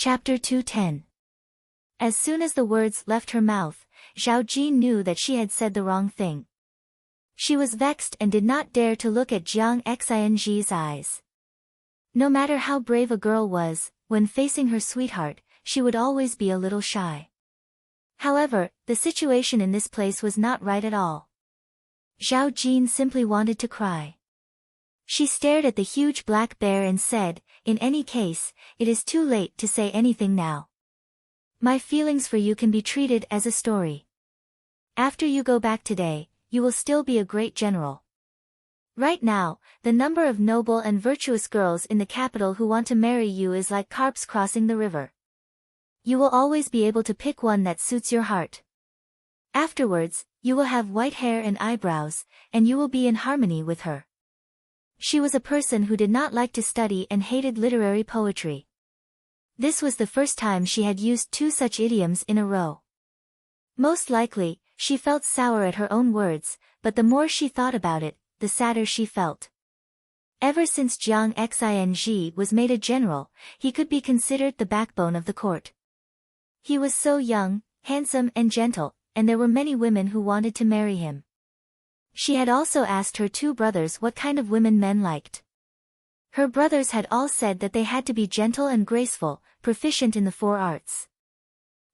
Chapter 210. As soon as the words left her mouth, Zhao Jin knew that she had said the wrong thing. She was vexed and did not dare to look at Jiang Xing's eyes. No matter how brave a girl was, when facing her sweetheart, she would always be a little shy. However, the situation in this place was not right at all. Zhao Jin simply wanted to cry. She stared at the huge black bear and said, "In any case, it is too late to say anything now. My feelings for you can be treated as a story. After you go back today, you will still be a great general. Right now, the number of noble and virtuous girls in the capital who want to marry you is like carps crossing the river. You will always be able to pick one that suits your heart. Afterwards, you will have white hair and eyebrows, and you will be in harmony with her." She was a person who did not like to study and hated literary poetry. This was the first time she had used two such idioms in a row. Most likely, she felt sour at her own words, but the more she thought about it, the sadder she felt. Ever since Jiang Xing was made a general, he could be considered the backbone of the court. He was so young, handsome and gentle, and there were many women who wanted to marry him. She had also asked her two brothers what kind of women men liked. Her brothers had all said that they had to be gentle and graceful, proficient in the four arts.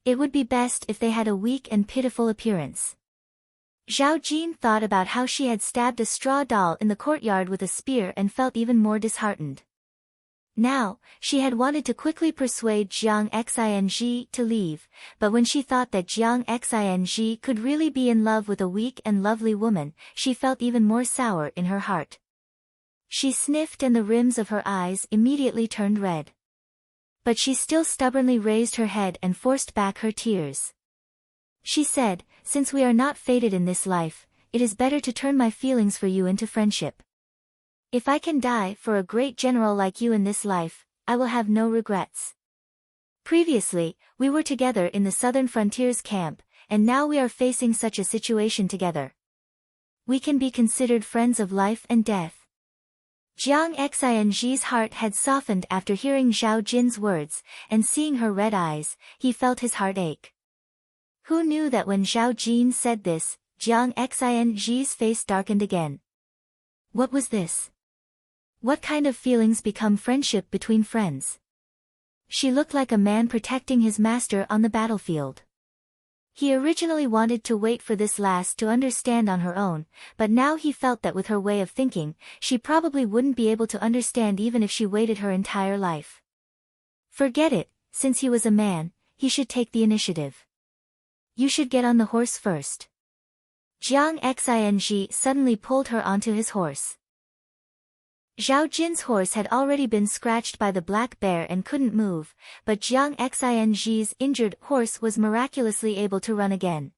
It would be best if they had a weak and pitiful appearance. Zhao Jin thought about how she had stabbed a straw doll in the courtyard with a spear and felt even more disheartened. Now, she had wanted to quickly persuade Jiang Xing to leave, but when she thought that Jiang Xing could really be in love with a weak and lovely woman, she felt even more sour in her heart. She sniffed and the rims of her eyes immediately turned red. But she still stubbornly raised her head and forced back her tears. She said, "Since we are not fated in this life, it is better to turn my feelings for you into friendship. If I can die for a great general like you in this life, I will have no regrets. Previously, we were together in the southern frontiers camp, and now we are facing such a situation together. We can be considered friends of life and death." Jiang Xing's heart had softened after hearing Zhao Jin's words, and seeing her red eyes, he felt his heart ache. Who knew that when Zhao Jin said this, Jiang Xing's face darkened again. What was this? What kind of feelings become friendship between friends? She looked like a man protecting his master on the battlefield. He originally wanted to wait for this last to understand on her own, but now he felt that with her way of thinking, she probably wouldn't be able to understand even if she waited her entire life. Forget it, since he was a man, he should take the initiative. You should get on the horse first. Jiang Xing suddenly pulled her onto his horse. Zhao Jin's horse had already been scratched by the black bear and couldn't move, but Jiang Xing's injured horse was miraculously able to run again.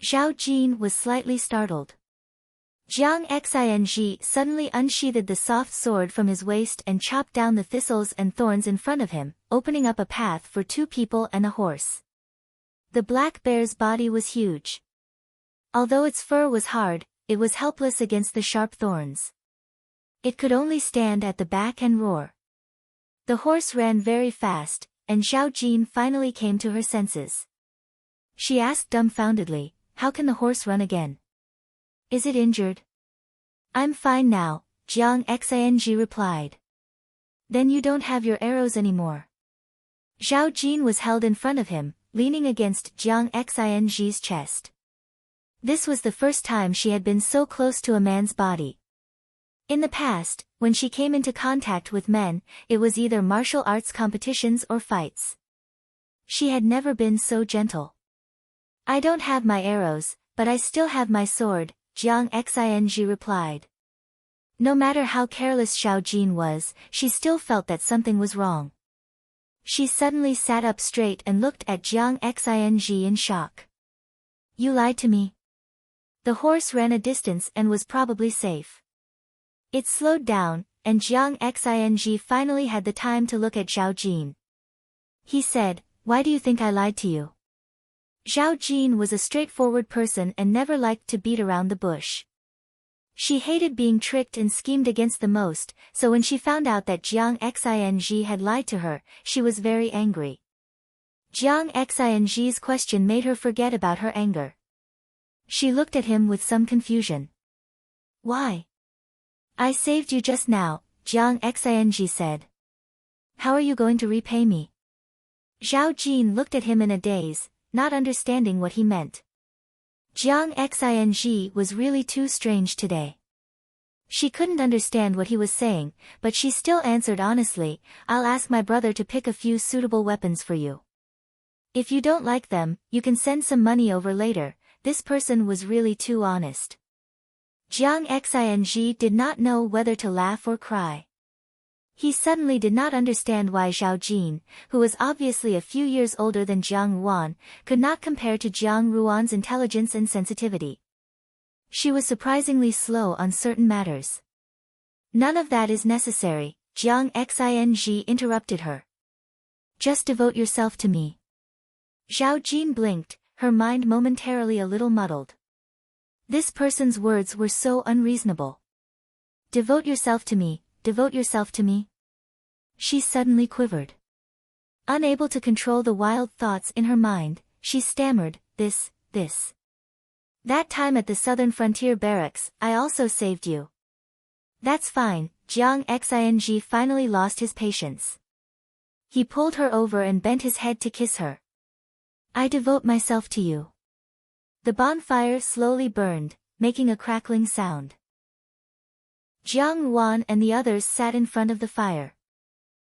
Zhao Jin was slightly startled. Jiang Xing suddenly unsheathed the soft sword from his waist and chopped down the thistles and thorns in front of him, opening up a path for two people and a horse. The black bear's body was huge. Although its fur was hard, it was helpless against the sharp thorns. It could only stand at the back and roar. The horse ran very fast, and Zhao Jin finally came to her senses. She asked dumbfoundedly, "How can the horse run again? Is it injured?" "I'm fine now," Jiang Xing replied. "Then you don't have your arrows anymore." Zhao Jin was held in front of him, leaning against Jiang Xing's chest. This was the first time she had been so close to a man's body. In the past, when she came into contact with men, it was either martial arts competitions or fights. She had never been so gentle. "I don't have my arrows, but I still have my sword," Jiang Xing replied. No matter how careless Zhao Jin was, she still felt that something was wrong. She suddenly sat up straight and looked at Jiang Xing in shock. "You lied to me." The horse ran a distance and was probably safe. It slowed down, and Jiang Xing finally had the time to look at Zhao Jin. He said, "Why do you think I lied to you?" Zhao Jin was a straightforward person and never liked to beat around the bush. She hated being tricked and schemed against the most, so when she found out that Jiang Xing had lied to her, she was very angry. Jiang Xing's question made her forget about her anger. She looked at him with some confusion. Why? I saved you just now, Jiang Xing said. How are you going to repay me? Zhao Jin looked at him in a daze, not understanding what he meant. Jiang Xing was really too strange today. She couldn't understand what he was saying, but she still answered honestly, I'll ask my brother to pick a few suitable weapons for you. If you don't like them, you can send some money over later. This person was really too honest. Jiang Xing did not know whether to laugh or cry. He suddenly did not understand why Zhao Jin, who was obviously a few years older than Jiang Ruan, could not compare to Jiang Ruan's intelligence and sensitivity. She was surprisingly slow on certain matters. None of that is necessary, Jiang Xing interrupted her. Just devote yourself to me. Zhao Jin blinked, her mind momentarily a little muddled. This person's words were so unreasonable. Devote yourself to me, devote yourself to me. She suddenly quivered. Unable to control the wild thoughts in her mind, she stammered, this. That time at the southern frontier barracks, I also saved you. That's fine, Jiang Xing finally lost his patience. He pulled her over and bent his head to kiss her. I devote myself to you. The bonfire slowly burned, making a crackling sound. Jiang Ruan and the others sat in front of the fire.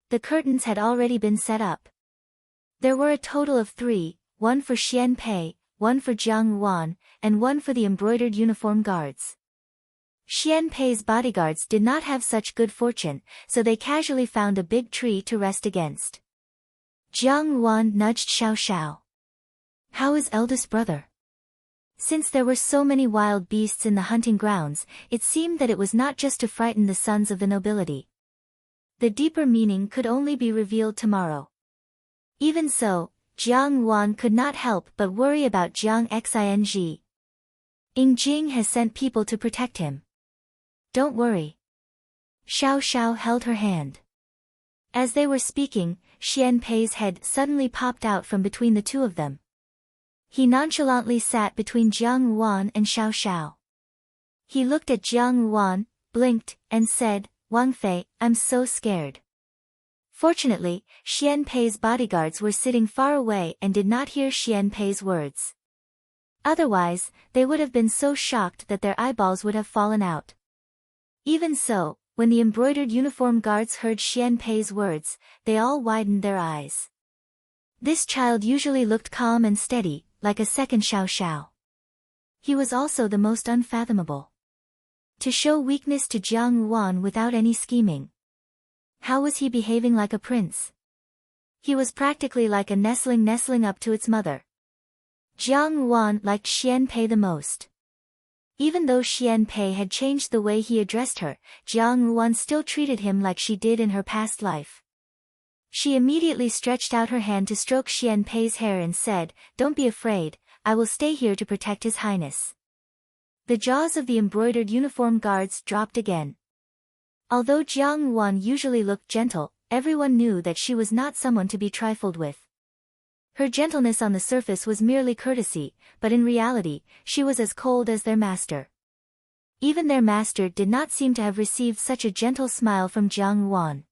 The curtains had already been set up. There were a total of 3, one for Xian Pei, one for Jiang Ruan, and one for the embroidered uniform guards. Xian Pei's bodyguards did not have such good fortune, so they casually found a big tree to rest against. Jiang Ruan nudged Xiao Xiao. How is eldest brother? Since there were so many wild beasts in the hunting grounds, it seemed that it was not just to frighten the sons of the nobility. The deeper meaning could only be revealed tomorrow. Even so, Jiang Ruan could not help but worry about Jiang Xing. Ying Jing has sent people to protect him. Don't worry. Xiao Xiao held her hand. As they were speaking, Xian Pei's head suddenly popped out from between the two of them. He nonchalantly sat between Jiang Ruan and Xiao Xiao. He looked at Jiang Ruan, blinked, and said, Wang Fei, I'm so scared. Fortunately, Xian Pei's bodyguards were sitting far away and did not hear Xian Pei's words. Otherwise, they would have been so shocked that their eyeballs would have fallen out. Even so, when the embroidered uniform guards heard Xian Pei's words, they all widened their eyes. This child usually looked calm and steady, like a second Xiao Xiao. He was also the most unfathomable. To show weakness to Jiang Ruan without any scheming. How was he behaving like a prince? He was practically like a nestling up to its mother. Jiang Ruan liked Xian Pei the most. Even though Xian Pei had changed the way he addressed her, Jiang Ruan still treated him like she did in her past life. She immediately stretched out her hand to stroke Xian Pei's hair and said, Don't be afraid, I will stay here to protect His Highness. The jaws of the embroidered uniform guards dropped again. Although Jiang Ruan usually looked gentle, everyone knew that she was not someone to be trifled with. Her gentleness on the surface was merely courtesy, but in reality, she was as cold as their master. Even their master did not seem to have received such a gentle smile from Jiang Ruan.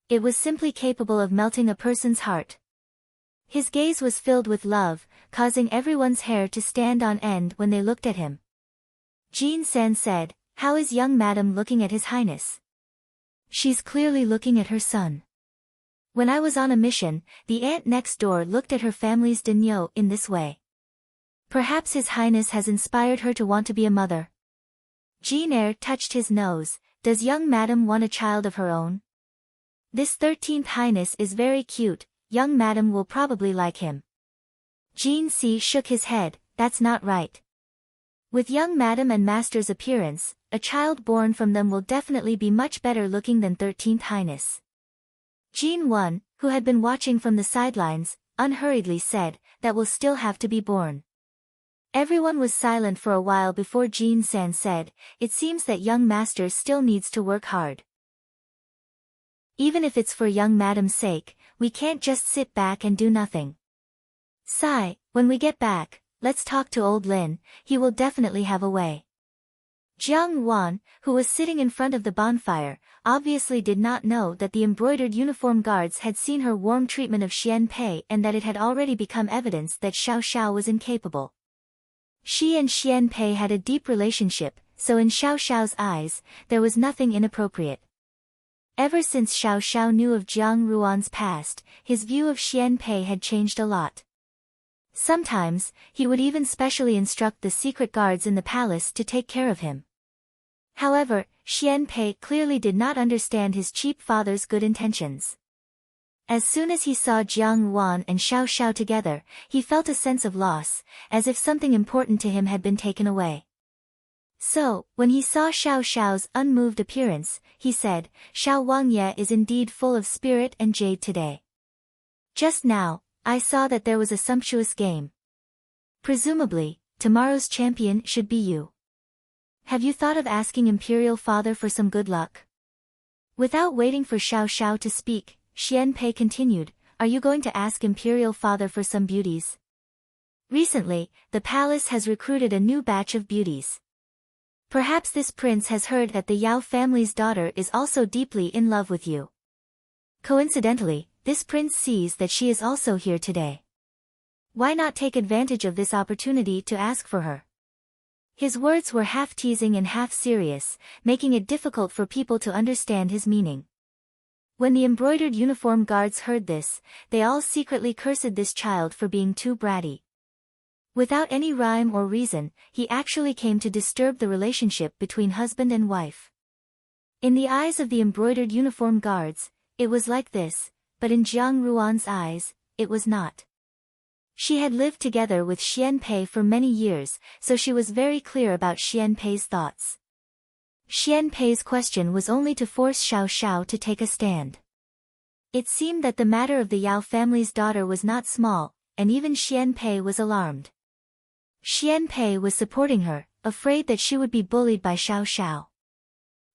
It was simply capable of melting a person's heart. His gaze was filled with love, causing everyone's hair to stand on end when they looked at him. Jean San said, How is young madam looking at His Highness? She's clearly looking at her son. When I was on a mission, the aunt next door looked at her family's daimyo in this way. Perhaps His Highness has inspired her to want to be a mother. Jean Eyre touched his nose. Does young madam want a child of her own? This 13th Highness is very cute, young madam will probably like him. Jean C shook his head, that's not right. With young madam and master's appearance, a child born from them will definitely be much better looking than 13th Highness. Jean 1, who had been watching from the sidelines, unhurriedly said, that will still have to be born. Everyone was silent for a while before Jin-san said, "It seems that young master still needs to work hard. Even if it's for young madam's sake, we can't just sit back and do nothing. Sai, when we get back, let's talk to old Lin, he will definitely have a way." Jiang Wan, who was sitting in front of the bonfire, obviously did not know that the embroidered uniform guards had seen her warm treatment of Xian Pei and that it had already become evidence that Xiao Xiao was incapable. She and Xian Pei had a deep relationship, so in Xiao Xiao's eyes, there was nothing inappropriate. Ever since Xiao Xiao knew of Jiang Ruan's past, his view of Xian Pei had changed a lot. Sometimes, he would even specially instruct the secret guards in the palace to take care of him. However, Xian Pei clearly did not understand his cheap father's good intentions. As soon as he saw Jiang Wan and Xiao Xiao together, he felt a sense of loss, as if something important to him had been taken away. So, when he saw Xiao Xiao's unmoved appearance, he said, "Xiao Wangye is indeed full of spirit and jade today. Just now, I saw that there was a sumptuous game. Presumably, tomorrow's champion should be you. Have you thought of asking Imperial Father for some good luck?" Without waiting for Xiao Xiao to speak, Xian Pei continued, "Are you going to ask Imperial Father for some beauties? Recently, the palace has recruited a new batch of beauties. Perhaps this prince has heard that the Yao family's daughter is also deeply in love with you. Coincidentally, this prince sees that she is also here today. Why not take advantage of this opportunity to ask for her?" His words were half teasing and half serious, making it difficult for people to understand his meaning. When the embroidered uniform guards heard this, they all secretly cursed this child for being too bratty. Without any rhyme or reason, he actually came to disturb the relationship between husband and wife. In the eyes of the embroidered uniform guards, it was like this, but in Jiang Ruan's eyes, it was not. She had lived together with Xian Pei for many years, so she was very clear about Xian Pei's thoughts. Xian Pei's question was only to force Xiao Xiao to take a stand. It seemed that the matter of the Yao family's daughter was not small, and even Xian Pei was alarmed. Xian Pei was supporting her, afraid that she would be bullied by Xiao Xiao.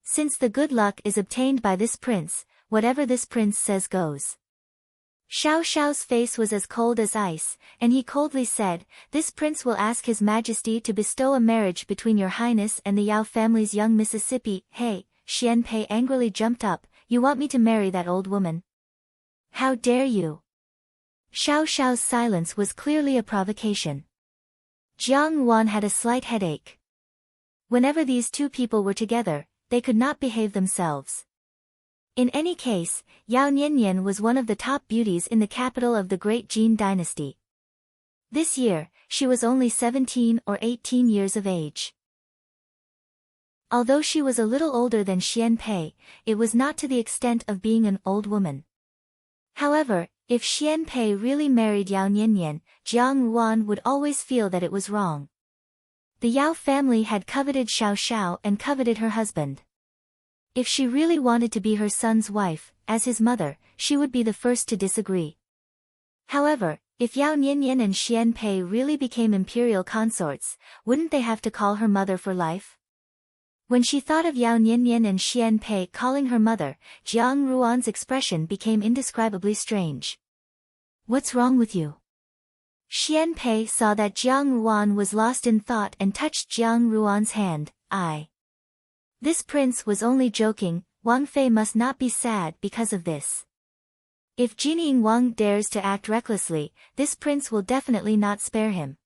Since the good luck is obtained by this prince, whatever this prince says goes. Xiao Xiao's face was as cold as ice, and he coldly said, "This prince will ask His Majesty to bestow a marriage between your highness and the Yao family's young Mississippi." "Hey," Xian Pei angrily jumped up, "you want me to marry that old woman? How dare you?" Xiao Xiao's silence was clearly a provocation. Jiang Wan had a slight headache. Whenever these two people were together, they could not behave themselves. In any case, Yao Niannian was one of the top beauties in the capital of the Great Jin dynasty. This year, she was only 17 or 18 years of age. Although she was a little older than Xian Pei, it was not to the extent of being an old woman. However, if Xian Pei really married Yao Niannian, Jiang Wan would always feel that it was wrong. The Yao family had coveted Xiao Xiao and coveted her husband. If she really wanted to be her son's wife, as his mother, she would be the first to disagree. However, if Yao Niannian and Xian Pei really became imperial consorts, wouldn't they have to call her mother for life? When she thought of Yao Niannian and Xian Pei calling her mother, Jiang Ruan's expression became indescribably strange. "What's wrong with you?" Xian Pei saw that Jiang Ruan was lost in thought and touched Jiang Ruan's hand. This prince was only joking, Wang Fei must not be sad because of this. If Jining Wang dares to act recklessly, this prince will definitely not spare him.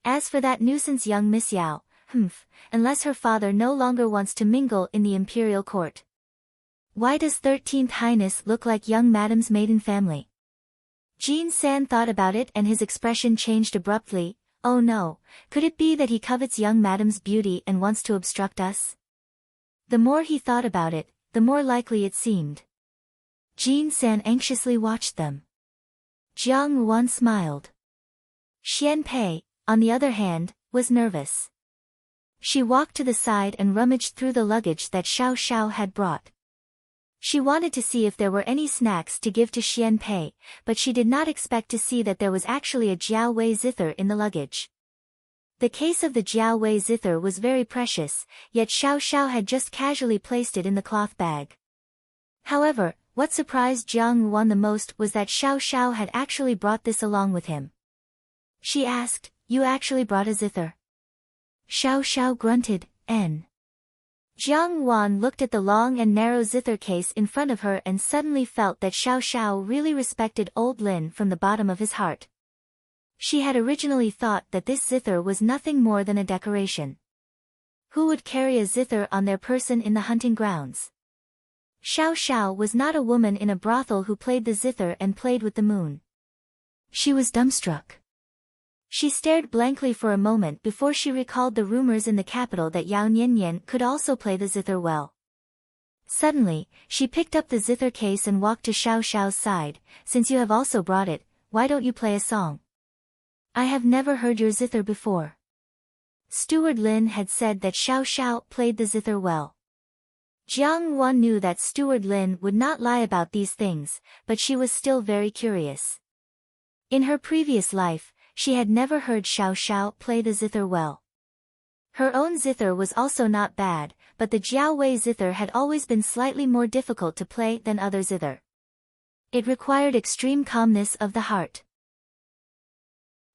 As for that nuisance young Miss Yao, unless her father no longer wants to mingle in the imperial court. Why does 13th Highness look like young madam's maiden family? Jin San thought about it and his expression changed abruptly. "Oh no, could it be that he covets young madam's beauty and wants to obstruct us?" The more he thought about it, the more likely it seemed. Jin San anxiously watched them. Jiang Ruan smiled. Xian Pei, on the other hand, was nervous. She walked to the side and rummaged through the luggage that Xiao Xiao had brought. She wanted to see if there were any snacks to give to Xian Pei, but she did not expect to see that there was actually a Jiao Wei zither in the luggage. The case of the Jiao Wei zither was very precious, yet Xiao Xiao had just casually placed it in the cloth bag. However, what surprised Jiang Yuan the most was that Xiao Xiao had actually brought this along with him. She asked, "You actually brought a zither?" Xiao Xiao grunted, "N." Jiang Yuan looked at the long and narrow zither case in front of her and suddenly felt that Xiao Xiao really respected old Lin from the bottom of his heart. She had originally thought that this zither was nothing more than a decoration. Who would carry a zither on their person in the hunting grounds? Xiao Xiao was not a woman in a brothel who played the zither and played with the moon. She was dumbstruck. She stared blankly for a moment before she recalled the rumors in the capital that Yao Niannian could also play the zither well. Suddenly, she picked up the zither case and walked to Xiao Xiao's side. "Since you have also brought it, why don't you play a song? I have never heard your zither before." Steward Lin had said that Xiao Xiao played the zither well. Jiang Yuan knew that Steward Lin would not lie about these things, but she was still very curious. In her previous life, she had never heard Xiao Xiao play the zither well. Her own zither was also not bad, but the Jiao Wei zither had always been slightly more difficult to play than other zither. It required extreme calmness of the heart.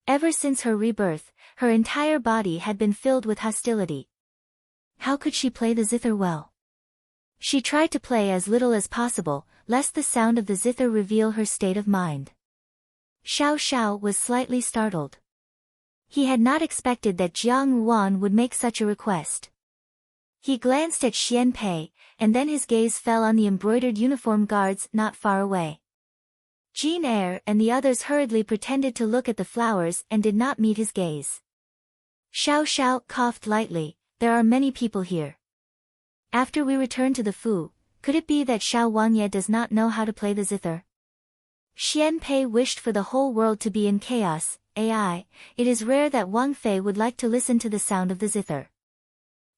Ever since her rebirth, her entire body had been filled with hostility. How could she play the zither well? She tried to play as little as possible, lest the sound of the zither reveal her state of mind. Xiao Xiao was slightly startled. He had not expected that Jiang Yuan would make such a request. He glanced at Xian Pei, and then his gaze fell on the embroidered uniform guards not far away. Jean Eyre and the others hurriedly pretended to look at the flowers and did not meet his gaze. Xiao Xiao coughed lightly. "There are many people here. After we return to the Fu, could it be that Xiao Wangye does not know how to play the zither?" Xian Pei wished for the whole world to be in chaos. It is rare that Wang Fei would like to listen to the sound of the zither.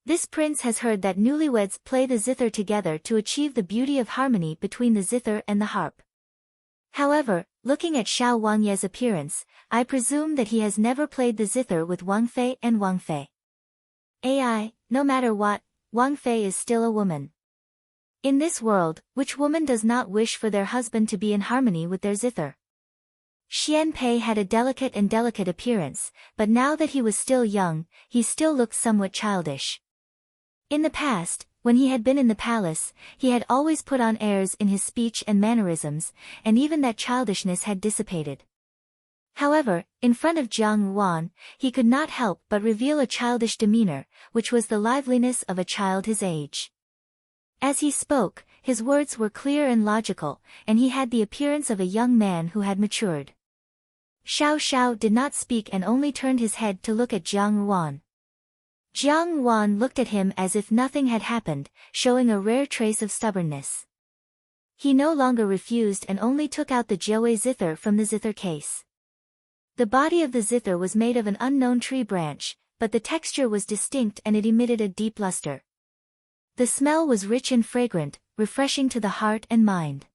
This prince has heard that newlyweds play the zither together to achieve the beauty of harmony between the zither and the harp. However, looking at Xiao Wangye's appearance, I presume that he has never played the zither with Wang Fei and Wang Fei. No matter what, Wang Fei is still a woman. In this world, which woman does not wish for their husband to be in harmony with their zither? Xian Pei had a delicate appearance, but now that he was still young, he still looked somewhat childish. In the past, when he had been in the palace, he had always put on airs in his speech and mannerisms, and even that childishness had dissipated. However, in front of Jiang Yuan, he could not help but reveal a childish demeanor, which was the liveliness of a child his age. As he spoke, his words were clear and logical, and he had the appearance of a young man who had matured. Xiao Xiao did not speak and only turned his head to look at Jiang Yuan. Jiang Yuan looked at him as if nothing had happened, showing a rare trace of stubbornness. He no longer refused and only took out the Jiaowei zither from the zither case. The body of the zither was made of an unknown tree branch, but the texture was distinct and it emitted a deep luster. The smell was rich and fragrant, refreshing to the heart and mind.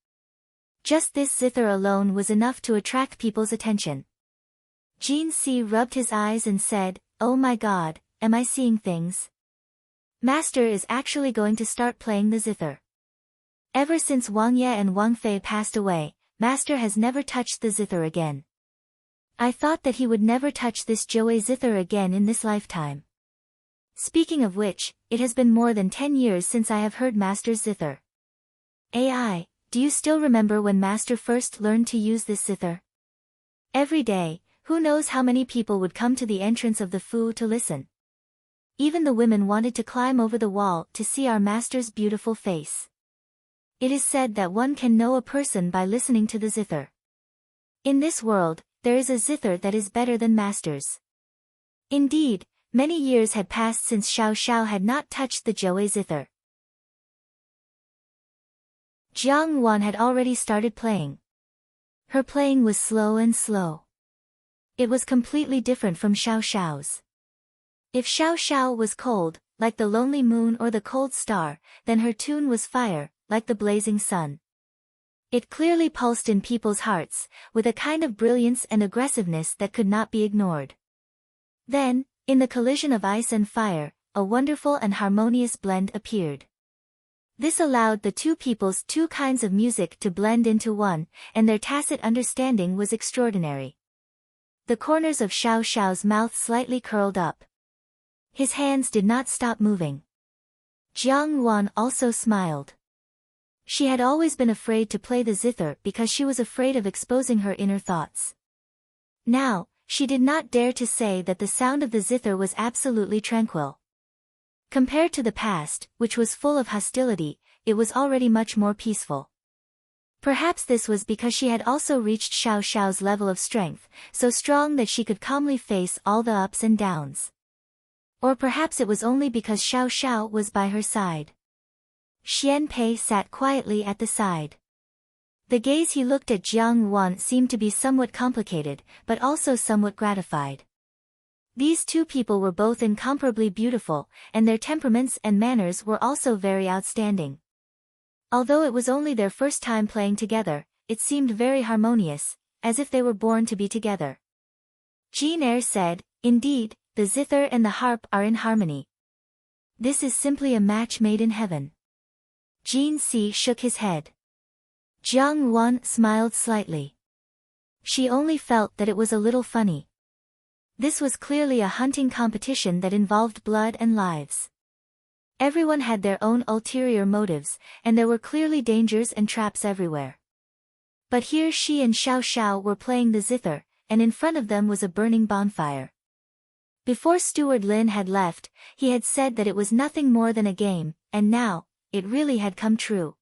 Just this zither alone was enough to attract people's attention. Jean C rubbed his eyes and said, "Oh my God, am I seeing things? Master is actually going to start playing the zither." Ever since Wang Ye and Wang Fei passed away, Master has never touched the zither again. I thought that he would never touch this Jiaowei zither again in this lifetime. Speaking of which, it has been more than 10 years since I have heard Master's zither. Do you still remember when Master first learned to use this zither? Every day, who knows how many people would come to the entrance of the Fu to listen. Even the women wanted to climb over the wall to see our Master's beautiful face. It is said that one can know a person by listening to the zither. In this world, there is a zither that is better than Master's. Indeed, many years had passed since Xiao Xiao had not touched the Jiaowei zither. Jiang Yuan had already started playing. Her playing was slow and slow. It was completely different from Xiao Xiao's. If Xiao Xiao was cold, like the lonely moon or the cold star, then her tune was fire, like the blazing sun. It clearly pulsed in people's hearts, with a kind of brilliance and aggressiveness that could not be ignored. Then, In the collision of ice and fire, a wonderful and harmonious blend appeared. This allowed the two people's two kinds of music to blend into one, and their tacit understanding was extraordinary. The corners of Xiao Xiao's mouth slightly curled up. His hands did not stop moving. Jiang Yuan also smiled. She had always been afraid to play the zither because she was afraid of exposing her inner thoughts. Now, she did not dare to say that the sound of the zither was absolutely tranquil. Compared to the past, which was full of hostility, it was already much more peaceful. Perhaps this was because she had also reached Xiao Xiao's level of strength, so strong that she could calmly face all the ups and downs. Or perhaps it was only because Xiao Xiao was by her side. Xian Pei sat quietly at the side. The gaze he looked at Jiang Yuan seemed to be somewhat complicated, but also somewhat gratified. These two people were both incomparably beautiful, and their temperaments and manners were also very outstanding. Although it was only their first time playing together, it seemed very harmonious, as if they were born to be together. Jean Eyre said, "Indeed, the zither and the harp are in harmony. This is simply a match made in heaven." Jean C. shook his head. Jiang Yuan smiled slightly. She only felt that it was a little funny. This was clearly a hunting competition that involved blood and lives. Everyone had their own ulterior motives, and there were clearly dangers and traps everywhere. But here she and Xiao Xiao were playing the zither, and in front of them was a burning bonfire. Before Steward Lin had left, he had said that it was nothing more than a game, and now, it really had come true.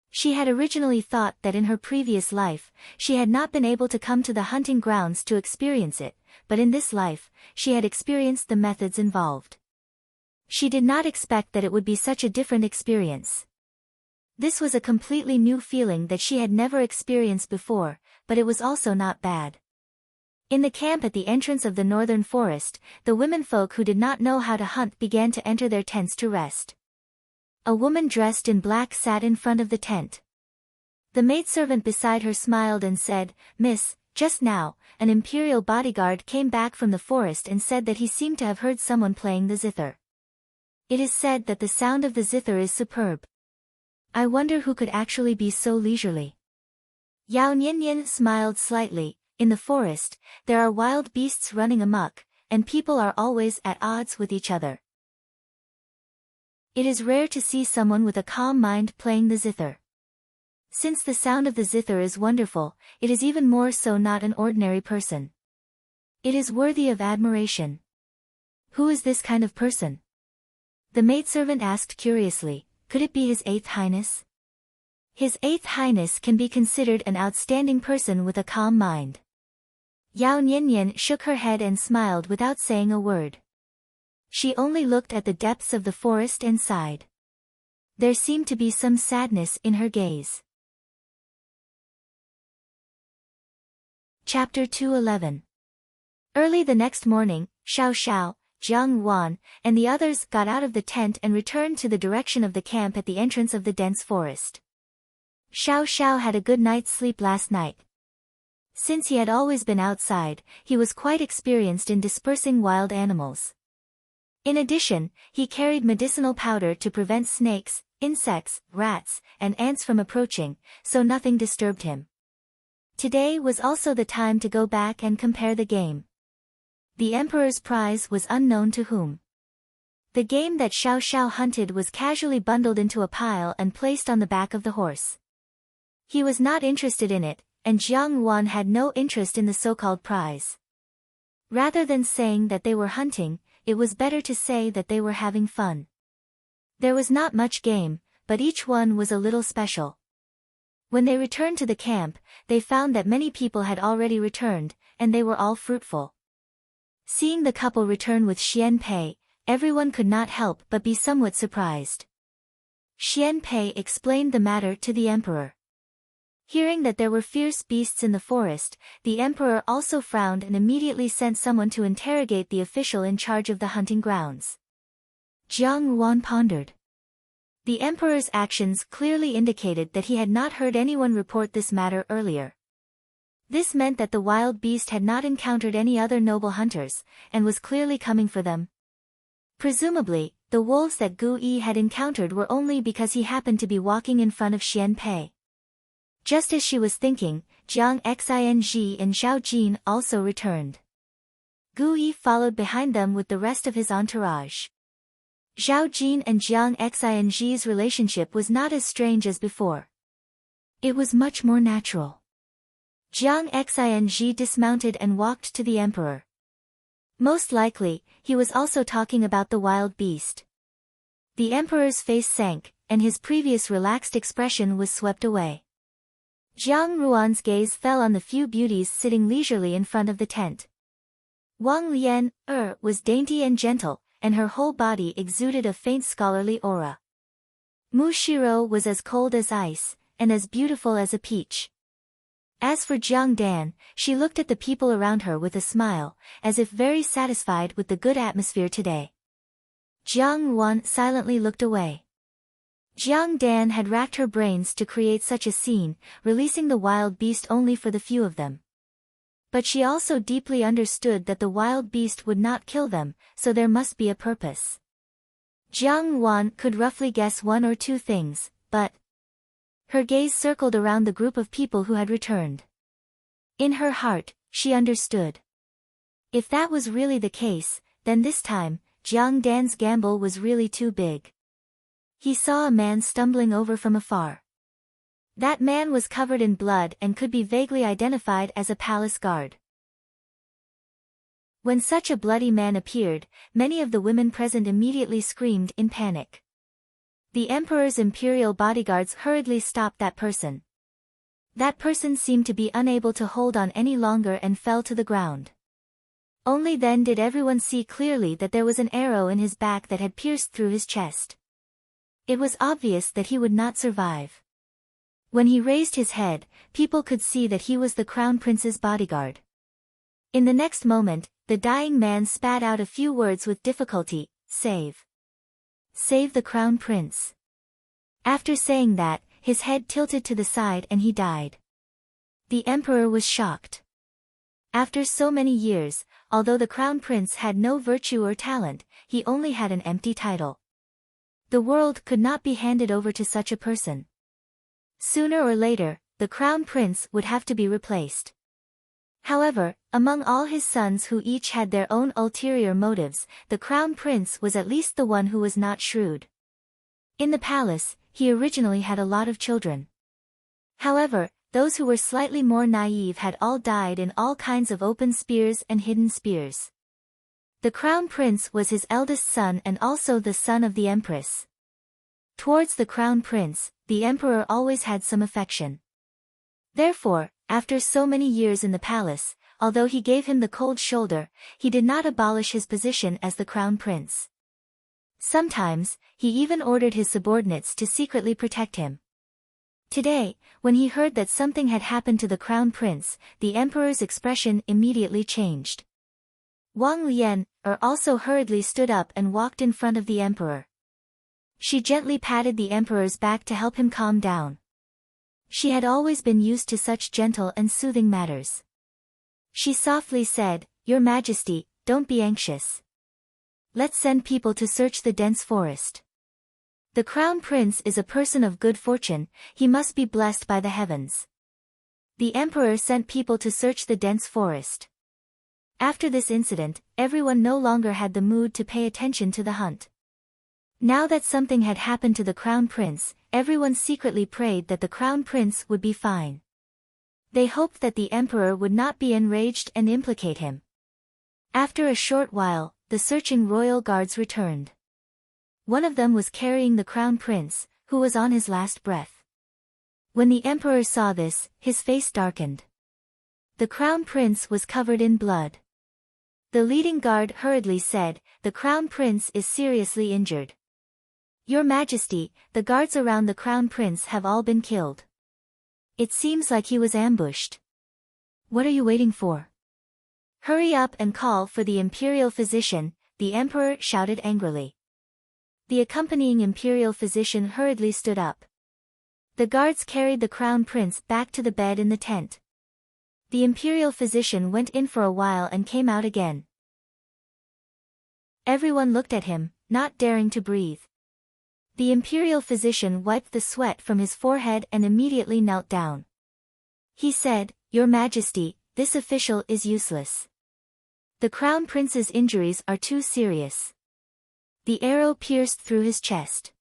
She had originally thought that in her previous life, she had not been able to come to the hunting grounds to experience it, but in this life, she had experienced the methods involved. She did not expect that it would be such a different experience. This was a completely new feeling that she had never experienced before, but it was also not bad. In the camp at the entrance of the northern forest, the womenfolk who did not know how to hunt began to enter their tents to rest. A woman dressed in black sat in front of the tent. The maidservant beside her smiled and said, "Miss, just now, an imperial bodyguard came back from the forest and said that he seemed to have heard someone playing the zither. It is said that the sound of the zither is superb. I wonder who could actually be so leisurely." Yao Niannian smiled slightly. In the forest, there are wild beasts running amok, and people are always at odds with each other. It is rare to see someone with a calm mind playing the zither. Since the sound of the zither is wonderful, it is even more so not an ordinary person. It is worthy of admiration. Who is this kind of person? The maidservant asked curiously, could it be His 8th Highness? His 8th Highness can be considered an outstanding person with a calm mind. Yao Niannian shook her head and smiled without saying a word. She only looked at the depths of the forest and sighed. There seemed to be some sadness in her gaze. Chapter 211. Early the next morning, Xiao Xiao, Jiang Yuan, and the others got out of the tent and returned to the direction of the camp at the entrance of the dense forest. Xiao Xiao had a good night's sleep last night. Since he had always been outside, he was quite experienced in dispersing wild animals. In addition, he carried medicinal powder to prevent snakes, insects, rats, and ants from approaching, so nothing disturbed him. Today was also the time to go back and compare the game. The Emperor's prize was unknown to whom. The game that Xiao Xiao hunted was casually bundled into a pile and placed on the back of the horse. He was not interested in it, and Jiang Yuan had no interest in the so-called prize. Rather than saying that they were hunting, it was better to say that they were having fun. There was not much game, but each one was a little special. When they returned to the camp, they found that many people had already returned, and they were all fruitful. Seeing the couple return with Xian Pei, everyone could not help but be somewhat surprised. Xian Pei explained the matter to the emperor. Hearing that there were fierce beasts in the forest, the emperor also frowned and immediately sent someone to interrogate the official in charge of the hunting grounds. Jiang Yuan pondered. The emperor's actions clearly indicated that he had not heard anyone report this matter earlier. This meant that the wild beast had not encountered any other noble hunters, and was clearly coming for them. Presumably, the wolves that Gu Yi had encountered were only because he happened to be walking in front of Xian Pei. Just as she was thinking, Jiang Xing and Zhao Jin also returned. Gu Yi followed behind them with the rest of his entourage. Zhao Jin and Jiang Xing's relationship was not as strange as before. It was much more natural. Jiang Xing dismounted and walked to the emperor. Most likely, he was also talking about the wild beast. The emperor's face sank, and his previous relaxed expression was swept away. Jiang Ruan's gaze fell on the few beauties sitting leisurely in front of the tent. Wang Lian, was dainty and gentle, and her whole body exuded a faint scholarly aura. Mu Shiro was as cold as ice, and as beautiful as a peach. As for Jiang Dan, she looked at the people around her with a smile, as if very satisfied with the good atmosphere today. Jiang Ruan silently looked away. Jiang Dan had racked her brains to create such a scene, releasing the wild beast only for the few of them. But she also deeply understood that the wild beast would not kill them, so there must be a purpose. Jiang Ruan could roughly guess one or two things, but her gaze circled around the group of people who had returned. In her heart, she understood. If that was really the case, then this time, Jiang Dan's gamble was really too big. He saw a man stumbling over from afar. That man was covered in blood and could be vaguely identified as a palace guard. When such a bloody man appeared, many of the women present immediately screamed in panic. The emperor's imperial bodyguards hurriedly stopped that person. That person seemed to be unable to hold on any longer and fell to the ground. Only then did everyone see clearly that there was an arrow in his back that had pierced through his chest. It was obvious that he would not survive. When he raised his head, people could see that he was the crown prince's bodyguard. In the next moment, the dying man spat out a few words with difficulty, "Save. Save the crown prince." After saying that, his head tilted to the side and he died. The emperor was shocked. After so many years, although the crown prince had no virtue or talent, he only had an empty title. The world could not be handed over to such a person. Sooner or later, the crown prince would have to be replaced. However, among all his sons who each had their own ulterior motives, the crown prince was at least the one who was not shrewd. In the palace, he originally had a lot of children. However, those who were slightly more naive had all died in all kinds of open spears and hidden spears. The crown prince was his eldest son and also the son of the empress. Towards the crown prince, the emperor always had some affection. Therefore, after so many years in the palace, although he gave him the cold shoulder, he did not abolish his position as the crown prince. Sometimes, he even ordered his subordinates to secretly protect him. Today, when he heard that something had happened to the crown prince, the emperor's expression immediately changed. Wang Lian, also hurriedly stood up and walked in front of the emperor. She gently patted the emperor's back to help him calm down. She had always been used to such gentle and soothing matters. She softly said, "Your Majesty, don't be anxious. Let's send people to search the dense forest. The crown prince is a person of good fortune, he must be blessed by the heavens." The emperor sent people to search the dense forest. After this incident, everyone no longer had the mood to pay attention to the hunt. Now that something had happened to the crown prince, everyone secretly prayed that the crown prince would be fine. They hoped that the emperor would not be enraged and implicate him. After a short while, the searching royal guards returned. One of them was carrying the crown prince, who was on his last breath. When the emperor saw this, his face darkened. The crown prince was covered in blood. The leading guard hurriedly said, "The crown prince is seriously injured. Your Majesty, the guards around the crown prince have all been killed. It seems like he was ambushed. What are you waiting for? Hurry up and call for the imperial physician," the emperor shouted angrily. The accompanying imperial physician hurriedly stood up. The guards carried the crown prince back to the bed in the tent. The imperial physician went in for a while and came out again. Everyone looked at him, not daring to breathe. The imperial physician wiped the sweat from his forehead and immediately knelt down. He said, "Your Majesty, this official is useless. The crown prince's injuries are too serious. The arrow pierced through his chest.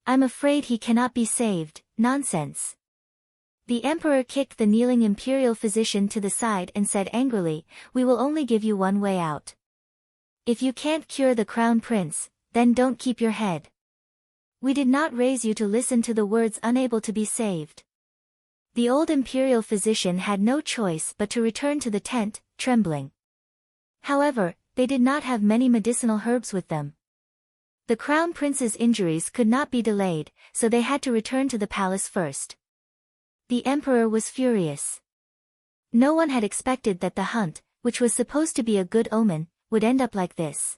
I'm afraid he cannot be saved." "Nonsense." The emperor kicked the kneeling imperial physician to the side and said angrily, "We will only give you one way out. If you can't cure the crown prince, then don't keep your head. We did not raise you to listen to the words unable to be saved." The old imperial physician had no choice but to return to the tent, trembling. However, they did not have many medicinal herbs with them. The crown prince's injuries could not be delayed, so they had to return to the palace first. The emperor was furious. No one had expected that the hunt, which was supposed to be a good omen, would end up like this.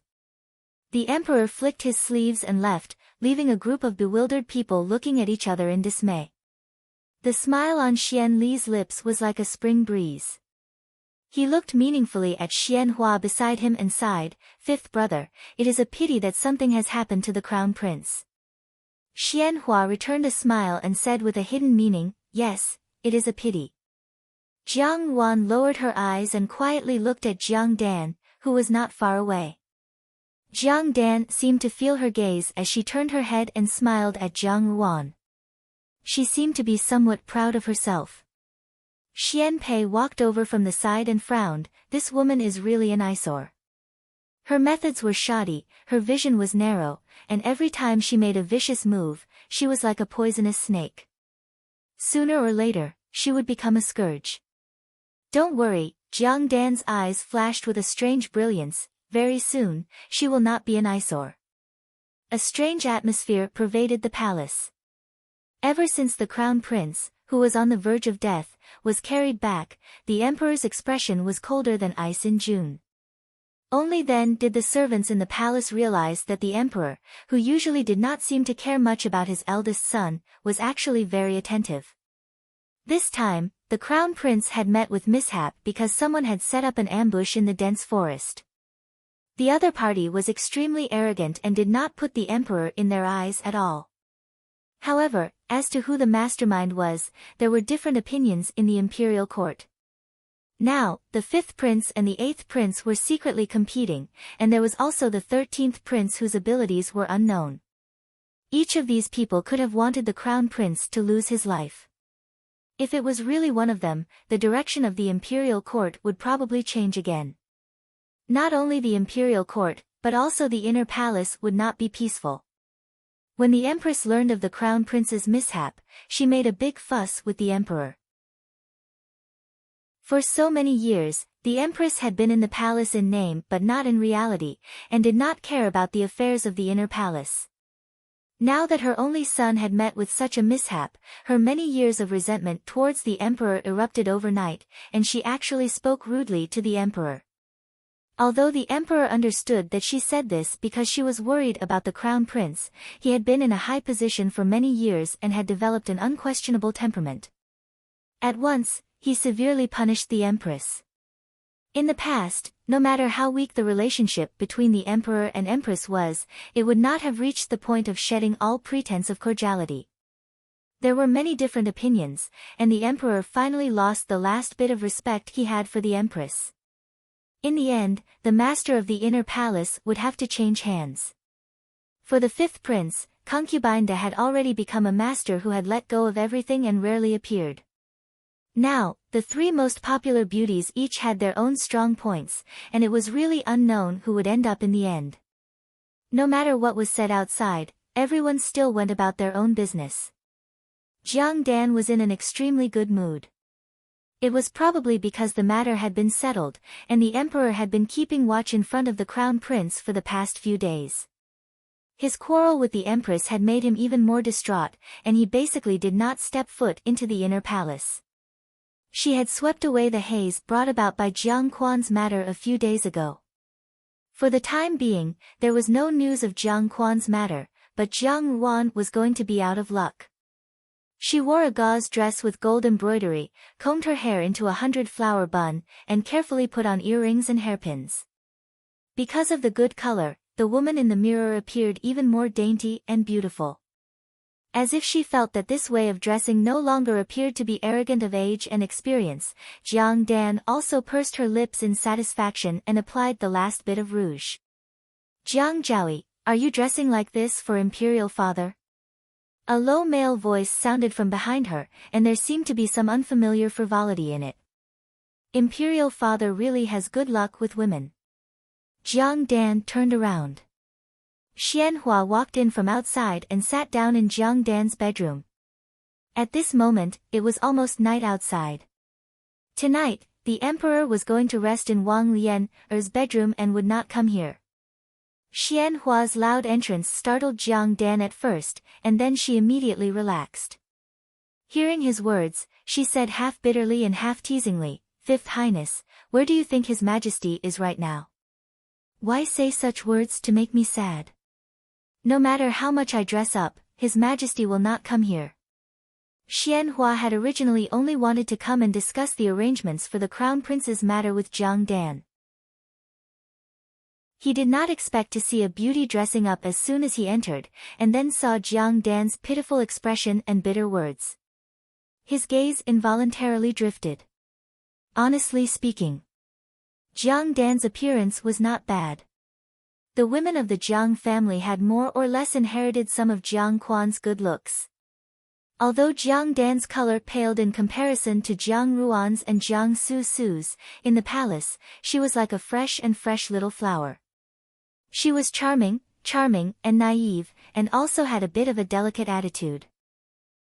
The emperor flicked his sleeves and left, leaving a group of bewildered people looking at each other in dismay. The smile on Xian Li's lips was like a spring breeze. He looked meaningfully at Xian Hua beside him and sighed, "Fifth brother, it is a pity that something has happened to the crown prince." Xian Hua returned a smile and said with a hidden meaning, "Yes, it is a pity." Jiang Wan lowered her eyes and quietly looked at Jiang Dan, who was not far away. Jiang Dan seemed to feel her gaze as she turned her head and smiled at Jiang Wan. She seemed to be somewhat proud of herself. Xian Pei walked over from the side and frowned, "This woman is really an eyesore." Her methods were shoddy, her vision was narrow, and every time she made a vicious move, she was like a poisonous snake. Sooner or later, she would become a scourge. "Don't worry," Jiang Dan's eyes flashed with a strange brilliance, "very soon, she will not be an eyesore." A strange atmosphere pervaded the palace. Ever since the crown prince, who was on the verge of death, was carried back, the emperor's expression was colder than ice in June. Only then did the servants in the palace realize that the emperor, who usually did not seem to care much about his eldest son, was actually very attentive. This time, the crown prince had met with mishap because someone had set up an ambush in the dense forest. The other party was extremely arrogant and did not put the emperor in their eyes at all. However, as to who the mastermind was, there were different opinions in the imperial court. Now, the 5th prince and the 8th prince were secretly competing, and there was also the 13th prince whose abilities were unknown. Each of these people could have wanted the crown prince to lose his life. If it was really one of them, the direction of the imperial court would probably change again. Not only the imperial court, but also the inner palace would not be peaceful. When the empress learned of the crown prince's mishap, she made a big fuss with the emperor. For so many years, the empress had been in the palace in name but not in reality, and did not care about the affairs of the inner palace. Now that her only son had met with such a mishap, her many years of resentment towards the emperor erupted overnight, and she actually spoke rudely to the emperor. Although the emperor understood that she said this because she was worried about the crown prince, he had been in a high position for many years and had developed an unquestionable temperament. At once, he severely punished the empress. In the past, no matter how weak the relationship between the emperor and empress was, it would not have reached the point of shedding all pretense of cordiality. There were many different opinions, and the emperor finally lost the last bit of respect he had for the empress. In the end, the master of the inner palace would have to change hands. For the 5th prince, concubine Da had already become a master who had let go of everything and rarely appeared. Now, the 3 most popular beauties each had their own strong points, and it was really unknown who would end up in the end. No matter what was said outside, everyone still went about their own business. Jiang Dan was in an extremely good mood. It was probably because the matter had been settled, and the emperor had been keeping watch in front of the crown prince for the past few days. His quarrel with the empress had made him even more distraught, and he basically did not step foot into the inner palace. She had swept away the haze brought about by Jiang Quan's matter a few days ago. For the time being, there was no news of Jiang Quan's matter, but Jiang Wan was going to be out of luck. She wore a gauze dress with gold embroidery, combed her hair into a 100-flower bun, and carefully put on earrings and hairpins. Because of the good color, the woman in the mirror appeared even more dainty and beautiful. As if she felt that this way of dressing no longer appeared to be arrogant of age and experience, Jiang Dan also pursed her lips in satisfaction and applied the last bit of rouge. "Jiang Zhaoyi, are you dressing like this for Imperial Father?" A low male voice sounded from behind her, and there seemed to be some unfamiliar frivolity in it. Imperial Father really has good luck with women. Jiang Dan turned around. Xianhua walked in from outside and sat down in Jiang Dan's bedroom. At this moment, it was almost night outside. Tonight, the emperor was going to rest in Wang Lian's bedroom and would not come here. Xianhua's loud entrance startled Jiang Dan at first, and then she immediately relaxed. Hearing his words, she said half bitterly and half teasingly, "Fifth Highness, where do you think His Majesty is right now? Why say such words to make me sad? No matter how much I dress up, His Majesty will not come here." Xianhua had originally only wanted to come and discuss the arrangements for the Crown Prince's matter with Jiang Dan. He did not expect to see a beauty dressing up as soon as he entered, and then saw Jiang Dan's pitiful expression and bitter words. His gaze involuntarily drifted. Honestly speaking, Jiang Dan's appearance was not bad. The women of the Jiang family had more or less inherited some of Jiang Quan's good looks. Although Jiang Dan's color paled in comparison to Jiang Ruan's and Jiang Su's, in the palace, she was like a fresh little flower. She was charming, and naive, and also had a bit of a delicate attitude.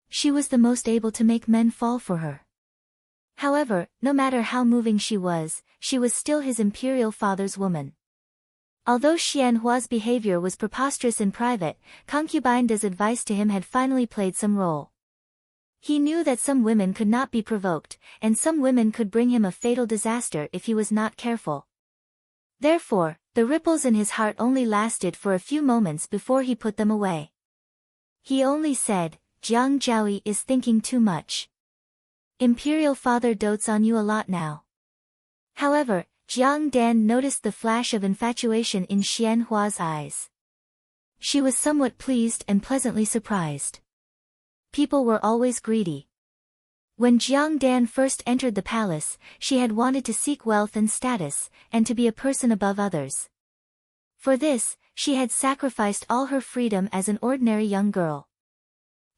She was the most able to make men fall for her. However, no matter how moving she was still his imperial father's woman. Although Xianhua's behavior was preposterous in private, concubine Da's advice to him had finally played some role. He knew that some women could not be provoked, and some women could bring him a fatal disaster if he was not careful. Therefore, the ripples in his heart only lasted for a few moments before he put them away. He only said, "Jiang Zhaoyi is thinking too much. Imperial Father dotes on you a lot now." However, Jiang Dan noticed the flash of infatuation in Xianhua's eyes. She was somewhat pleased and pleasantly surprised. People were always greedy. When Jiang Dan first entered the palace, she had wanted to seek wealth and status, and to be a person above others. For this, she had sacrificed all her freedom as an ordinary young girl.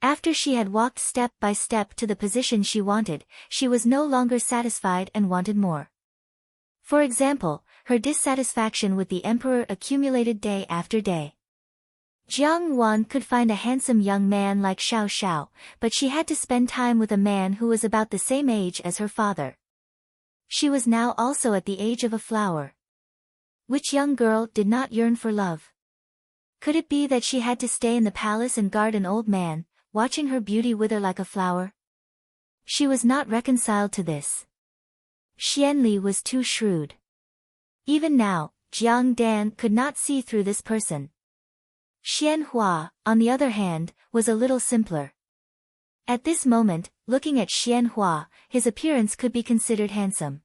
After she had walked step by step to the position she wanted, she was no longer satisfied and wanted more. For example, her dissatisfaction with the emperor accumulated day after day. Jiang Wan could find a handsome young man like Xiao Xiao, but she had to spend time with a man who was about the same age as her father. She was now also at the age of a flower. Which young girl did not yearn for love? Could it be that she had to stay in the palace and guard an old man, watching her beauty wither like a flower? She was not reconciled to this. Xianli was too shrewd. Even now, Jiang Dan could not see through this person. Xianhua, on the other hand, was a little simpler. At this moment, looking at Xianhua, his appearance could be considered handsome.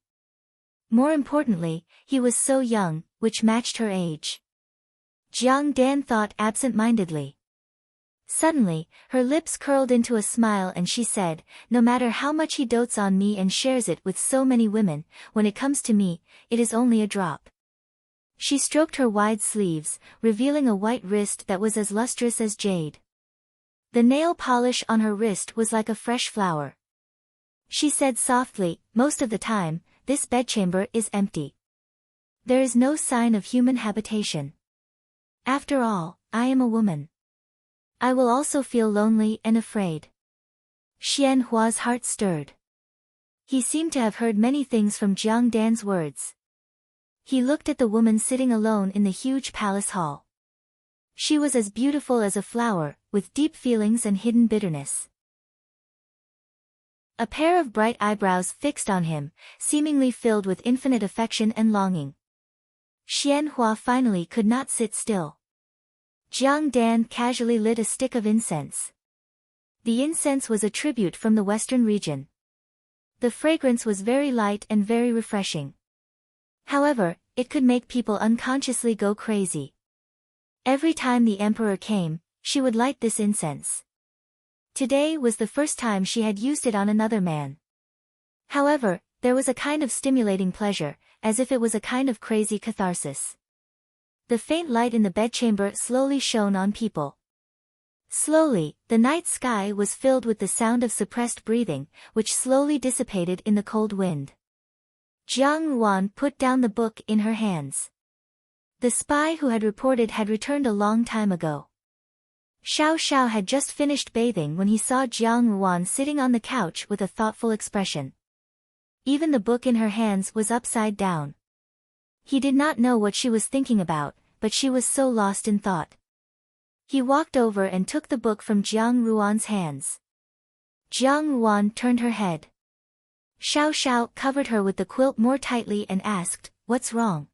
More importantly, he was so young, which matched her age. Jiang Dan thought absent-mindedly. Suddenly, her lips curled into a smile and she said, "No matter how much he dotes on me and shares it with so many women, when it comes to me, it is only a drop." She stroked her wide sleeves, revealing a white wrist that was as lustrous as jade. The nail polish on her wrist was like a fresh flower. She said softly, "Most of the time, this bedchamber is empty. There is no sign of human habitation. After all, I am a woman. I will also feel lonely and afraid." Xianhua's heart stirred. He seemed to have heard many things from Jiang Dan's words. He looked at the woman sitting alone in the huge palace hall. She was as beautiful as a flower, with deep feelings and hidden bitterness. A pair of bright eyebrows fixed on him, seemingly filled with infinite affection and longing. Xianhua finally could not sit still. Jiang Dan casually lit a stick of incense. The incense was a tribute from the western region. The fragrance was very light and very refreshing. However, it could make people unconsciously go crazy. Every time the emperor came, she would light this incense. Today was the first time she had used it on another man. However, there was a kind of stimulating pleasure, as if it was a kind of crazy catharsis. The faint light in the bedchamber slowly shone on people. Slowly, the night sky was filled with the sound of suppressed breathing, which slowly dissipated in the cold wind. Jiang Ruan put down the book in her hands. The spy who had reported had returned a long time ago. Xiao Xiao had just finished bathing when he saw Jiang Ruan sitting on the couch with a thoughtful expression. Even the book in her hands was upside down. He did not know what she was thinking about, but she was so lost in thought. He walked over and took the book from Jiang Ruan's hands. Jiang Ruan turned her head. Xiao Xiao covered her with the quilt more tightly and asked, "What's wrong?"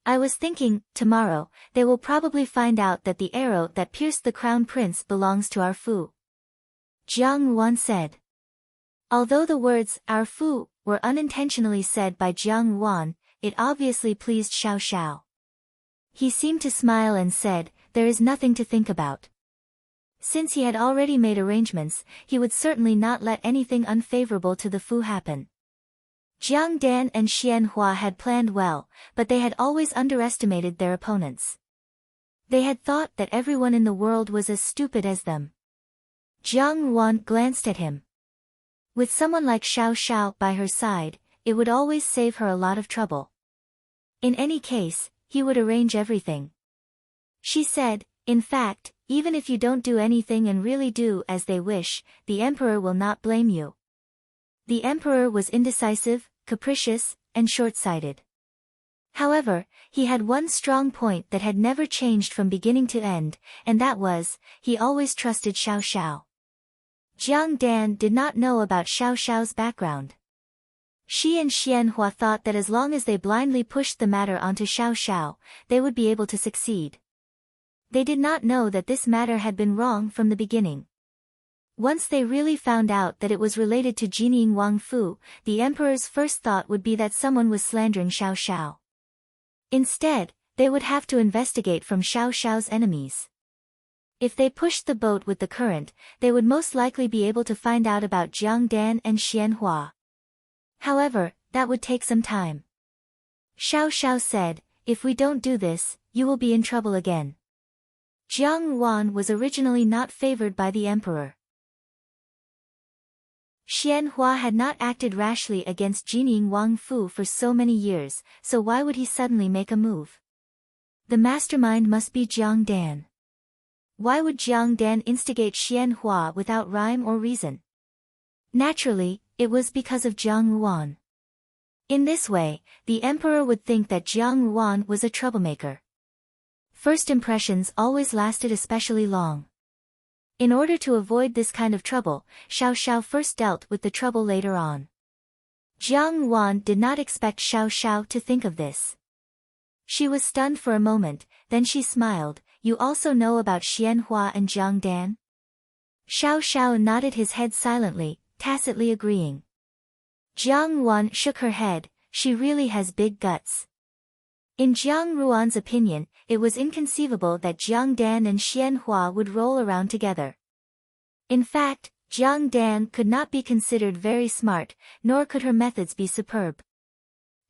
"I was thinking, tomorrow, they will probably find out that the arrow that pierced the crown prince belongs to our Fu." Jiang Ruan said. Although the words, "our Fu," were unintentionally said by Jiang Ruan, it obviously pleased Xiao Xiao. He seemed to smile and said, "There is nothing to think about." Since he had already made arrangements, he would certainly not let anything unfavorable to the Fu happen. Jiang Dan and Xian Hua had planned well, but they had always underestimated their opponents. They had thought that everyone in the world was as stupid as them. Jiang Ruan glanced at him. With someone like Xiao Xiao by her side, it would always save her a lot of trouble. In any case, he would arrange everything. She said, "In fact, even if you don't do anything and really do as they wish, the emperor will not blame you." The emperor was indecisive, capricious, and short-sighted. However, he had one strong point that had never changed from beginning to end, and that was, he always trusted Xiao Xiao. Jiang Dan did not know about Xiao Xiao's background. She and Xian Hua thought that as long as they blindly pushed the matter onto Xiao Xiao, they would be able to succeed. They did not know that this matter had been wrong from the beginning. Once they really found out that it was related to Jining Wang Fu, the emperor's first thought would be that someone was slandering Xiao Xiao. Instead, they would have to investigate from Xiao Xiao's enemies. If they pushed the boat with the current, they would most likely be able to find out about Jiang Dan and Xian Hua. However, that would take some time. Xiao Xiao said, "If we don't do this, you will be in trouble again." Jiang Ruan was originally not favored by the emperor. Xian Hua had not acted rashly against Jining Wang Fu for so many years, so why would he suddenly make a move? The mastermind must be Jiang Dan. Why would Jiang Dan instigate Xian Hua without rhyme or reason? Naturally, it was because of Jiang Ruan. In this way, the emperor would think that Jiang Ruan was a troublemaker. First impressions always lasted especially long. In order to avoid this kind of trouble, Xiao Xiao first dealt with the trouble later on. Jiang Ruan did not expect Xiao Xiao to think of this. She was stunned for a moment, then she smiled. "You also know about Xian Hua and Jiang Dan?" Xiao Xiao nodded his head silently, tacitly agreeing. Jiang Ruan shook her head. "She really has big guts." In Jiang Ruan's opinion, it was inconceivable that Jiang Dan and Xian Hua would roll around together. In fact, Jiang Dan could not be considered very smart, nor could her methods be superb.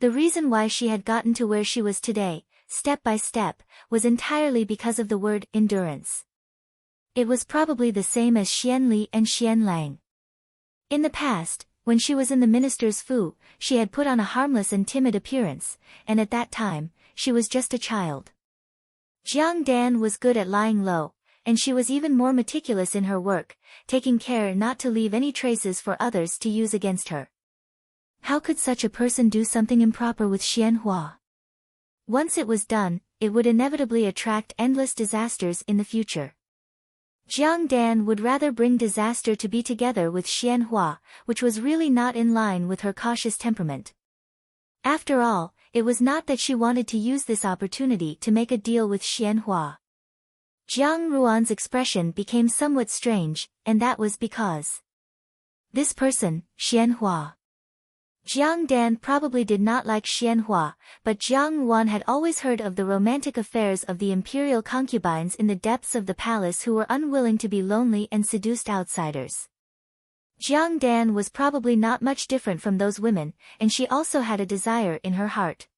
The reason why she had gotten to where she was today, step by step, was entirely because of the word endurance. It was probably the same as Xian Li and Xian Lang. In the past, when she was in the minister's Fu, she had put on a harmless and timid appearance, and at that time, she was just a child. Jiang Dan was good at lying low, and she was even more meticulous in her work, taking care not to leave any traces for others to use against her. How could such a person do something improper with Xian Hua? Once it was done, it would inevitably attract endless disasters in the future. Jiang Dan would rather bring disaster to be together with Xian Hua, which was really not in line with her cautious temperament. After all, it was not that she wanted to use this opportunity to make a deal with Xian Hua. Jiang Ruan's expression became somewhat strange, and that was because this person, Xianhua. Jiang Dan probably did not like Xianhua, but Jiang Ruan had always heard of the romantic affairs of the imperial concubines in the depths of the palace who were unwilling to be lonely and seduced outsiders. Jiang Dan was probably not much different from those women, and she also had a desire in her heart.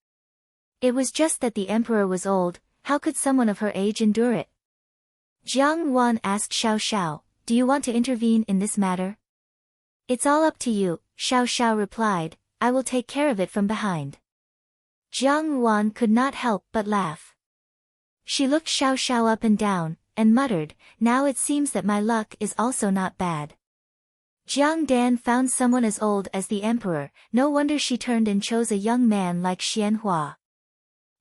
It was just that the emperor was old. How could someone of her age endure it? Jiang Ruan asked Xiao Xiao, "Do you want to intervene in this matter?" "It's all up to you," Xiao Xiao replied, "I will take care of it from behind." Jiang Ruan could not help but laugh. She looked Xiao Xiao up and down, and muttered, "Now it seems that my luck is also not bad." Jiang Dan found someone as old as the emperor, no wonder she turned and chose a young man like Xianhua.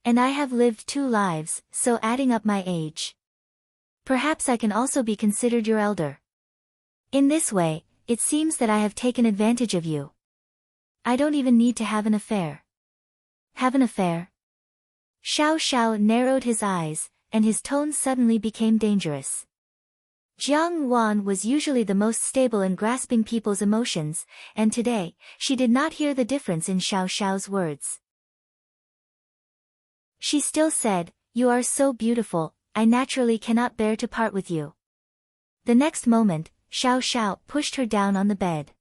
And I have lived 2 lives, so adding up my age, perhaps I can also be considered your elder. In this way, it seems that I have taken advantage of you. I don't even need to have an affair. Have an affair? Xiao Xiao narrowed his eyes, and his tone suddenly became dangerous. Jiang Ruan was usually the most stable in grasping people's emotions, and today, she did not hear the difference in Xiao Xiao's words. She still said, "You are so beautiful, I naturally cannot bear to part with you." The next moment, Xiao Xiao pushed her down on the bed.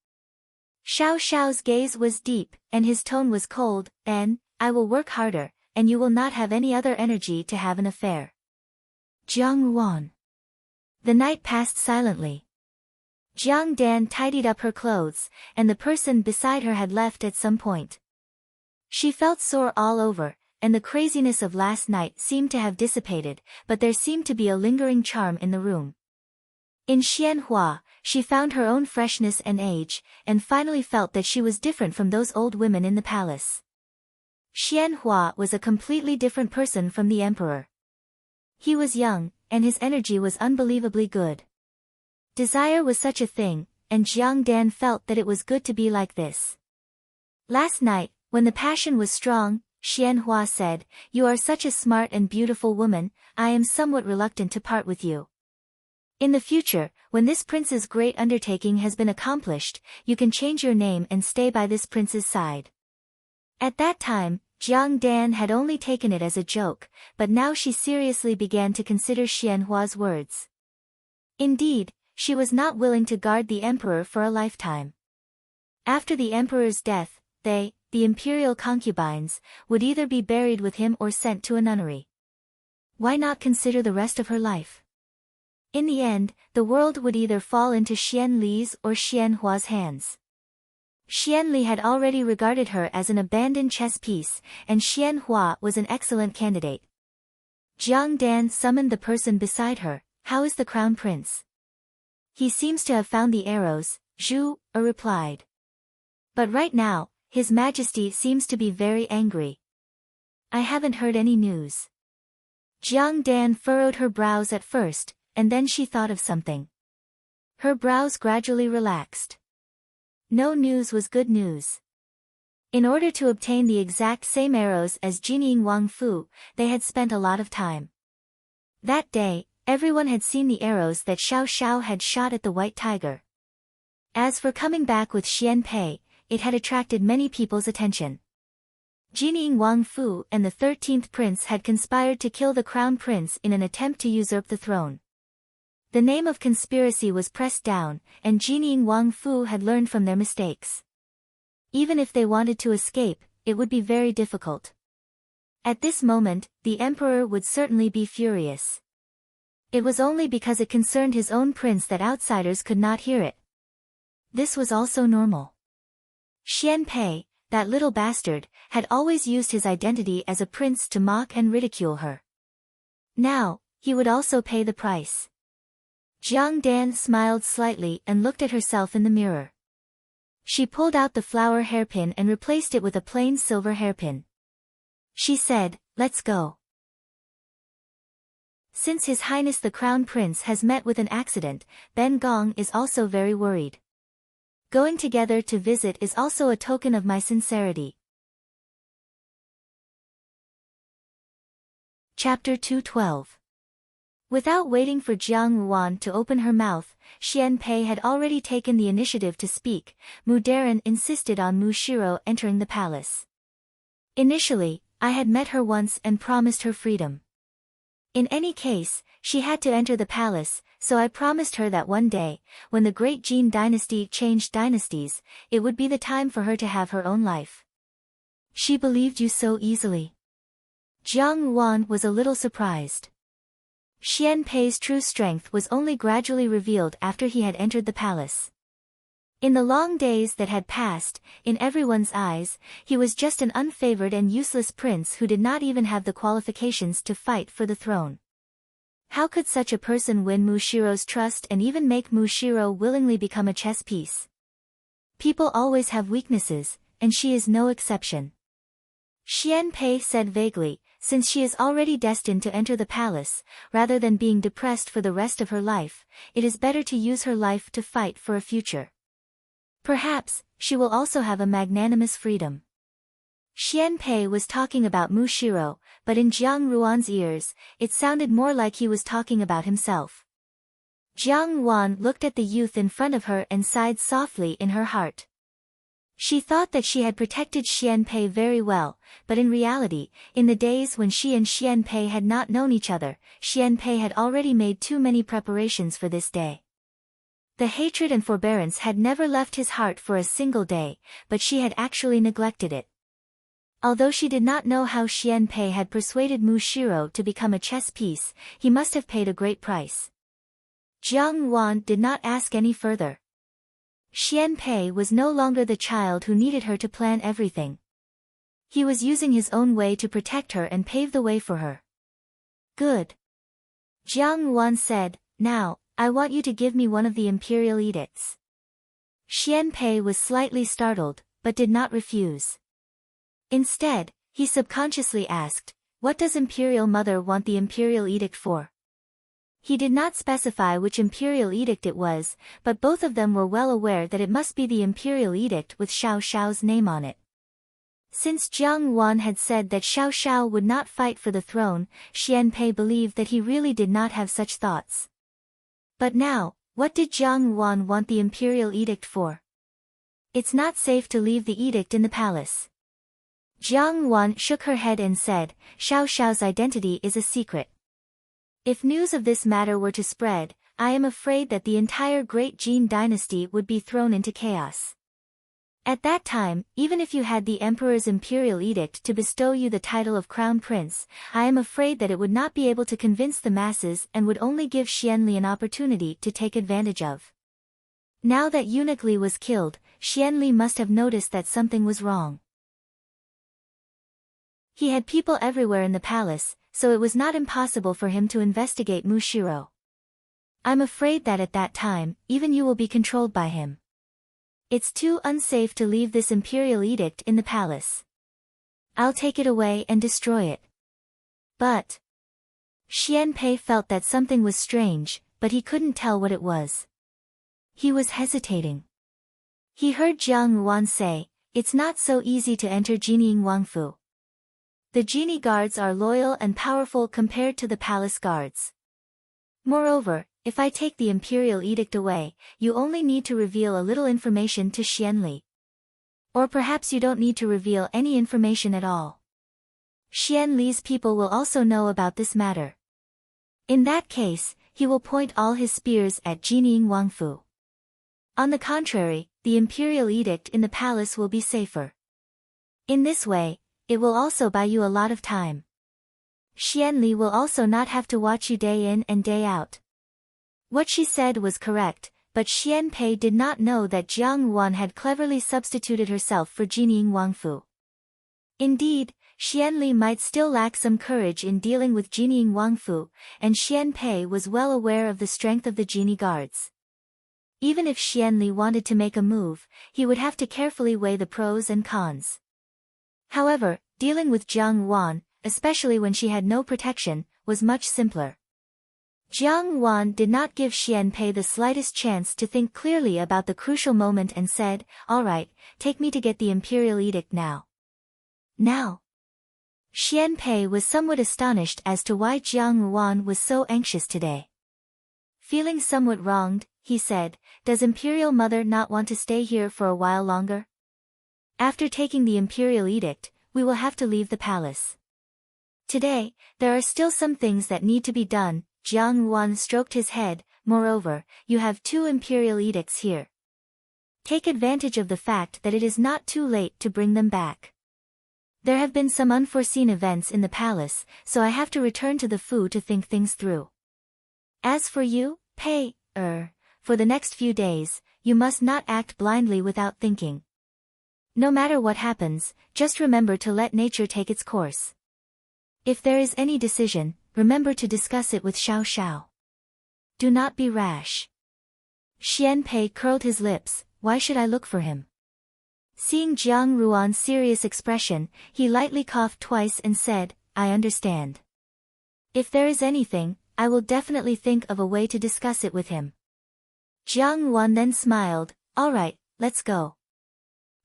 Xiao Xiao's gaze was deep, and his tone was cold, and, "I will work harder, and you will not have any other energy to have an affair." Jiang Ruan. The night passed silently. Jiang Dan tidied up her clothes, and the person beside her had left at some point. She felt sore all over, and the craziness of last night seemed to have dissipated, but there seemed to be a lingering charm in the room. In Xianhua, she found her own freshness and age, and finally felt that she was different from those old women in the palace. Xianhua was a completely different person from the emperor. He was young, and his energy was unbelievably good. Desire was such a thing, and Jiang Dan felt that it was good to be like this. Last night, when the passion was strong, Xianhua said, "You are such a smart and beautiful woman, I am somewhat reluctant to part with you. In the future, when this prince's great undertaking has been accomplished, you can change your name and stay by this prince's side." At that time, Jiang Dan had only taken it as a joke, but now she seriously began to consider Xianhua's words. Indeed, she was not willing to guard the emperor for a lifetime. After the emperor's death, they, the imperial concubines, would either be buried with him or sent to a nunnery. Why not consider the rest of her life? In the end, the world would either fall into Xian Li's or Xianhua's hands. Xian Li had already regarded her as an abandoned chess piece, and Xianhua was an excellent candidate. Jiang Dan summoned the person beside her. "How is the crown prince?" "He seems to have found the arrows," Zhu replied. "But right now, His Majesty seems to be very angry." "I haven't heard any news." Jiang Dan furrowed her brows at first, and then she thought of something. Her brows gradually relaxed. No news was good news. In order to obtain the exact same arrows as Jinying Wangfu, they had spent a lot of time. That day, everyone had seen the arrows that Xiao Xiao had shot at the white tiger. As for coming back with Xian Pei, it had attracted many people's attention. Jinying Wangfu and the 13th prince had conspired to kill the crown prince in an attempt to usurp the throne. The name of conspiracy was pressed down, and Jinying Wangfu had learned from their mistakes. Even if they wanted to escape, it would be very difficult. At this moment, the emperor would certainly be furious. It was only because it concerned his own prince that outsiders could not hear it. This was also normal. Xian Pei, that little bastard, had always used his identity as a prince to mock and ridicule her. Now, he would also pay the price. Jiang Dan smiled slightly and looked at herself in the mirror. She pulled out the flower hairpin and replaced it with a plain silver hairpin. She said, "Let's go." Since His Highness the Crown Prince has met with an accident, Ben Gong is also very worried. Going together to visit is also a token of my sincerity. Chapter 212. Without waiting for Jiang Ruan to open her mouth, Xian Pei had already taken the initiative to speak. Mu Darren insisted on Mu Shiro entering the palace. Initially, I had met her once and promised her freedom. In any case, she had to enter the palace, so I promised her that one day, when the great Jin dynasty changed dynasties, it would be the time for her to have her own life. She believed you so easily. Jiang Ruan was a little surprised. Xian Pei's true strength was only gradually revealed after he had entered the palace. In the long days that had passed, in everyone's eyes, he was just an unfavored and useless prince who did not even have the qualifications to fight for the throne. How could such a person win Mu Shiro's trust and even make Mu Shiro willingly become a chess piece? People always have weaknesses, and she is no exception. Xian Pei said vaguely, since she is already destined to enter the palace, rather than being depressed for the rest of her life, it is better to use her life to fight for a future. Perhaps, she will also have a magnanimous freedom. Xian Pei was talking about Mu Shiro, but in Jiang Ruan's ears, it sounded more like he was talking about himself. Jiang Ruan looked at the youth in front of her and sighed softly in her heart. She thought that she had protected Xian Pei very well, but in reality, in the days when she and Xian Pei had not known each other, Xian Pei had already made too many preparations for this day. The hatred and forbearance had never left his heart for a single day, but she had actually neglected it. Although she did not know how Xian Pei had persuaded Mu Shiro to become a chess piece, he must have paid a great price. Jiang Ruan did not ask any further. Xian Pei was no longer the child who needed her to plan everything. He was using his own way to protect her and pave the way for her. Good. Jiang Ruan said, now, I want you to give me one of the imperial edicts. Xian Pei was slightly startled, but did not refuse. Instead, he subconsciously asked, what does Imperial Mother want the imperial edict for? He did not specify which imperial edict it was, but both of them were well aware that it must be the imperial edict with Xiao Xiao's name on it. Since Jiang Ruan had said that Xiao Xiao would not fight for the throne, Xian Pei believed that he really did not have such thoughts. But now, what did Jiang Ruan want the imperial edict for? It's not safe to leave the edict in the palace. Jiang Ruan shook her head and said, Xiao Xiao's identity is a secret. If news of this matter were to spread, I am afraid that the entire great Jin dynasty would be thrown into chaos. At that time, even if you had the emperor's imperial edict to bestow you the title of crown prince, I am afraid that it would not be able to convince the masses and would only give Xianli an opportunity to take advantage of. Now that Eunuch Li was killed, Xianli must have noticed that something was wrong. He had people everywhere in the palace, so it was not impossible for him to investigate Mu Shiro. I'm afraid that at that time, even you will be controlled by him. It's too unsafe to leave this imperial edict in the palace. I'll take it away and destroy it. But Xian Pei felt that something was strange, but he couldn't tell what it was. He was hesitating. He heard Jiang Ruan say, it's not so easy to enter Jining Wangfu. The genie guards are loyal and powerful compared to the palace guards. Moreover, if I take the imperial edict away, you only need to reveal a little information to Xianli. Or perhaps you don't need to reveal any information at all. Xianli's people will also know about this matter. In that case, he will point all his spears at Jining Wangfu. On the contrary, the imperial edict in the palace will be safer. In this way, it will also buy you a lot of time. Xianli will also not have to watch you day in and day out. What she said was correct, but Xian Pei did not know that Jiang Ruan had cleverly substituted herself for Jining Wangfu. Indeed, Xianli might still lack some courage in dealing with Jining Wangfu, and Xian Pei was well aware of the strength of the genie guards. Even if Xianli wanted to make a move, he would have to carefully weigh the pros and cons. However, dealing with Jiang Ruan, especially when she had no protection, was much simpler. Jiang Ruan did not give Xian Pei the slightest chance to think clearly about the crucial moment and said, all right, take me to get the imperial edict now. Now. Xian Pei was somewhat astonished as to why Jiang Ruan was so anxious today. Feeling somewhat wronged, he said, "Does Imperial Mother not want to stay here for a while longer? After taking the Imperial Edict, we will have to leave the palace. Today, there are still some things that need to be done." Jiang Ruan stroked his head. "Moreover, you have 2 Imperial Edicts here. Take advantage of the fact that it is not too late to bring them back. There have been some unforeseen events in the palace, so I have to return to the Fu to think things through. As for you, Pei, for the next few days, you must not act blindly without thinking. No matter what happens, just remember to let nature take its course. If there is any decision, remember to discuss it with Xiao Xiao. Do not be rash." Xian Pei curled his lips. "Why should I look for him?" Seeing Jiang Ruan's serious expression, he lightly coughed twice and said, "I understand. If there is anything, I will definitely think of a way to discuss it with him." Jiang Ruan then smiled. "All right, let's go."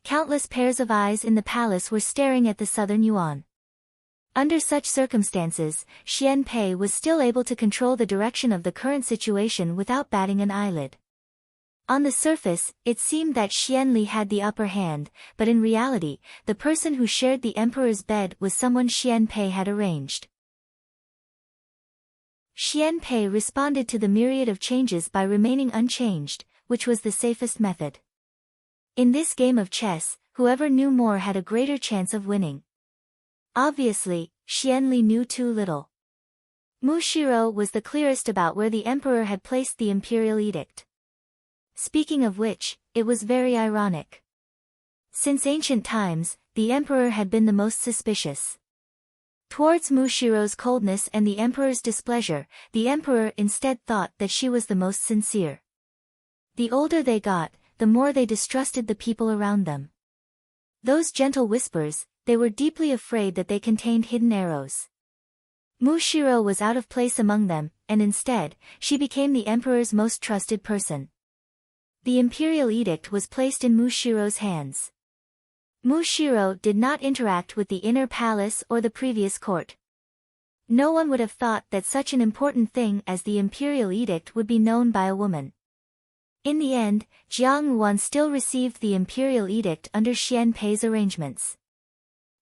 Countless pairs of eyes in the palace were staring at the southern Yuan. Under such circumstances, Xian Pei was still able to control the direction of the current situation without batting an eyelid. On the surface, it seemed that Xian Li had the upper hand, but in reality, the person who shared the emperor's bed was someone Xian Pei had arranged. Xian Pei responded to the myriad of changes by remaining unchanged, which was the safest method. In this game of chess, whoever knew more had a greater chance of winning. Obviously, Xian Li knew too little. Mu Shiro was the clearest about where the emperor had placed the imperial edict. Speaking of which, it was very ironic. Since ancient times, the emperor had been the most suspicious. Towards Mu Shiro's coldness and the emperor's displeasure, the emperor instead thought that she was the most sincere. The older they got, the more they distrusted the people around them. Those gentle whispers, they were deeply afraid that they contained hidden arrows. Mu Shiro was out of place among them, and instead, she became the emperor's most trusted person. The imperial edict was placed in Mu Shiro's hands. Mu Shiro did not interact with the inner palace or the previous court. No one would have thought that such an important thing as the imperial edict would be known by a woman. In the end, Jiang Ruan still received the imperial edict under Xian Pei's arrangements.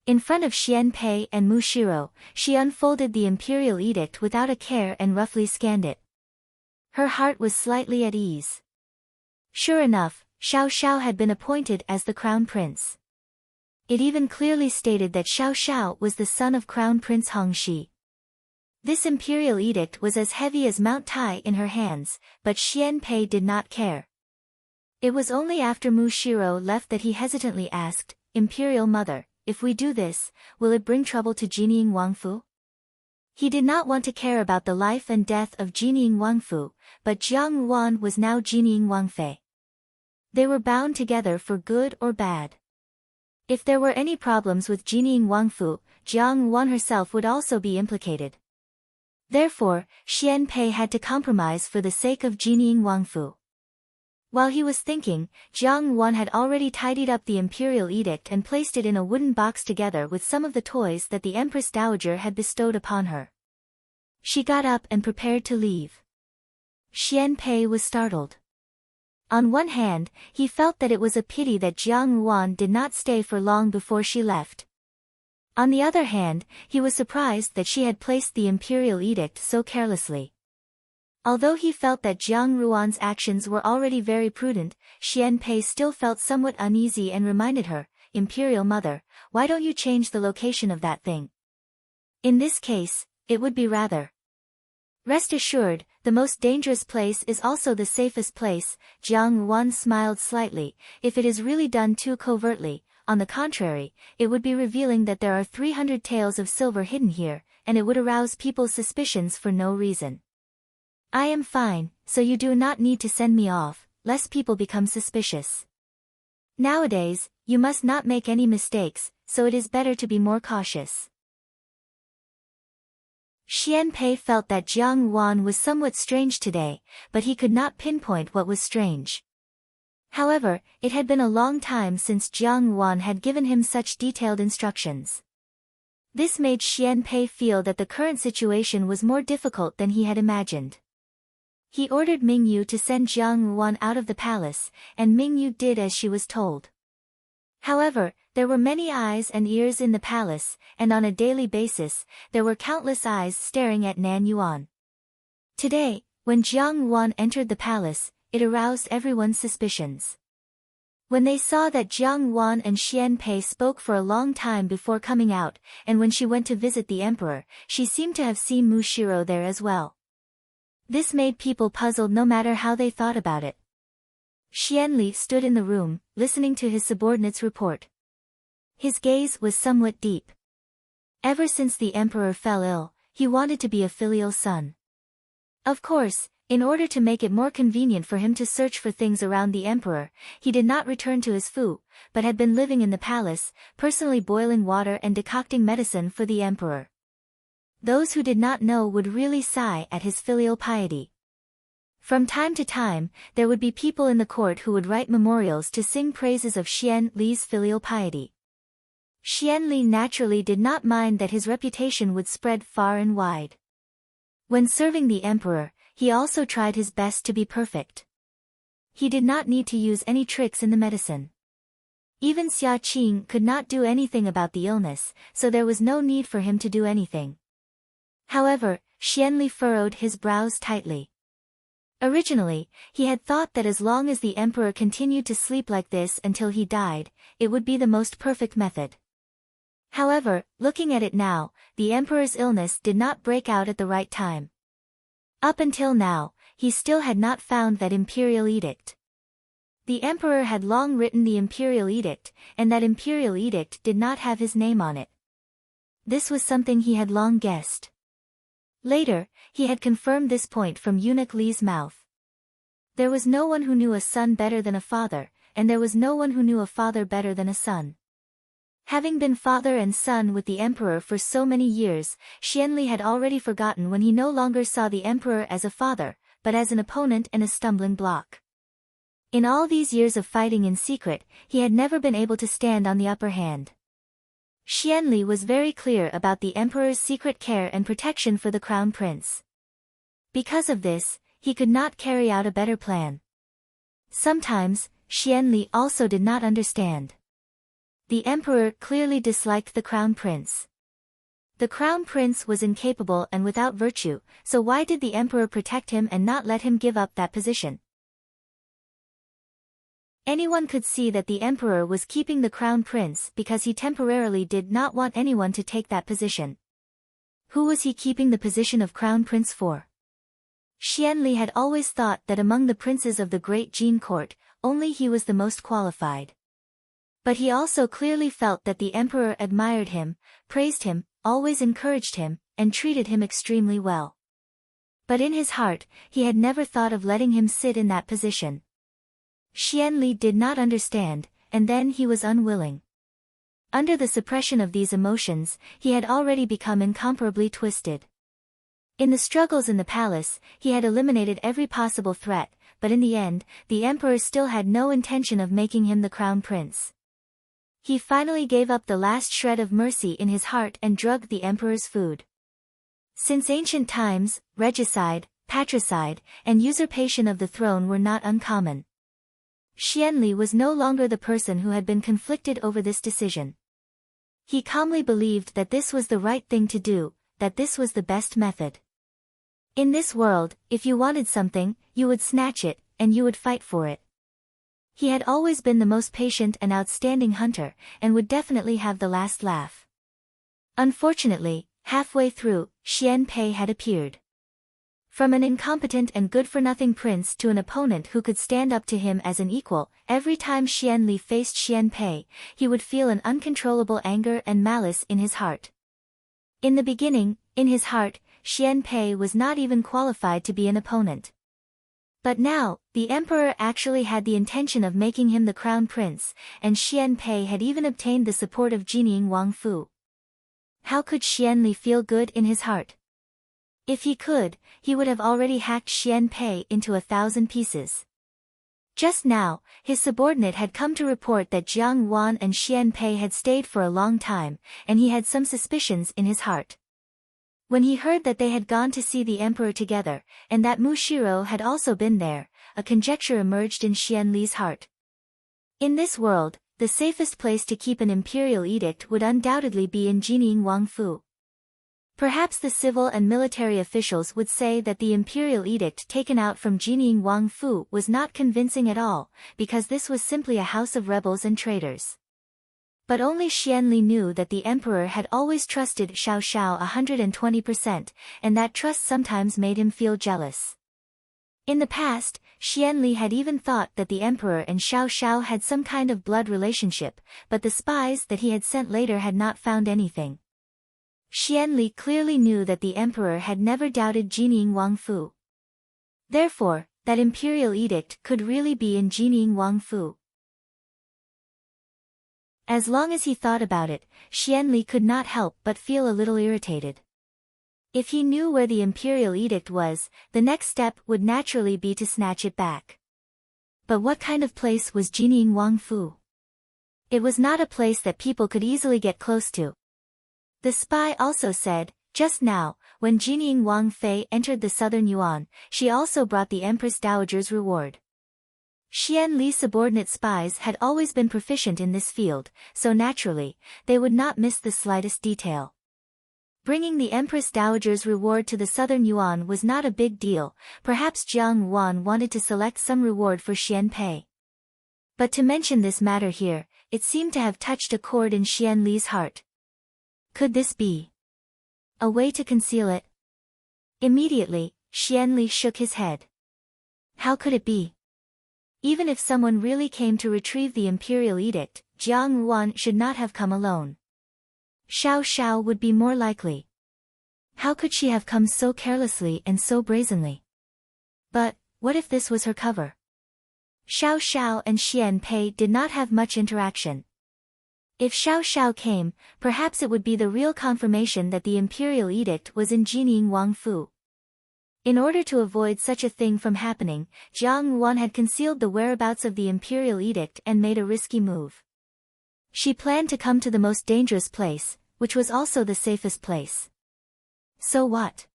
In front of Xian Pei and Mu Shiro, she unfolded the imperial edict without a care and roughly scanned it. Her heart was slightly at ease. Sure enough, Xiao Xiao had been appointed as the crown prince. It even clearly stated that Xiao Xiao was the son of Crown Prince Hongxi. This imperial edict was as heavy as Mount Tai in her hands, but Xian Pei did not care. It was only after Mu Shiro left that he hesitantly asked, "Imperial Mother, if we do this, will it bring trouble to Jinying Wangfu?" He did not want to care about the life and death of Jinying Wangfu, but Jiang Ruan was now Jinying Wangfei. They were bound together for good or bad. If there were any problems with Jinying Wangfu, Jiang Ruan herself would also be implicated. Therefore, Xian Pei had to compromise for the sake of Jinying Wangfu. While he was thinking, Jiang Ruan had already tidied up the imperial edict and placed it in a wooden box together with some of the toys that the Empress Dowager had bestowed upon her. She got up and prepared to leave. Xian Pei was startled. On one hand, he felt that it was a pity that Jiang Ruan did not stay for long before she left. On the other hand, he was surprised that she had placed the imperial edict so carelessly. Although he felt that Jiang Ruan's actions were already very prudent, Xian Pei still felt somewhat uneasy and reminded her, "Imperial Mother, why don't you change the location of that thing? In this case, it would be rather. Rest assured, the most dangerous place is also the safest place." Jiang Ruan smiled slightly. "If it is really done too covertly, on the contrary, it would be revealing that there are 300 taels of silver hidden here, and it would arouse people's suspicions for no reason. I am fine, so you do not need to send me off, lest people become suspicious. Nowadays, you must not make any mistakes, so it is better to be more cautious." Xian Pei felt that Jiang Ruan was somewhat strange today, but he could not pinpoint what was strange. However, it had been a long time since Jiang Ruan had given him such detailed instructions. This made Xian Pei feel that the current situation was more difficult than he had imagined. He ordered Ming Yu to send Jiang Wan out of the palace, and Ming Yu did as she was told. However, there were many eyes and ears in the palace, and on a daily basis, there were countless eyes staring at Nan Yuan. Today, when Jiang Wan entered the palace, it aroused everyone's suspicions. When they saw that Jiang Wan and Xian Pei spoke for a long time before coming out, and when she went to visit the emperor, she seemed to have seen Mu Shiro there as well. This made people puzzled no matter how they thought about it. Xian Li stood in the room, listening to his subordinate's report. His gaze was somewhat deep. Ever since the emperor fell ill, he wanted to be a filial son. Of course, in order to make it more convenient for him to search for things around the emperor, he did not return to his fu, but had been living in the palace, personally boiling water and decocting medicine for the emperor. Those who did not know would really sigh at his filial piety. From time to time, there would be people in the court who would write memorials to sing praises of Xian Li's filial piety. Xian Li naturally did not mind that his reputation would spread far and wide. When serving the emperor, he also tried his best to be perfect. He did not need to use any tricks in the medicine. Even Xia Qing could not do anything about the illness, so there was no need for him to do anything. However, Xian Li furrowed his brows tightly. Originally, he had thought that as long as the emperor continued to sleep like this until he died, it would be the most perfect method. However, looking at it now, the emperor's illness did not break out at the right time. Up until now, he still had not found that imperial edict. The emperor had long written the imperial edict, and that imperial edict did not have his name on it. This was something he had long guessed. Later, he had confirmed this point from eunuch Li's mouth. There was no one who knew a son better than a father, and there was no one who knew a father better than a son. Having been father and son with the emperor for so many years, Xian Li had already forgotten when he no longer saw the emperor as a father, but as an opponent and a stumbling block. In all these years of fighting in secret, he had never been able to stand on the upper hand. Xian Li was very clear about the emperor's secret care and protection for the crown prince. Because of this, he could not carry out a better plan. Sometimes, Xian Li also did not understand. The emperor clearly disliked the crown prince. The crown prince was incapable and without virtue, so why did the emperor protect him and not let him give up that position? Anyone could see that the emperor was keeping the crown prince because he temporarily did not want anyone to take that position. Who was he keeping the position of crown prince for? Xian Li had always thought that among the princes of the great Jin court, only he was the most qualified. But he also clearly felt that the emperor admired him, praised him, always encouraged him, and treated him extremely well. But in his heart, he had never thought of letting him sit in that position. Xian Li did not understand, and then he was unwilling. Under the suppression of these emotions, he had already become incomparably twisted. In the struggles in the palace, he had eliminated every possible threat, but in the end, the emperor still had no intention of making him the crown prince. He finally gave up the last shred of mercy in his heart and drugged the emperor's food. Since ancient times, regicide, patricide, and usurpation of the throne were not uncommon. Xian Li was no longer the person who had been conflicted over this decision. He calmly believed that this was the right thing to do, that this was the best method. In this world, if you wanted something, you would snatch it, and you would fight for it. He had always been the most patient and outstanding hunter, and would definitely have the last laugh. Unfortunately, halfway through, Xian Pei had appeared. From an incompetent and good-for-nothing prince to an opponent who could stand up to him as an equal, every time Xian Li faced Xian Pei, he would feel an uncontrollable anger and malice in his heart. In the beginning, in his heart, Xian Pei was not even qualified to be an opponent. But now, the emperor actually had the intention of making him the crown prince, and Xian Pei had even obtained the support of Jining Wang Fu. How could Xian Li feel good in his heart? If he could, he would have already hacked Xian Pei into 1,000 pieces. Just now, his subordinate had come to report that Jiang Wan and Xian Pei had stayed for a long time, and he had some suspicions in his heart. When he heard that they had gone to see the emperor together, and that Mu Shiro had also been there, a conjecture emerged in Xian Li's heart. In this world, the safest place to keep an imperial edict would undoubtedly be in Jining Wangfu. Perhaps the civil and military officials would say that the imperial edict taken out from Jining Wangfu was not convincing at all, because this was simply a house of rebels and traitors. But only Xian Li knew that the emperor had always trusted Xiao Xiao 120%, and that trust sometimes made him feel jealous. In the past, Xian Li had even thought that the emperor and Xiao Xiao had some kind of blood relationship, but the spies that he had sent later had not found anything. Xian Li clearly knew that the emperor had never doubted Jining Wangfu. Therefore, that imperial edict could really be in Jining Wangfu. As long as he thought about it, Xian Li could not help but feel a little irritated. If he knew where the imperial edict was, the next step would naturally be to snatch it back. But what kind of place was Jining Wangfu? It was not a place that people could easily get close to. The spy also said, just now, when Jining Wangfei entered the southern Yuan, she also brought the Empress Dowager's reward. Xian Li's subordinate spies had always been proficient in this field, so naturally, they would not miss the slightest detail. Bringing the Empress Dowager's reward to the southern Yuan was not a big deal, perhaps Jiang Wan wanted to select some reward for Xian Pei. But to mention this matter here, it seemed to have touched a chord in Xian Li's heart. Could this be a way to conceal it? Immediately, Xian Li shook his head. How could it be? Even if someone really came to retrieve the imperial edict, Jiang Wan should not have come alone. Xiao Xiao would be more likely. How could she have come so carelessly and so brazenly? But, what if this was her cover? Xiao Xiao and Xian Pei did not have much interaction. If Xiao Xiao came, perhaps it would be the real confirmation that the imperial edict was in Jining Wangfu. In order to avoid such a thing from happening, Jiang Wan had concealed the whereabouts of the imperial edict and made a risky move. She planned to come to the most dangerous place, which was also the safest place. So what?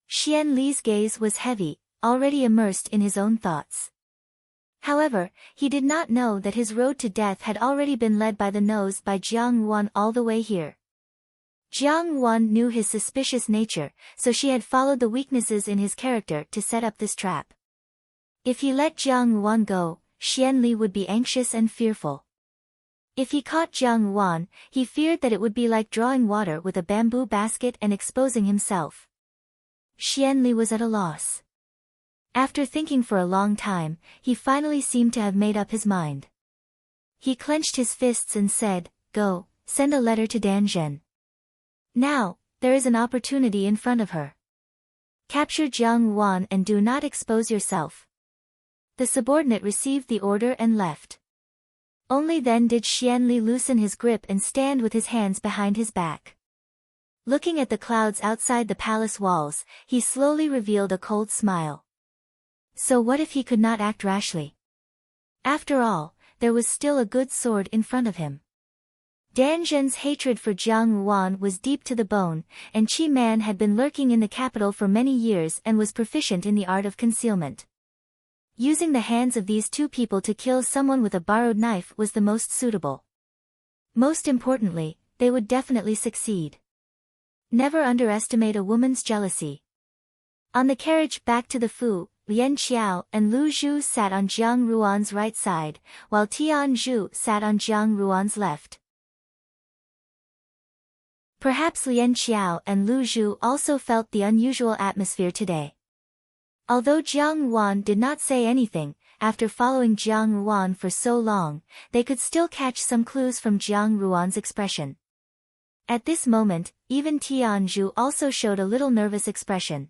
Xian Li's gaze was heavy, already immersed in his own thoughts. However, he did not know that his road to death had already been led by the nose by Jiang Wan all the way here. Jiang Wan knew his suspicious nature, so she had followed the weaknesses in his character to set up this trap. If he let Jiang Wan go, Xian Li would be anxious and fearful. If he caught Jiang Wan, he feared that it would be like drawing water with a bamboo basket and exposing himself. Xian Li was at a loss. After thinking for a long time, he finally seemed to have made up his mind. He clenched his fists and said, "Go, send a letter to Dan Zhen. Now, there is an opportunity in front of her. Capture Jiang Wan and do not expose yourself." The subordinate received the order and left. Only then did Xian Li loosen his grip and stand with his hands behind his back. Looking at the clouds outside the palace walls, he slowly revealed a cold smile. So what if he could not act rashly? After all, there was still a good sword in front of him. Dan Zhen's hatred for Jiang Wan was deep to the bone, and Qi Man had been lurking in the capital for many years and was proficient in the art of concealment. Using the hands of these two people to kill someone with a borrowed knife was the most suitable. Most importantly, they would definitely succeed. Never underestimate a woman's jealousy. On the carriage back to the Fu, Lian Qiao and Lu Zhu sat on Jiang Ruan's right side, while Tian Zhu sat on Jiang Ruan's left. Perhaps Lian Qiao and Lu Zhu also felt the unusual atmosphere today. Although Jiang Wan did not say anything, after following Jiang Wan for so long, they could still catch some clues from Jiang Ruan's expression. At this moment, even Tian Zhu also showed a little nervous expression.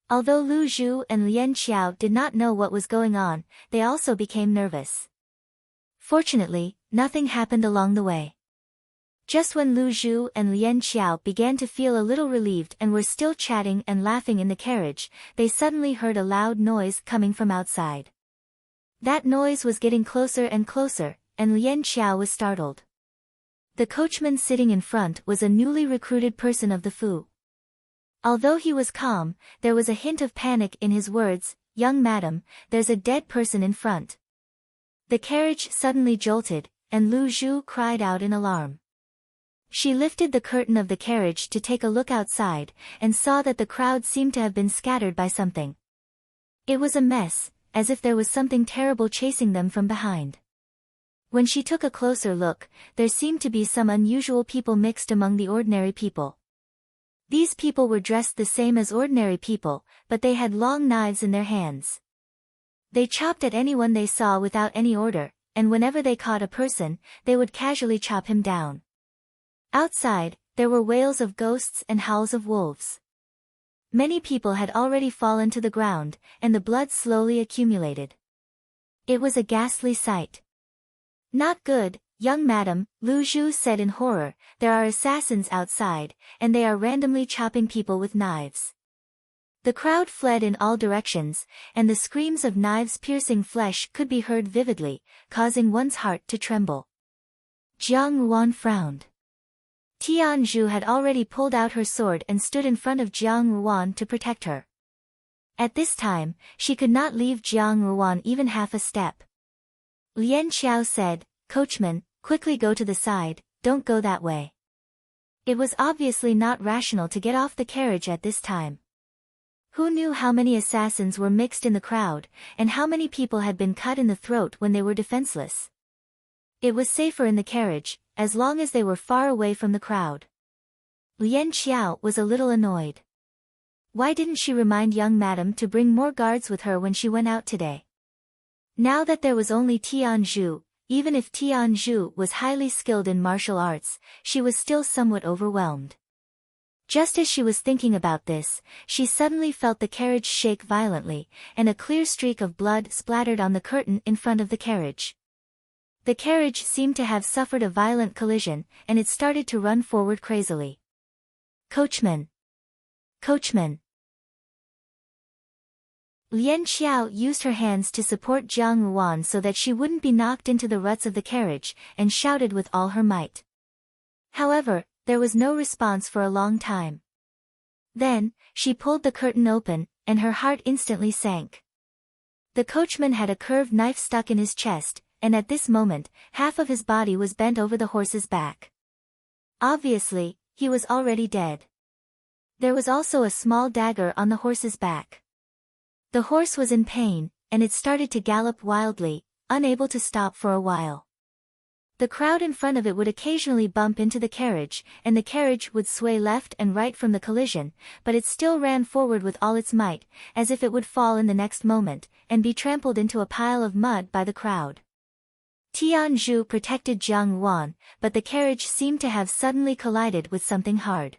Although Lu Zhu and Lian Qiao did not know what was going on, they also became nervous. Fortunately, nothing happened along the way. Just when Lu Zhu and Lian Qiao began to feel a little relieved and were still chatting and laughing in the carriage, they suddenly heard a loud noise coming from outside. That noise was getting closer and closer, and Lian Xiao was startled. The coachman sitting in front was a newly recruited person of the Fu. Although he was calm, there was a hint of panic in his words. "Young madam, there's a dead person in front." The carriage suddenly jolted, and Lu Zhu cried out in alarm. She lifted the curtain of the carriage to take a look outside, and saw that the crowd seemed to have been scattered by something. It was a mess, as if there was something terrible chasing them from behind. When she took a closer look, there seemed to be some unusual people mixed among the ordinary people. These people were dressed the same as ordinary people, but they had long knives in their hands. They chopped at anyone they saw without any order, and whenever they caught a person, they would casually chop him down. Outside, there were wails of ghosts and howls of wolves. Many people had already fallen to the ground, and the blood slowly accumulated. It was a ghastly sight. "Not good, young madam," Lu Zhu said in horror. "There are assassins outside, and they are randomly chopping people with knives." The crowd fled in all directions, and the screams of knives piercing flesh could be heard vividly, causing one's heart to tremble. Jiang Ruan frowned. Tianzhu had already pulled out her sword and stood in front of Jiang Ruan to protect her. At this time, she could not leave Jiang Ruan even half a step. Lian Xiao said, "Coachman, quickly go to the side, don't go that way." It was obviously not rational to get off the carriage at this time. Who knew how many assassins were mixed in the crowd, and how many people had been cut in the throat when they were defenseless? It was safer in the carriage, as long as they were far away from the crowd. Lian Xiao was a little annoyed. Why didn't she remind young madam to bring more guards with her when she went out today? Now that there was only Tianzhu, even if Tianzhu was highly skilled in martial arts, she was still somewhat overwhelmed. Just as she was thinking about this, she suddenly felt the carriage shake violently, and a clear streak of blood splattered on the curtain in front of the carriage. The carriage seemed to have suffered a violent collision, and it started to run forward crazily. "Coachman! Coachman!" Lian Xiao used her hands to support Jiang Ruan so that she wouldn't be knocked into the ruts of the carriage, and shouted with all her might. However, there was no response for a long time. Then, she pulled the curtain open, and her heart instantly sank. The coachman had a curved knife stuck in his chest, and at this moment, half of his body was bent over the horse's back. Obviously, he was already dead. There was also a small dagger on the horse's back. The horse was in pain, and it started to gallop wildly, unable to stop for a while. The crowd in front of it would occasionally bump into the carriage, and the carriage would sway left and right from the collision, but it still ran forward with all its might, as if it would fall in the next moment, and be trampled into a pile of mud by the crowd. Tianzhu protected Jiang Ruan, but the carriage seemed to have suddenly collided with something hard.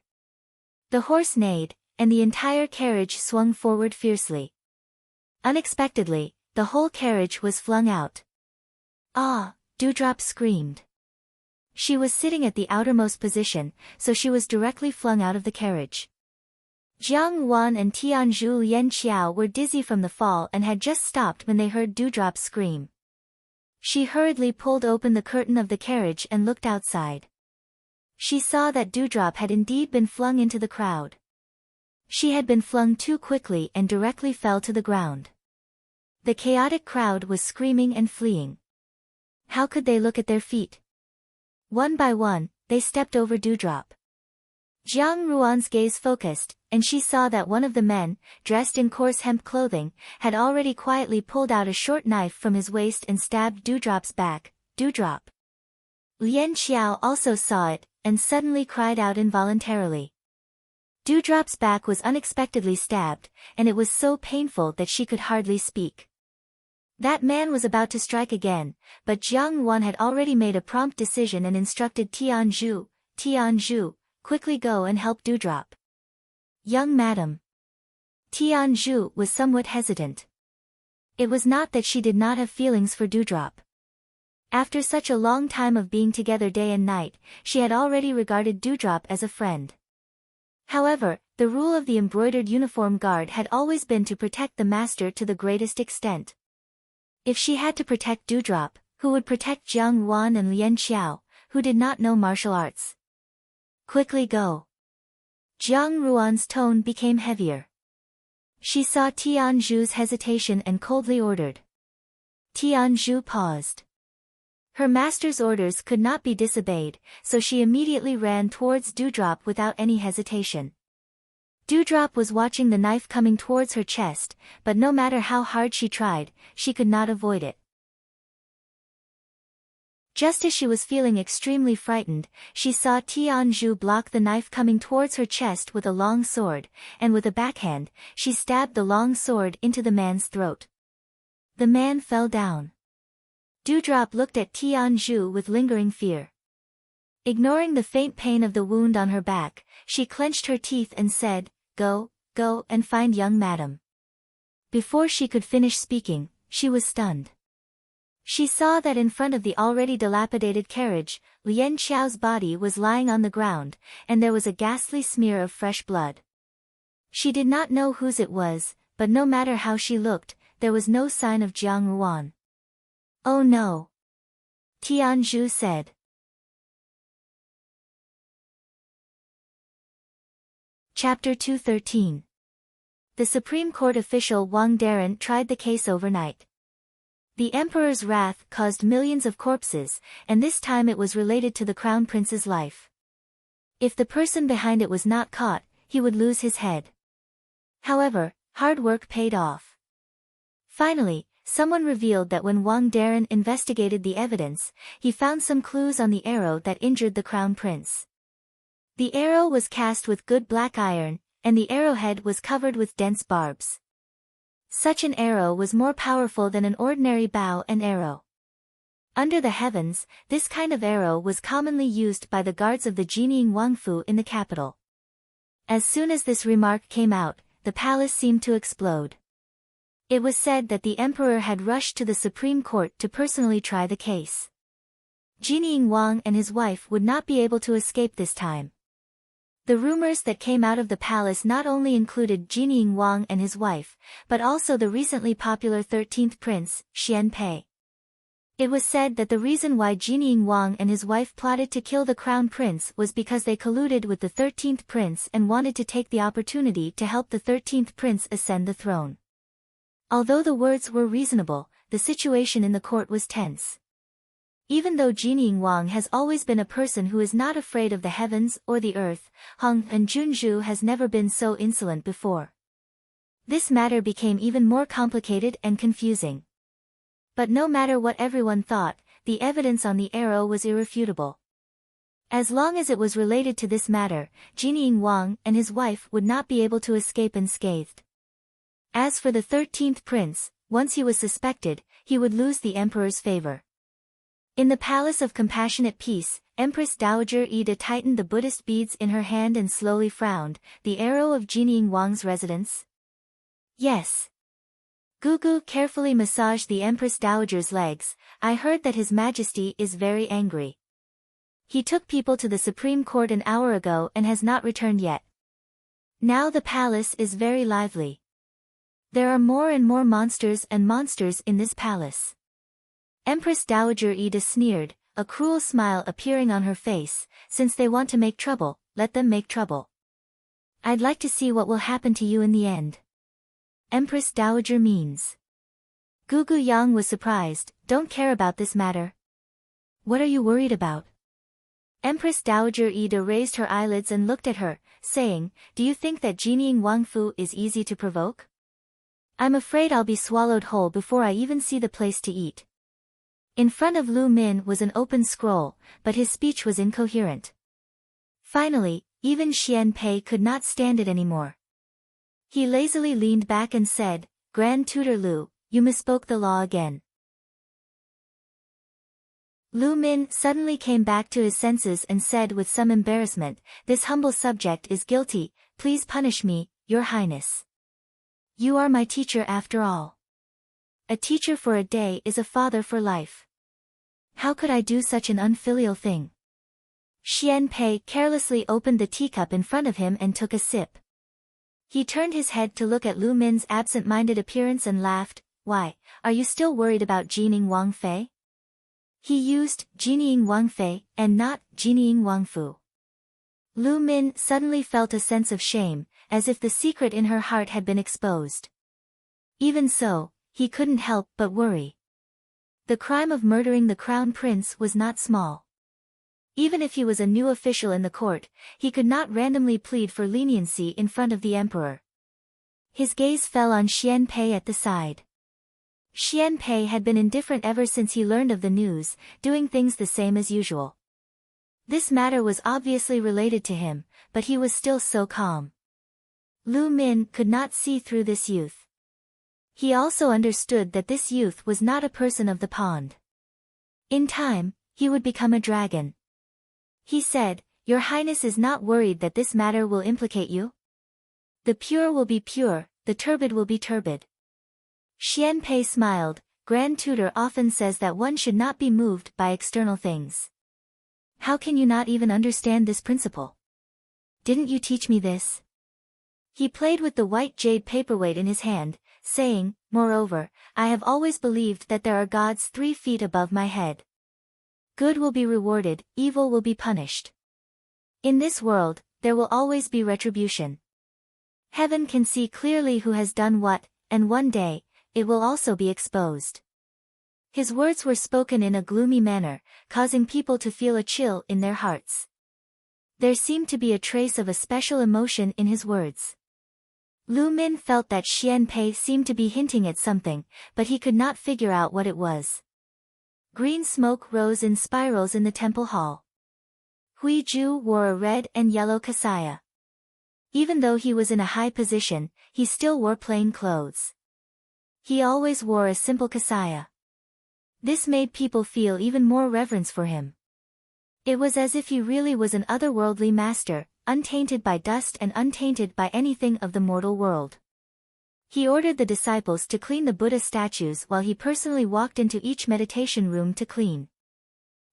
The horse neighed, and the entire carriage swung forward fiercely. Unexpectedly, the whole carriage was flung out. "Ah!" Dewdrop screamed. She was sitting at the outermost position, so she was directly flung out of the carriage. Jiang Ruan and Tianzhu Lian Xiao were dizzy from the fall and had just stopped when they heard Dewdrop scream. She hurriedly pulled open the curtain of the carriage and looked outside. She saw that Dewdrop had indeed been flung into the crowd. She had been flung too quickly and directly fell to the ground. The chaotic crowd was screaming and fleeing. How could they look at their feet? One by one, they stepped over Dewdrop. Jiang Ruan's gaze focused, and she saw that one of the men, dressed in coarse hemp clothing, had already quietly pulled out a short knife from his waist and stabbed Dewdrop's back. "Dewdrop!" Lian Xiao also saw it, and suddenly cried out involuntarily. Dewdrop's back was unexpectedly stabbed, and it was so painful that she could hardly speak. That man was about to strike again, but Jiang Ruan had already made a prompt decision and instructed Tianzhu, "Tianzhu, quickly go and help Dewdrop." "Young madam." Tianzhu was somewhat hesitant. It was not that she did not have feelings for Dewdrop. After such a long time of being together day and night, she had already regarded Dewdrop as a friend. However, the rule of the embroidered uniform guard had always been to protect the master to the greatest extent. If she had to protect Dewdrop, who would protect Jiang Ruan and Lian Qiao, who did not know martial arts? Quickly go. Jiang Ruan's tone became heavier. She saw Tianzhu's hesitation and coldly ordered. Tianzhu paused. Her master's orders could not be disobeyed, so she immediately ran towards Dewdrop without any hesitation. Dewdrop was watching the knife coming towards her chest, but no matter how hard she tried, she could not avoid it. Just as she was feeling extremely frightened, she saw Tianzhu block the knife coming towards her chest with a long sword, and with a backhand, she stabbed the long sword into the man's throat. The man fell down. Dewdrop looked at Tianzhu with lingering fear. Ignoring the faint pain of the wound on her back, she clenched her teeth and said, "Go, go and find young madam." Before she could finish speaking, she was stunned. She saw that in front of the already dilapidated carriage, Lian Qiao's body was lying on the ground, and there was a ghastly smear of fresh blood. She did not know whose it was, but no matter how she looked, there was no sign of Jiang Ruan. "Oh no!" Tianzhu said. Chapter 213. The Supreme Court official Wang Darren tried the case overnight. The emperor's wrath caused millions of corpses, and this time it was related to the crown prince's life. If the person behind it was not caught, he would lose his head. However, hard work paid off. Finally, someone revealed that when Wang Darren investigated the evidence, he found some clues on the arrow that injured the crown prince. The arrow was cast with good black iron, and the arrowhead was covered with dense barbs. Such an arrow was more powerful than an ordinary bow and arrow. Under the heavens, this kind of arrow was commonly used by the guards of the Jining Wangfu in the capital. As soon as this remark came out, the palace seemed to explode. It was said that the emperor had rushed to the Supreme Court to personally try the case. Jining Wang and his wife would not be able to escape this time. The rumors that came out of the palace not only included Jining Wang and his wife, but also the recently popular 13th prince, Xian Pei. It was said that the reason why Jining Wang and his wife plotted to kill the crown prince was because they colluded with the 13th prince and wanted to take the opportunity to help the 13th prince ascend the throne. Although the words were reasonable, the situation in the court was tense. Even though Jining Wang has always been a person who is not afraid of the heavens or the earth, Hong and Junzhu has never been so insolent before. This matter became even more complicated and confusing. But no matter what everyone thought, the evidence on the arrow was irrefutable. As long as it was related to this matter, Jining Wang and his wife would not be able to escape unscathed. As for the 13th prince, once he was suspected, he would lose the emperor's favor. In the Palace of Compassionate Peace, Empress Dowager Ida tightened the Buddhist beads in her hand and slowly frowned. The arrow of Jining Wang's residence? Yes. Gugu carefully massaged the Empress Dowager's legs. I heard that His Majesty is very angry. He took people to the Supreme Court an hour ago and has not returned yet. Now the palace is very lively. There are more and more monsters in this palace. Empress Dowager Ida sneered, a cruel smile appearing on her face. Since they want to make trouble, let them make trouble. I'd like to see what will happen to you in the end. Empress Dowager means. Gugu Yang was surprised. Don't care about this matter. What are you worried about? Empress Dowager Ida raised her eyelids and looked at her, saying, do you think that Jining Wangfu is easy to provoke? I'm afraid I'll be swallowed whole before I even see the place to eat. In front of Lu Min was an open scroll, but his speech was incoherent. Finally, even Xian Pei could not stand it anymore. He lazily leaned back and said, Grand Tutor Lu, you misspoke the law again. Lu Min suddenly came back to his senses and said with some embarrassment, this humble subject is guilty, please punish me, Your Highness. You are my teacher after all. A teacher for a day is a father for life. How could I do such an unfilial thing? Xian Pei carelessly opened the teacup in front of him and took a sip. He turned his head to look at Lu Min's absent-minded appearance and laughed, "Why, are you still worried about Jining Wang Fei?" He used Jining Wang Fei and not Jining Wang Fu. Lu Min suddenly felt a sense of shame, as if the secret in her heart had been exposed. Even so, he couldn't help but worry. The crime of murdering the crown prince was not small. Even if he was a new official in the court, he could not randomly plead for leniency in front of the emperor. His gaze fell on Xian Pei at the side. Xian Pei had been indifferent ever since he learned of the news, doing things the same as usual. This matter was obviously related to him, but he was still so calm. Lu Min could not see through this youth. He also understood that this youth was not a person of the pond. In time, he would become a dragon. He said, "Your Highness is not worried that this matter will implicate you? The pure will be pure, the turbid will be turbid." Xian Pei smiled. Grand Tutor often says that one should not be moved by external things. How can you not even understand this principle? Didn't you teach me this? He played with the white jade paperweight in his hand, saying, "Moreover, I have always believed that there are gods 3 feet above my head. Good will be rewarded, evil will be punished. In this world, there will always be retribution. Heaven can see clearly who has done what, and one day, it will also be exposed." His words were spoken in a gloomy manner, causing people to feel a chill in their hearts. There seemed to be a trace of a special emotion in his words. Lu Min felt that Xian Pei seemed to be hinting at something, but he could not figure out what it was. Green smoke rose in spirals in the temple hall. Hui Ju wore a red and yellow kasaya. Even though he was in a high position, he still wore plain clothes. He always wore a simple kasaya. This made people feel even more reverence for him. It was as if he really was an otherworldly master, untainted by dust and untainted by anything of the mortal world. He ordered the disciples to clean the Buddha statues while he personally walked into each meditation room to clean.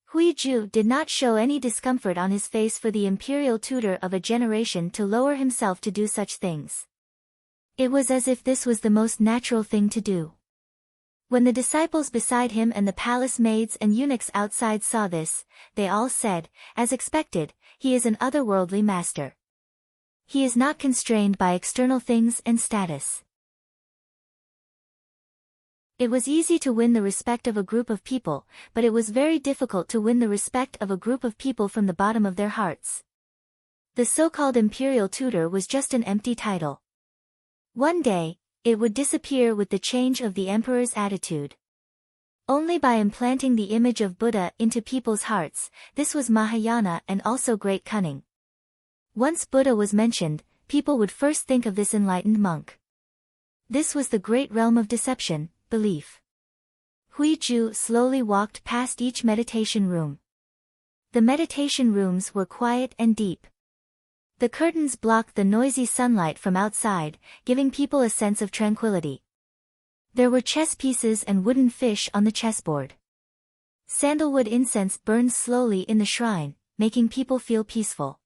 Hui Ju did not show any discomfort on his face for the imperial tutor of a generation to lower himself to do such things. It was as if this was the most natural thing to do. When the disciples beside him and the palace maids and eunuchs outside saw this, they all said, "As expected, he is an otherworldly master. He is not constrained by external things and status." It was easy to win the respect of a group of people, but it was very difficult to win the respect of a group of people from the bottom of their hearts. The so-called imperial tutor was just an empty title. One day, it would disappear with the change of the emperor's attitude. Only by implanting the image of Buddha into people's hearts, this was Mahayana and also great cunning. Once Buddha was mentioned, people would first think of this enlightened monk. This was the great realm of deception, belief. Hui Ju slowly walked past each meditation room. The meditation rooms were quiet and deep. The curtains blocked the noisy sunlight from outside, giving people a sense of tranquility. There were chess pieces and wooden fish on the chessboard. Sandalwood incense burned slowly in the shrine, making people feel peaceful.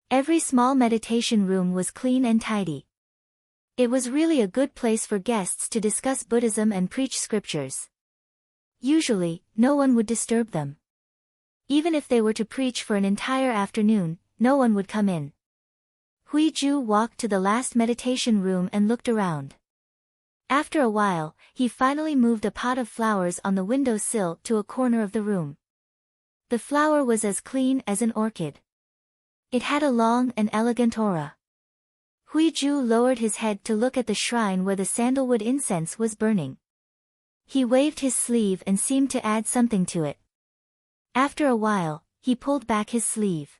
Every small meditation room was clean and tidy. It was really a good place for guests to discuss Buddhism and preach scriptures. Usually, no one would disturb them. Even if they were to preach for an entire afternoon, no one would come in. Hui Ju walked to the last meditation room and looked around. After a while, he finally moved a pot of flowers on the window sill to a corner of the room. The flower was as clean as an orchid. It had a long and elegant aura. Hui Ju lowered his head to look at the shrine where the sandalwood incense was burning. He waved his sleeve and seemed to add something to it. After a while, he pulled back his sleeve.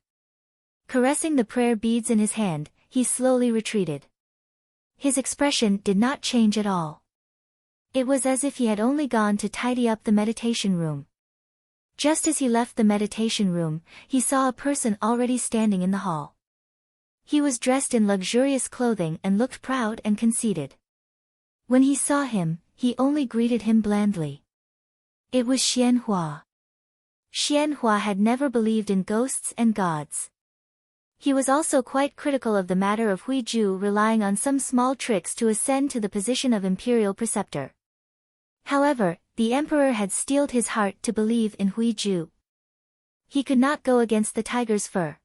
Caressing the prayer beads in his hand, he slowly retreated. His expression did not change at all. It was as if he had only gone to tidy up the meditation room. Just as he left the meditation room, he saw a person already standing in the hall. He was dressed in luxurious clothing and looked proud and conceited. When he saw him, he only greeted him blandly. It was Xian Hua. Xian Hua had never believed in ghosts and gods. He was also quite critical of the matter of Hui Ju relying on some small tricks to ascend to the position of imperial preceptor. However, the emperor had steeled his heart to believe in Huiju. He could not go against the tiger's fur.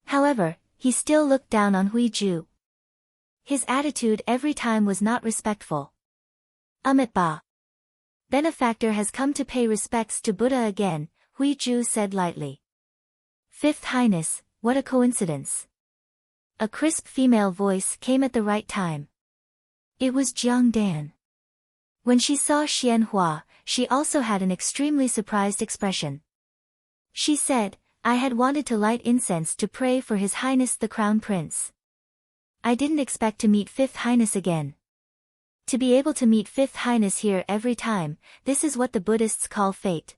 However, he still looked down on Huiju. His attitude every time was not respectful. Ba. Benefactor has come to pay respects to Buddha again, Huiju said lightly. Fifth Highness, what a coincidence. A crisp female voice came at the right time. It was Jiang Dan. When she saw Xianhua, she also had an extremely surprised expression. She said, I had wanted to light incense to pray for His Highness the Crown Prince. I didn't expect to meet Fifth Highness again. To be able to meet Fifth Highness here every time, this is what the Buddhists call fate.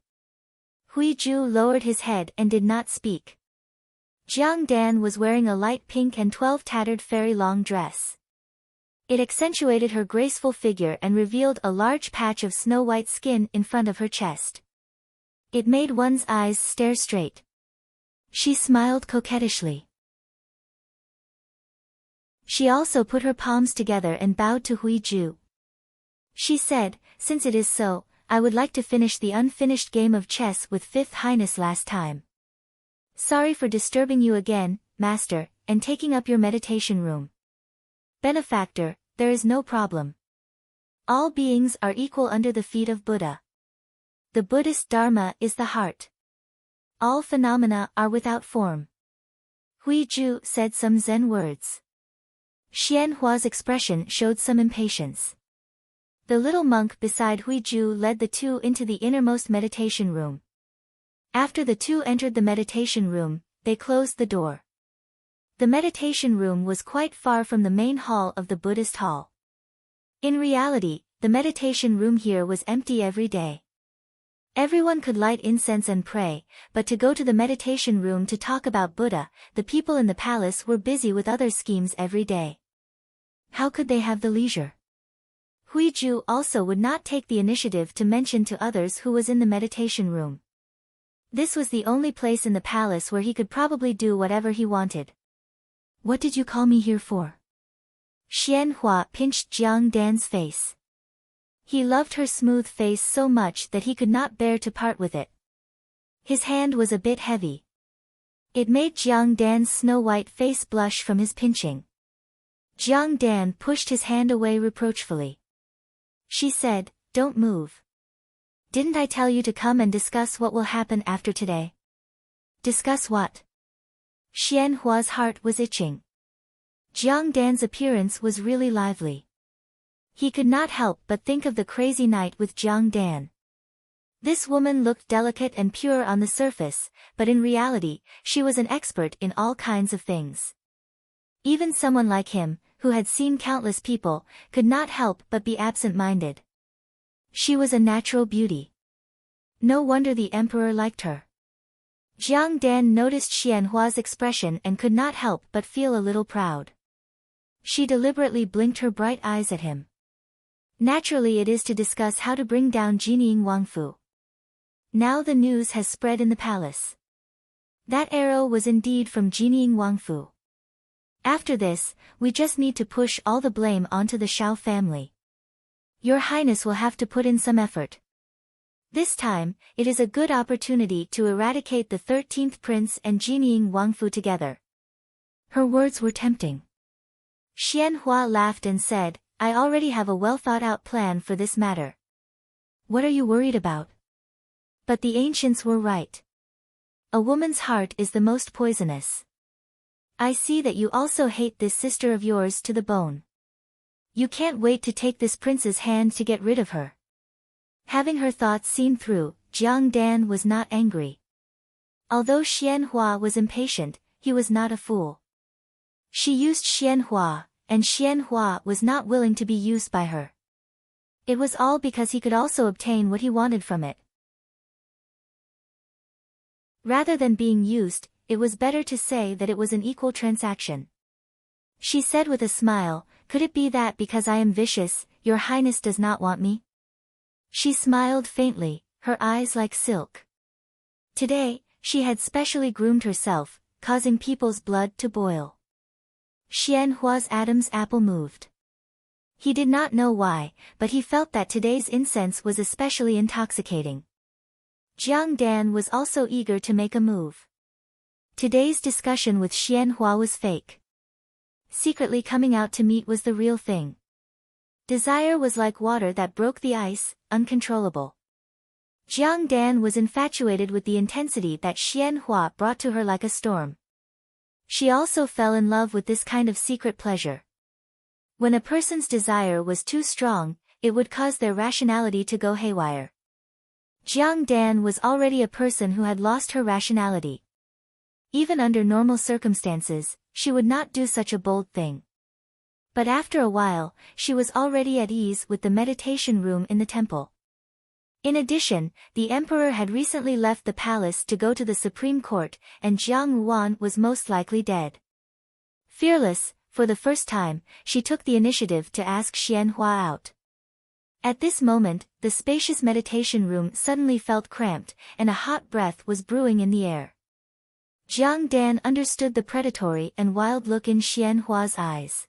Huiju lowered his head and did not speak. Jiang Dan was wearing a light pink and 12 tattered fairy long dress. It accentuated her graceful figure and revealed a large patch of snow-white skin in front of her chest. It made one's eyes stare straight. She smiled coquettishly. She also put her palms together and bowed to Huiju. She said, since it is so, I would like to finish the unfinished game of chess with Fifth Highness last time. Sorry for disturbing you again, Master, and taking up your meditation room. Benefactor, there is no problem. All beings are equal under the feet of Buddha. The Buddhist Dharma is the heart. All phenomena are without form. Huiju said some Zen words. Xianhua's expression showed some impatience. The little monk beside Huiju led the two into the innermost meditation room. After the two entered the meditation room, they closed the door. The meditation room was quite far from the main hall of the Buddhist hall. In reality, the meditation room here was empty every day. Everyone could light incense and pray, but to go to the meditation room to talk about Buddha, the people in the palace were busy with other schemes every day. How could they have the leisure? Huiju also would not take the initiative to mention to others who was in the meditation room. This was the only place in the palace where he could probably do whatever he wanted. What did you call me here for? Xianhua pinched Jiang Dan's face. He loved her smooth face so much that he could not bear to part with it. His hand was a bit heavy. It made Jiang Dan's snow-white face blush from his pinching. Jiang Dan pushed his hand away reproachfully. She said, don't move. Didn't I tell you to come and discuss what will happen after today? Discuss what? Xianhua's heart was itching. Jiang Dan's appearance was really lively. He could not help but think of the crazy night with Jiang Dan. This woman looked delicate and pure on the surface, but in reality, she was an expert in all kinds of things. Even someone like him, who had seen countless people, could not help but be absent-minded. She was a natural beauty. No wonder the emperor liked her. Jiang Dan noticed Xianhua's expression and could not help but feel a little proud. She deliberately blinked her bright eyes at him. Naturally it is to discuss how to bring down Jinying Wangfu. Now the news has spread in the palace. That arrow was indeed from Jinying Wangfu. After this, we just need to push all the blame onto the Shao family. Your Highness will have to put in some effort. This time, it is a good opportunity to eradicate the 13th prince and Jinying Wangfu together. Her words were tempting. Xianhua laughed and said, I already have a well-thought-out plan for this matter. What are you worried about? But the ancients were right. A woman's heart is the most poisonous. I see that you also hate this sister of yours to the bone. You can't wait to take this prince's hand to get rid of her. Having her thoughts seen through, Jiang Dan was not angry. Although Xianhua was impatient, he was not a fool. She used Xianhua, and Xianhua was not willing to be used by her. It was all because he could also obtain what he wanted from it. Rather than being used, it was better to say that it was an equal transaction. She said with a smile, could it be that because I am vicious, your Highness does not want me? She smiled faintly, her eyes like silk. Today, she had specially groomed herself, causing people's blood to boil. Xianhua's Adam's apple moved. He did not know why, but he felt that today's incense was especially intoxicating. Jiang Dan was also eager to make a move. Today's discussion with Xianhua was fake. Secretly coming out to meet was the real thing. Desire was like water that broke the ice, uncontrollable. Jiang Dan was infatuated with the intensity that Xianhua brought to her like a storm. She also fell in love with this kind of secret pleasure. When a person's desire was too strong, it would cause their rationality to go haywire. Jiang Dan was already a person who had lost her rationality. Even under normal circumstances, she would not do such a bold thing. But after a while, she was already at ease with the meditation room in the temple. In addition, the emperor had recently left the palace to go to the Supreme Court, and Jiang Ruan was most likely dead. Fearless, for the first time, she took the initiative to ask Xianhua out. At this moment, the spacious meditation room suddenly felt cramped, and a hot breath was brewing in the air. Jiang Dan understood the predatory and wild look in Xianhua's eyes.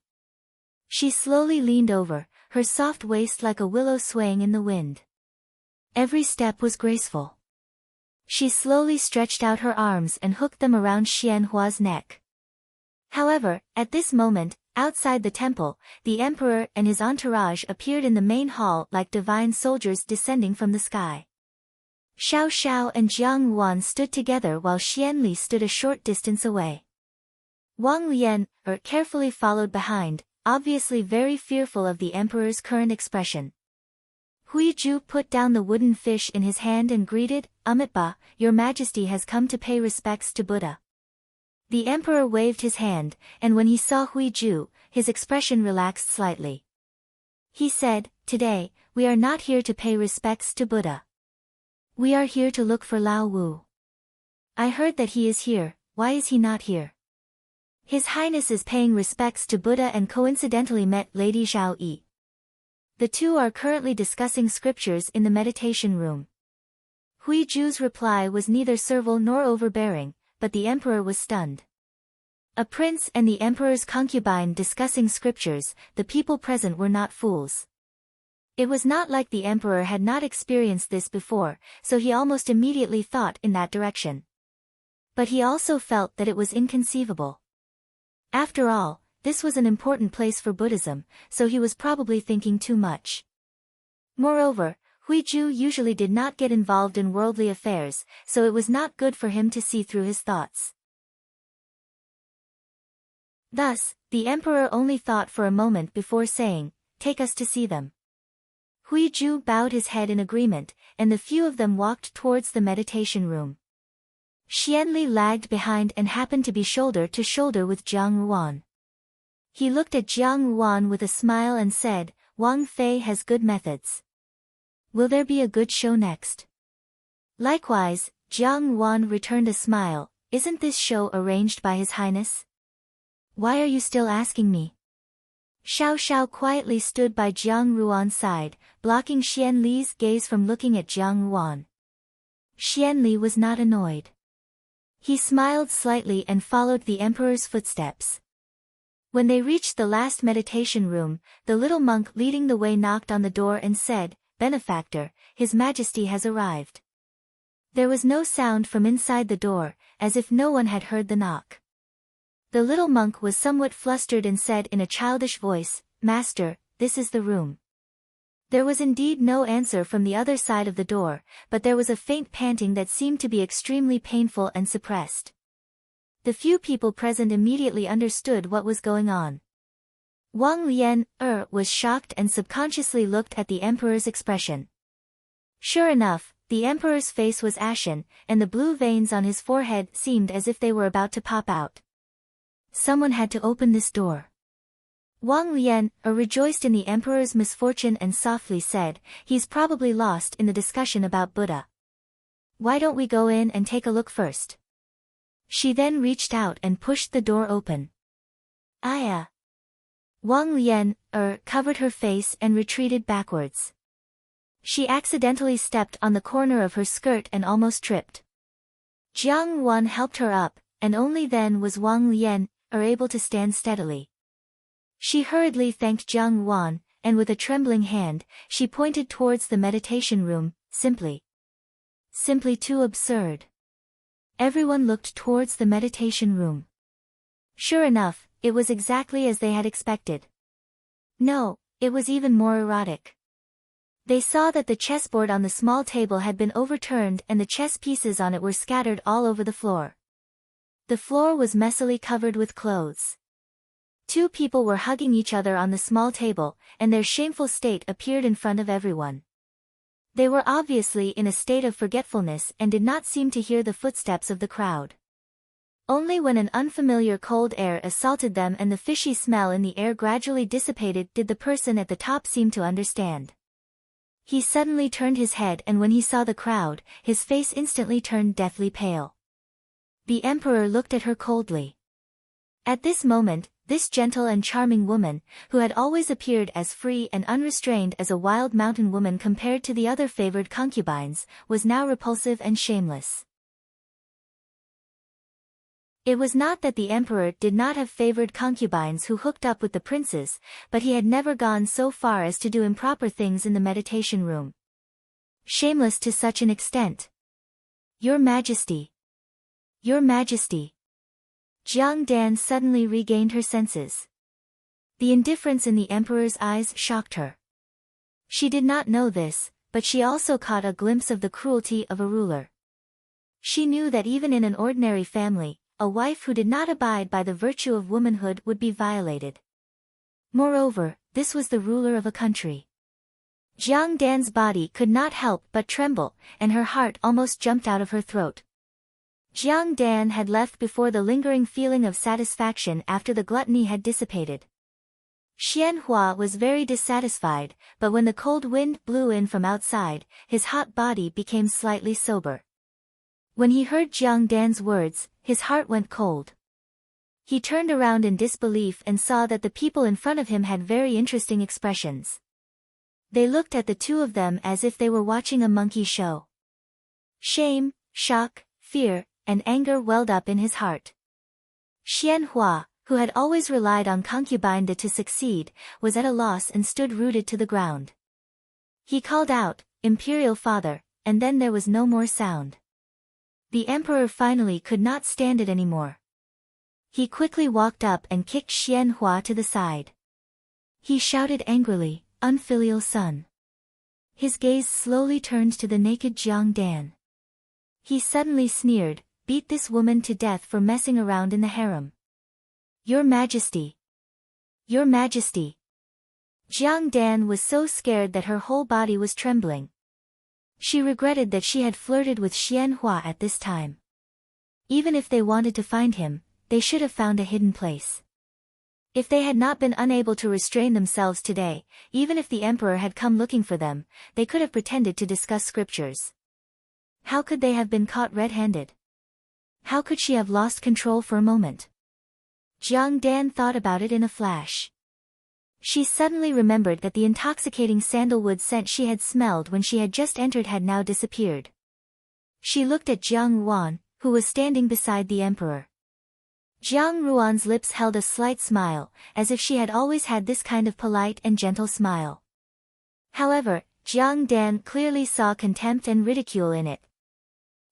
She slowly leaned over, her soft waist like a willow swaying in the wind. Every step was graceful. She slowly stretched out her arms and hooked them around Xianhua's neck. However, at this moment, outside the temple, the emperor and his entourage appeared in the main hall like divine soldiers descending from the sky. Xiao Xiao and Jiang Ruan stood together while Xianli stood a short distance away. Wang Lian, carefully followed behind, obviously very fearful of the emperor's current expression. Hui Ju put down the wooden fish in his hand and greeted, "Amitabha, Your Majesty has come to pay respects to Buddha." The emperor waved his hand, and when he saw Hui Ju, his expression relaxed slightly. He said, "Today, we are not here to pay respects to Buddha. We are here to look for Lao Wu. I heard that he is here, why is he not here?" His Highness is paying respects to Buddha and coincidentally met Lady Zhao Yi. The two are currently discussing scriptures in the meditation room. Hui Ju's reply was neither servile nor overbearing, but the emperor was stunned. A prince and the emperor's concubine discussing scriptures, the people present were not fools. It was not like the emperor had not experienced this before, so he almost immediately thought in that direction. But he also felt that it was inconceivable. After all, this was an important place for Buddhism, so he was probably thinking too much. Moreover, Hui Ju usually did not get involved in worldly affairs, so it was not good for him to see through his thoughts. Thus, the emperor only thought for a moment before saying, "Take us to see them." Hui Ju bowed his head in agreement, and the few of them walked towards the meditation room. Xianli lagged behind and happened to be shoulder to shoulder with Jiang Ruan. He looked at Jiang Ruan with a smile and said, "Wang Fei has good methods. Will there be a good show next?" Likewise, Jiang Ruan returned a smile, "Isn't this show arranged by His Highness? Why are you still asking me?" Xiao Xiao quietly stood by Jiang Ruan's side, blocking Xianli's gaze from looking at Jiang Ruan. Xianli was not annoyed. He smiled slightly and followed the emperor's footsteps. When they reached the last meditation room, the little monk leading the way knocked on the door and said, "Benefactor, His Majesty has arrived." There was no sound from inside the door, as if no one had heard the knock. The little monk was somewhat flustered and said in a childish voice, "Master, this is the room." There was indeed no answer from the other side of the door, but there was a faint panting that seemed to be extremely painful and suppressed. The few people present immediately understood what was going on. Wang Lian, was shocked and subconsciously looked at the emperor's expression. Sure enough, the emperor's face was ashen, and the blue veins on his forehead seemed as if they were about to pop out. Someone had to open this door. Wang Lian, rejoiced in the emperor's misfortune and softly said, "He's probably lost in the discussion about Buddha. Why don't we go in and take a look first?" She then reached out and pushed the door open. "Aya!" Wang Lian, covered her face and retreated backwards. She accidentally stepped on the corner of her skirt and almost tripped. Jiang Wan helped her up, and only then was Wang Lian, able to stand steadily. She hurriedly thanked Jiang Wan, and with a trembling hand, she pointed towards the meditation room, simply too absurd. Everyone looked towards the meditation room. Sure enough, it was exactly as they had expected. No, it was even more erotic. They saw that the chessboard on the small table had been overturned and the chess pieces on it were scattered all over the floor. The floor was messily covered with clothes. Two people were hugging each other on the small table, and their shameful state appeared in front of everyone. They were obviously in a state of forgetfulness and did not seem to hear the footsteps of the crowd. Only when an unfamiliar cold air assaulted them and the fishy smell in the air gradually dissipated did the person at the top seem to understand. He suddenly turned his head, and when he saw the crowd, his face instantly turned deathly pale. The emperor looked at her coldly. At this moment, this gentle and charming woman, who had always appeared as free and unrestrained as a wild mountain woman compared to the other favored concubines, was now repulsive and shameless. It was not that the emperor did not have favored concubines who hooked up with the princes, but he had never gone so far as to do improper things in the meditation room. Shameless to such an extent. Your Majesty. Your Majesty. Jiang Dan suddenly regained her senses. The indifference in the emperor's eyes shocked her. She did not know this, but she also caught a glimpse of the cruelty of a ruler. She knew that even in an ordinary family, a wife who did not abide by the virtue of womanhood would be violated. Moreover, this was the ruler of a country. Jiang Dan's body could not help but tremble, and her heart almost jumped out of her throat. Jiang Dan had left before the lingering feeling of satisfaction after the gluttony had dissipated. Xian Hua was very dissatisfied, but when the cold wind blew in from outside, his hot body became slightly sober. When he heard Jiang Dan's words, his heart went cold. He turned around in disbelief and saw that the people in front of him had very interesting expressions. They looked at the two of them as if they were watching a monkey show. Shame, shock, fear, and anger welled up in his heart. Xian Hua, who had always relied on concubinage to succeed, was at a loss and stood rooted to the ground. He called out, "Imperial father," and then there was no more sound. The emperor finally could not stand it anymore. He quickly walked up and kicked Xian Hua to the side. He shouted angrily, "Unfilial son." His gaze slowly turned to the naked Jiang Dan. He suddenly sneered, "Beat this woman to death for messing around in the harem." "Your Majesty! Your Majesty!" Jiang Dan was so scared that her whole body was trembling. She regretted that she had flirted with Xian Hua at this time. Even if they wanted to find him, they should have found a hidden place. If they had not been unable to restrain themselves today, even if the emperor had come looking for them, they could have pretended to discuss scriptures. How could they have been caught red-handed? How could she have lost control for a moment? Jiang Dan thought about it in a flash. She suddenly remembered that the intoxicating sandalwood scent she had smelled when she had just entered had now disappeared. She looked at Jiang Ruan, who was standing beside the emperor. Jiang Ruan's lips held a slight smile, as if she had always had this kind of polite and gentle smile. However, Jiang Dan clearly saw contempt and ridicule in it.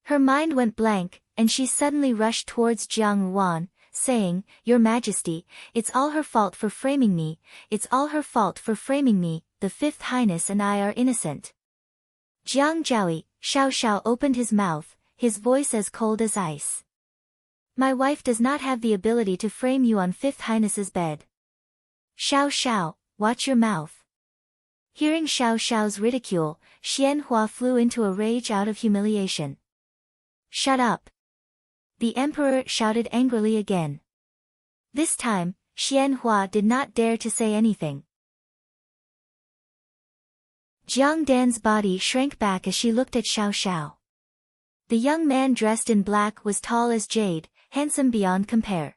Her mind went blank, and she suddenly rushed towards Jiang Ruan, saying, "Your Majesty, it's all her fault for framing me, it's all her fault for framing me, the Fifth Highness and I are innocent." Jiang Zhaoi, Xiao Xiao opened his mouth, his voice as cold as ice. "My wife does not have the ability to frame you on Fifth Highness's bed." "Xiao Xiao, watch your mouth." Hearing Xiao Xiao's ridicule, Xian Hua flew into a rage out of humiliation. "Shut up!" The emperor shouted angrily again. This time, Xian Hua did not dare to say anything. Jiang Dan's body shrank back as she looked at Xiao Xiao. The young man dressed in black was tall as jade, handsome beyond compare.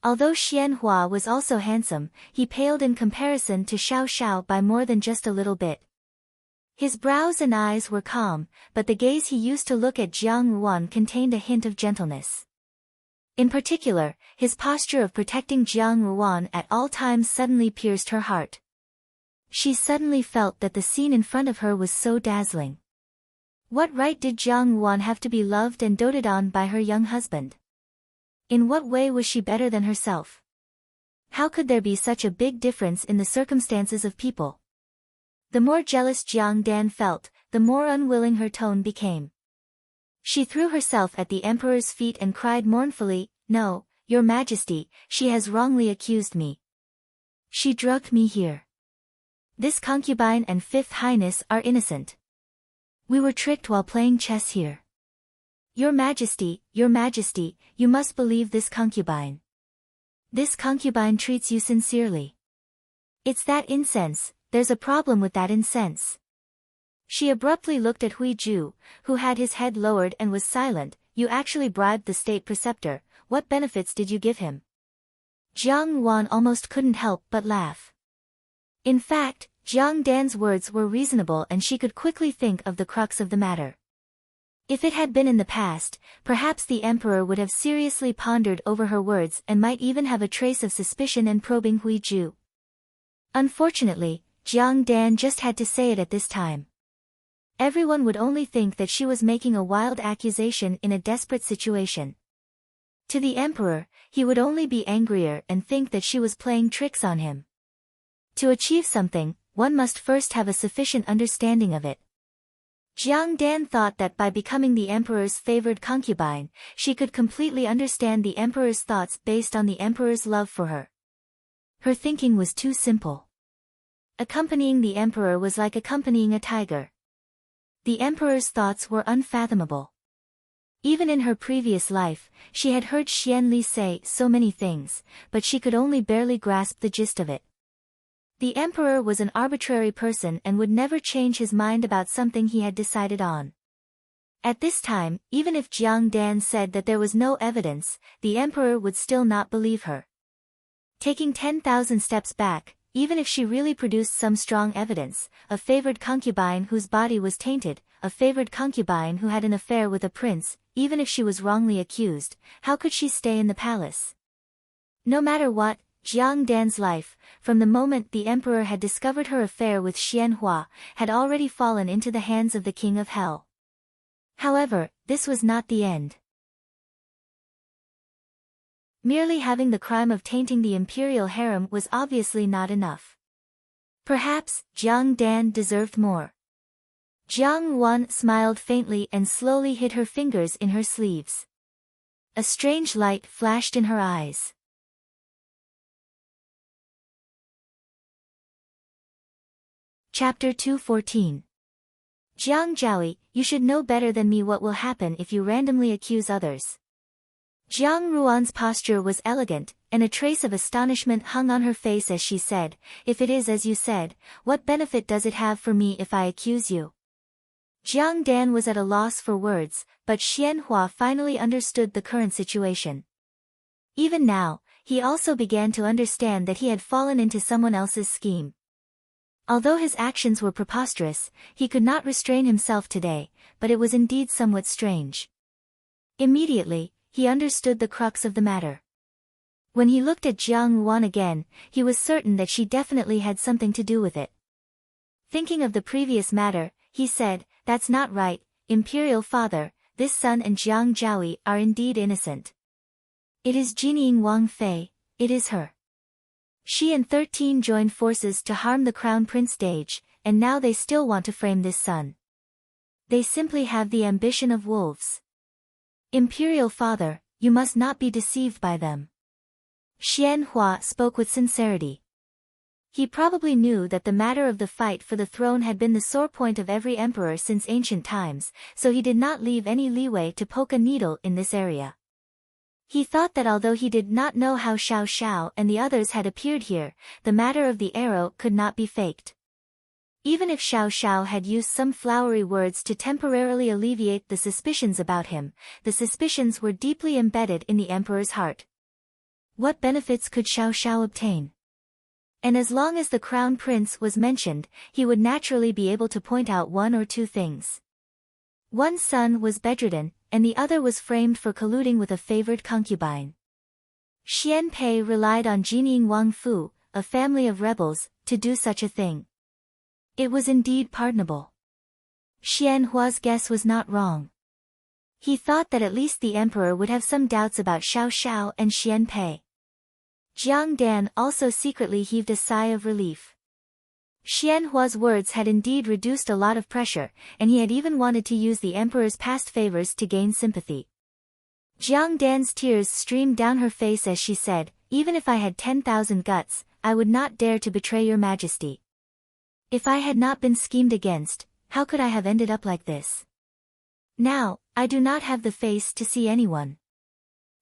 Although Xian Hua was also handsome, he paled in comparison to Xiao Xiao by more than just a little bit. His brows and eyes were calm, but the gaze he used to look at Jiang Ruan contained a hint of gentleness. In particular, his posture of protecting Jiang Ruan at all times suddenly pierced her heart. She suddenly felt that the scene in front of her was so dazzling. What right did Jiang Yuan have to be loved and doted on by her young husband? In what way was she better than herself? How could there be such a big difference in the circumstances of people? The more jealous Jiang Dan felt, the more unwilling her tone became. She threw herself at the emperor's feet and cried mournfully, "No, your majesty, she has wrongly accused me. She drugged me here. This concubine and fifth highness are innocent. We were tricked while playing chess here. Your majesty, you must believe this concubine. This concubine treats you sincerely. It's that incense, there's a problem with that incense." She abruptly looked at Hui Ju, who had his head lowered and was silent. "You actually bribed the state preceptor, what benefits did you give him?" Jiang Yuan almost couldn't help but laugh. In fact, Jiang Dan's words were reasonable and she could quickly think of the crux of the matter. If it had been in the past, perhaps the emperor would have seriously pondered over her words and might even have a trace of suspicion and probing Hui Ju. Unfortunately, Jiang Dan just had to say it at this time. Everyone would only think that she was making a wild accusation in a desperate situation. To the emperor, he would only be angrier and think that she was playing tricks on him. To achieve something, one must first have a sufficient understanding of it. Jiang Dan thought that by becoming the emperor's favored concubine, she could completely understand the emperor's thoughts based on the emperor's love for her. Her thinking was too simple. Accompanying the emperor was like accompanying a tiger. The emperor's thoughts were unfathomable. Even in her previous life, she had heard Xian Li say so many things, but she could only barely grasp the gist of it. The emperor was an arbitrary person and would never change his mind about something he had decided on. At this time, even if Jiang Dan said that there was no evidence, the emperor would still not believe her. Taking 10,000 steps back, even if she really produced some strong evidence, a favored concubine whose body was tainted, a favored concubine who had an affair with a prince, even if she was wrongly accused, how could she stay in the palace? No matter what, Jiang Dan's life, from the moment the emperor had discovered her affair with Xian Hua, had already fallen into the hands of the king of hell. However, this was not the end. Merely having the crime of tainting the imperial harem was obviously not enough. Perhaps, Jiang Dan deserved more. Jiang Yuan smiled faintly and slowly hid her fingers in her sleeves. A strange light flashed in her eyes. Chapter 214. Jiang Zhaoi, you should know better than me what will happen if you randomly accuse others. Jiang Ruan's posture was elegant, and a trace of astonishment hung on her face as she said, "If it is as you said, what benefit does it have for me if I accuse you?" Jiang Dan was at a loss for words, but Xian Hua finally understood the current situation. Even now, he also began to understand that he had fallen into someone else's scheme. Although his actions were preposterous, he could not restrain himself today, but it was indeed somewhat strange. Immediately, he understood the crux of the matter. When he looked at Jiang Yuan again, he was certain that she definitely had something to do with it. Thinking of the previous matter, he said, "That's not right, Imperial Father, this son and Jiang Zhaoi are indeed innocent. It is Jinying Wang Fei, it is her. She and 13 joined forces to harm the Crown Prince Dage, and now they still want to frame this son. They simply have the ambition of wolves. Imperial Father, you must not be deceived by them." Xian Hua spoke with sincerity. He probably knew that the matter of the fight for the throne had been the sore point of every emperor since ancient times, so he did not leave any leeway to poke a needle in this area. He thought that although he did not know how Xiao Xiao and the others had appeared here, the matter of the arrow could not be faked. Even if Xiao Xiao had used some flowery words to temporarily alleviate the suspicions about him, the suspicions were deeply embedded in the emperor's heart. What benefits could Xiao Xiao obtain? And as long as the crown prince was mentioned, he would naturally be able to point out one or two things. One son was bedridden, and the other was framed for colluding with a favored concubine. Xian Pei relied on Jinying Wang Fu, a family of rebels, to do such a thing. It was indeed pardonable. Xian Hua's guess was not wrong. He thought that at least the emperor would have some doubts about Xiao Xiao and Xian Pei. Jiang Dan also secretly heaved a sigh of relief. Xian Hua's words had indeed reduced a lot of pressure, and he had even wanted to use the emperor's past favors to gain sympathy. Jiang Dan's tears streamed down her face as she said, "Even if I had 10,000 guts, I would not dare to betray your majesty. If I had not been schemed against, how could I have ended up like this? Now, I do not have the face to see anyone.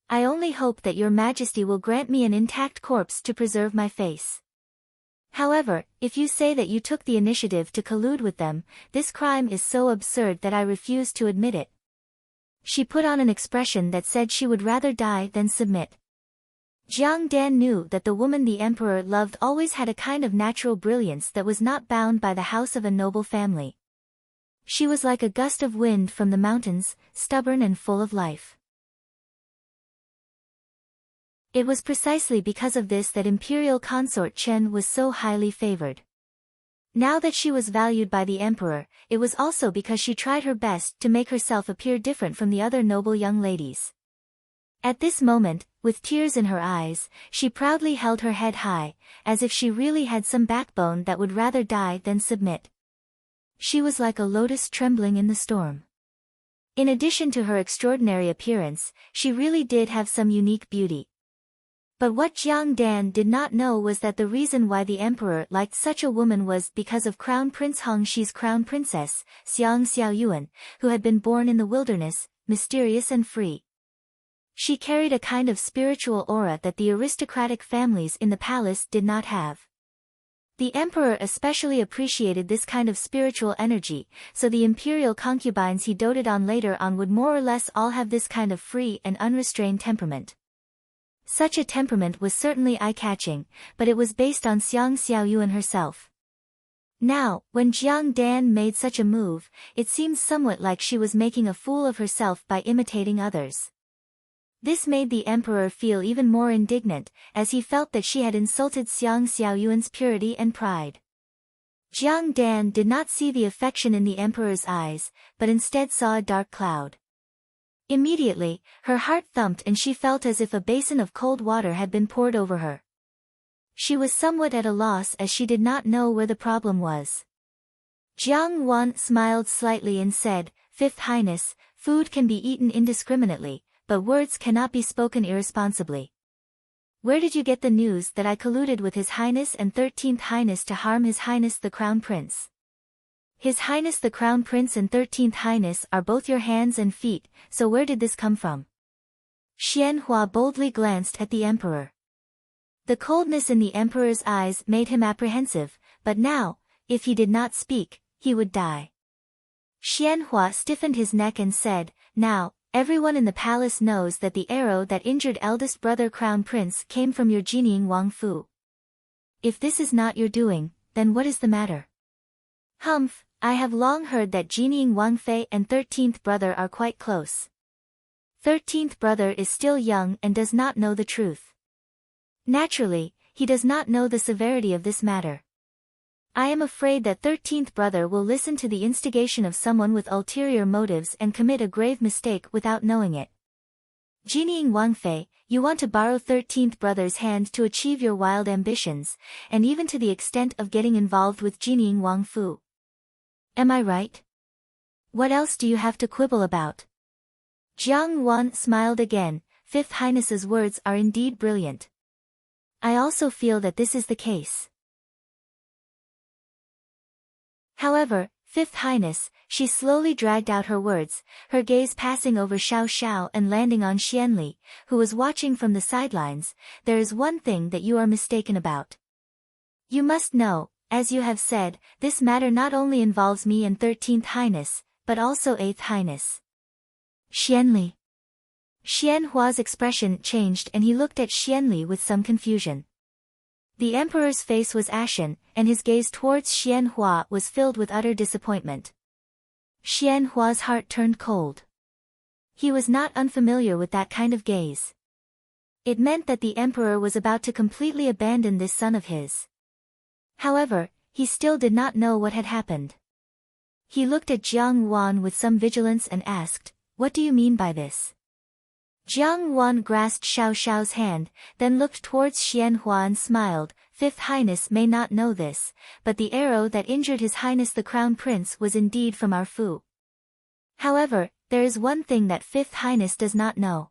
I only hope that your majesty will grant me an intact corpse to preserve my face. However, if you say that you took the initiative to collude with them, this crime is so absurd that I refuse to admit it." She put on an expression that said she would rather die than submit. Jiang Dan knew that the woman the emperor loved always had a kind of natural brilliance that was not bound by the house of a noble family. She was like a gust of wind from the mountains, stubborn and full of life. It was precisely because of this that imperial consort Chen was so highly favored. Now that she was valued by the emperor, it was also because she tried her best to make herself appear different from the other noble young ladies. At this moment, with tears in her eyes, she proudly held her head high, as if she really had some backbone that would rather die than submit. She was like a lotus trembling in the storm. In addition to her extraordinary appearance, she really did have some unique beauty. But what Jiang Dan did not know was that the reason why the emperor liked such a woman was because of Crown Prince Hongshi's crown princess, Xiang Xiaoyuan, who had been born in the wilderness, mysterious and free. She carried a kind of spiritual aura that the aristocratic families in the palace did not have. The emperor especially appreciated this kind of spiritual energy, so the imperial concubines he doted on later on would more or less all have this kind of free and unrestrained temperament. Such a temperament was certainly eye-catching, but it was based on Xiang Xiaoyuan herself. Now, when Jiang Dan made such a move, it seemed somewhat like she was making a fool of herself by imitating others. This made the emperor feel even more indignant, as he felt that she had insulted Xiang Xiaoyuan's purity and pride. Jiang Dan did not see the affection in the emperor's eyes, but instead saw a dark cloud. Immediately, her heart thumped and she felt as if a basin of cold water had been poured over her. She was somewhat at a loss as she did not know where the problem was. Jiang Wan smiled slightly and said, "Fifth Highness, food can be eaten indiscriminately, but words cannot be spoken irresponsibly. Where did you get the news that I colluded with His Highness and 13th Highness to harm His Highness the Crown Prince? His Highness the Crown Prince and 13th Highness are both your hands and feet, so where did this come from?" Xian Hua boldly glanced at the emperor. The coldness in the emperor's eyes made him apprehensive, but now, if he did not speak, he would die. Xian Hua stiffened his neck and said, "Now, everyone in the palace knows that the arrow that injured eldest brother Crown Prince came from your Jining Wang Fu. If this is not your doing, then what is the matter?" "Humph, I have long heard that Jining Wang Fei and 13th brother are quite close. 13th brother is still young and does not know the truth. Naturally, he does not know the severity of this matter. I am afraid that 13th brother will listen to the instigation of someone with ulterior motives and commit a grave mistake without knowing it. Jining Wang Fei, you want to borrow 13th brother's hand to achieve your wild ambitions, and even to the extent of getting involved with Jining Wang Fu. Am I right? What else do you have to quibble about?" Jiang Wan smiled again. "Fifth Highness's words are indeed brilliant. I also feel that this is the case. However, Fifth Highness," she slowly dragged out her words, her gaze passing over Xiao Xiao and landing on Xianli, who was watching from the sidelines, "there is one thing that you are mistaken about. You must know, as you have said, this matter not only involves me and 13th Highness, but also 8th Highness." "Xianli." Xian Hua's expression changed and he looked at Xianli with some confusion. The emperor's face was ashen, and his gaze towards Xian Hua was filled with utter disappointment. Xian Hua's heart turned cold. He was not unfamiliar with that kind of gaze. It meant that the emperor was about to completely abandon this son of his. However, he still did not know what had happened. He looked at Jiang Wan with some vigilance and asked, "What do you mean by this?" Jiang Wan grasped Xiao Xiao's hand, then looked towards Xianhua and smiled. "Fifth Highness may not know this, but the arrow that injured His Highness the Crown Prince was indeed from our Fu. However, there is one thing that Fifth Highness does not know.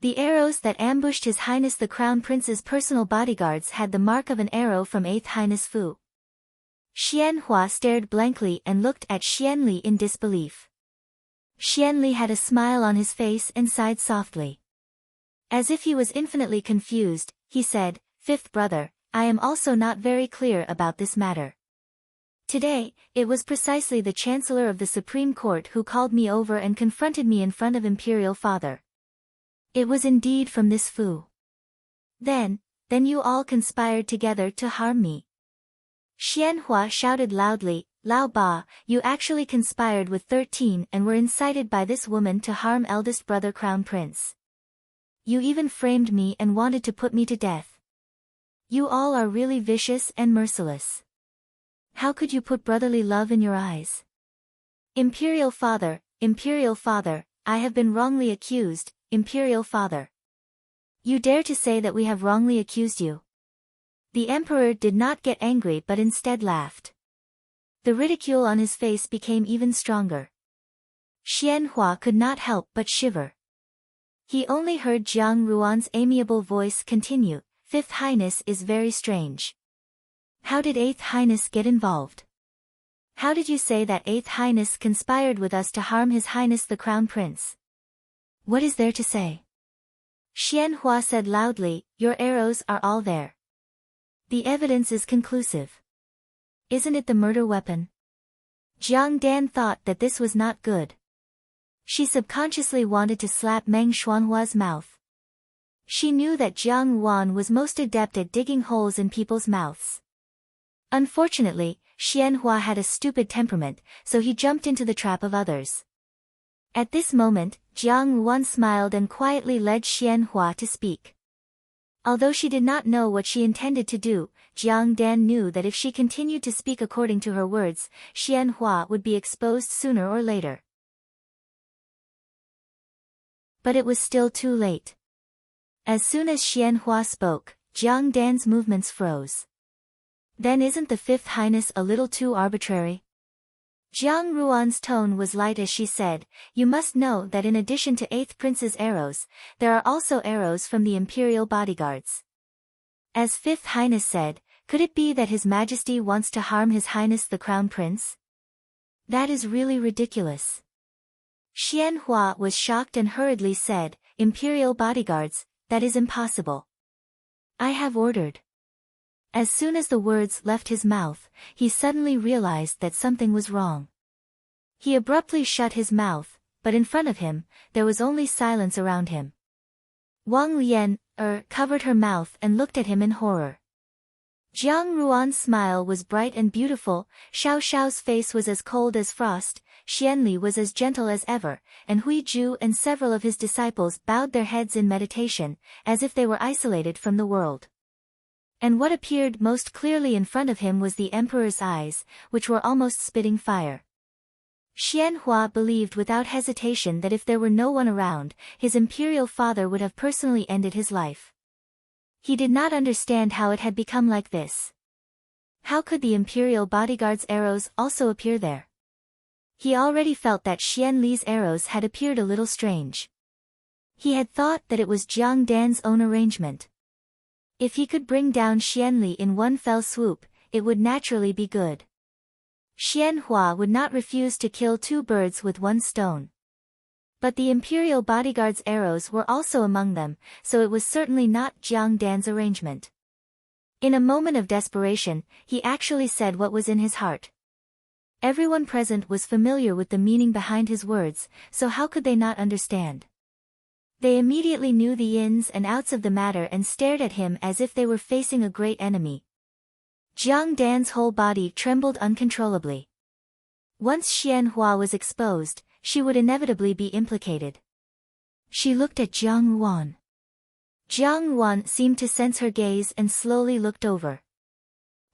The arrows that ambushed His Highness the Crown Prince's personal bodyguards had the mark of an arrow from 8th Highness Fu." Xianhua stared blankly and looked at Xianli in disbelief. Xianli had a smile on his face and sighed softly. As if he was infinitely confused, he said, "Fifth brother, I am also not very clear about this matter. Today, it was precisely the Chancellor of the Supreme Court who called me over and confronted me in front of Imperial Father. It was indeed from this Fu. Then you all conspired together to harm me." Xianhua shouted loudly, "Lao Ba, you actually conspired with 13 and were incited by this woman to harm eldest brother Crown Prince. You even framed me and wanted to put me to death. You all are really vicious and merciless. How could you put brotherly love in your eyes? Imperial Father, I have been wrongly accused, Imperial Father. You dare to say that we have wrongly accused you?" The Emperor did not get angry but instead laughed. The ridicule on his face became even stronger. Xianhua could not help but shiver. He only heard Jiang Ruan's amiable voice continue, "Fifth Highness is very strange. How did 8th Highness get involved? How did you say that 8th Highness conspired with us to harm His Highness the Crown Prince? What is there to say?" Xianhua said loudly, "Your arrows are all there. The evidence is conclusive. Isn't it the murder weapon?" Jiang Dan thought that this was not good. She subconsciously wanted to slap Meng Xuanhua's mouth. She knew that Jiang Wan was most adept at digging holes in people's mouths. Unfortunately, Xianhua had a stupid temperament, so he jumped into the trap of others. At this moment, Jiang Wan smiled and quietly led Xianhua to speak. Although she did not know what she intended to do, Jiang Dan knew that if she continued to speak according to her words, Xianhua would be exposed sooner or later. But it was still too late. As soon as Xianhua spoke, Jiang Dan's movements froze. "Then isn't the Fifth Highness a little too arbitrary?" Jiang Ruan's tone was light as she said, "You must know that in addition to 8th Prince's arrows, there are also arrows from the Imperial bodyguards. As 5th Highness said, could it be that His Majesty wants to harm His Highness the Crown Prince? That is really ridiculous." Xianhua was shocked and hurriedly said, "Imperial bodyguards, that is impossible. I have ordered." As soon as the words left his mouth, he suddenly realized that something was wrong. He abruptly shut his mouth, but in front of him, there was only silence around him. Wang Lian, covered her mouth and looked at him in horror. Jiang Ruan's smile was bright and beautiful, Xiao Xiao's face was as cold as frost, Xianli was as gentle as ever, and Hui Ju and several of his disciples bowed their heads in meditation, as if they were isolated from the world. And what appeared most clearly in front of him was the Emperor's eyes, which were almost spitting fire. Xianhua believed without hesitation that if there were no one around, his imperial father would have personally ended his life. He did not understand how it had become like this. How could the imperial bodyguard's arrows also appear there? He already felt that Xian Li's arrows had appeared a little strange. He had thought that it was Jiang Dan's own arrangement. If he could bring down Xianli in one fell swoop, it would naturally be good. Xianhua would not refuse to kill 2 birds with 1 stone. But the imperial bodyguard's arrows were also among them, so it was certainly not Jiang Dan's arrangement. In a moment of desperation, he actually said what was in his heart. Everyone present was familiar with the meaning behind his words, so how could they not understand? They immediately knew the ins and outs of the matter and stared at him as if they were facing a great enemy. Jiang Dan's whole body trembled uncontrollably. Once Xianhua was exposed, she would inevitably be implicated. She looked at Jiang Wan. Jiang Wan seemed to sense her gaze and slowly looked over.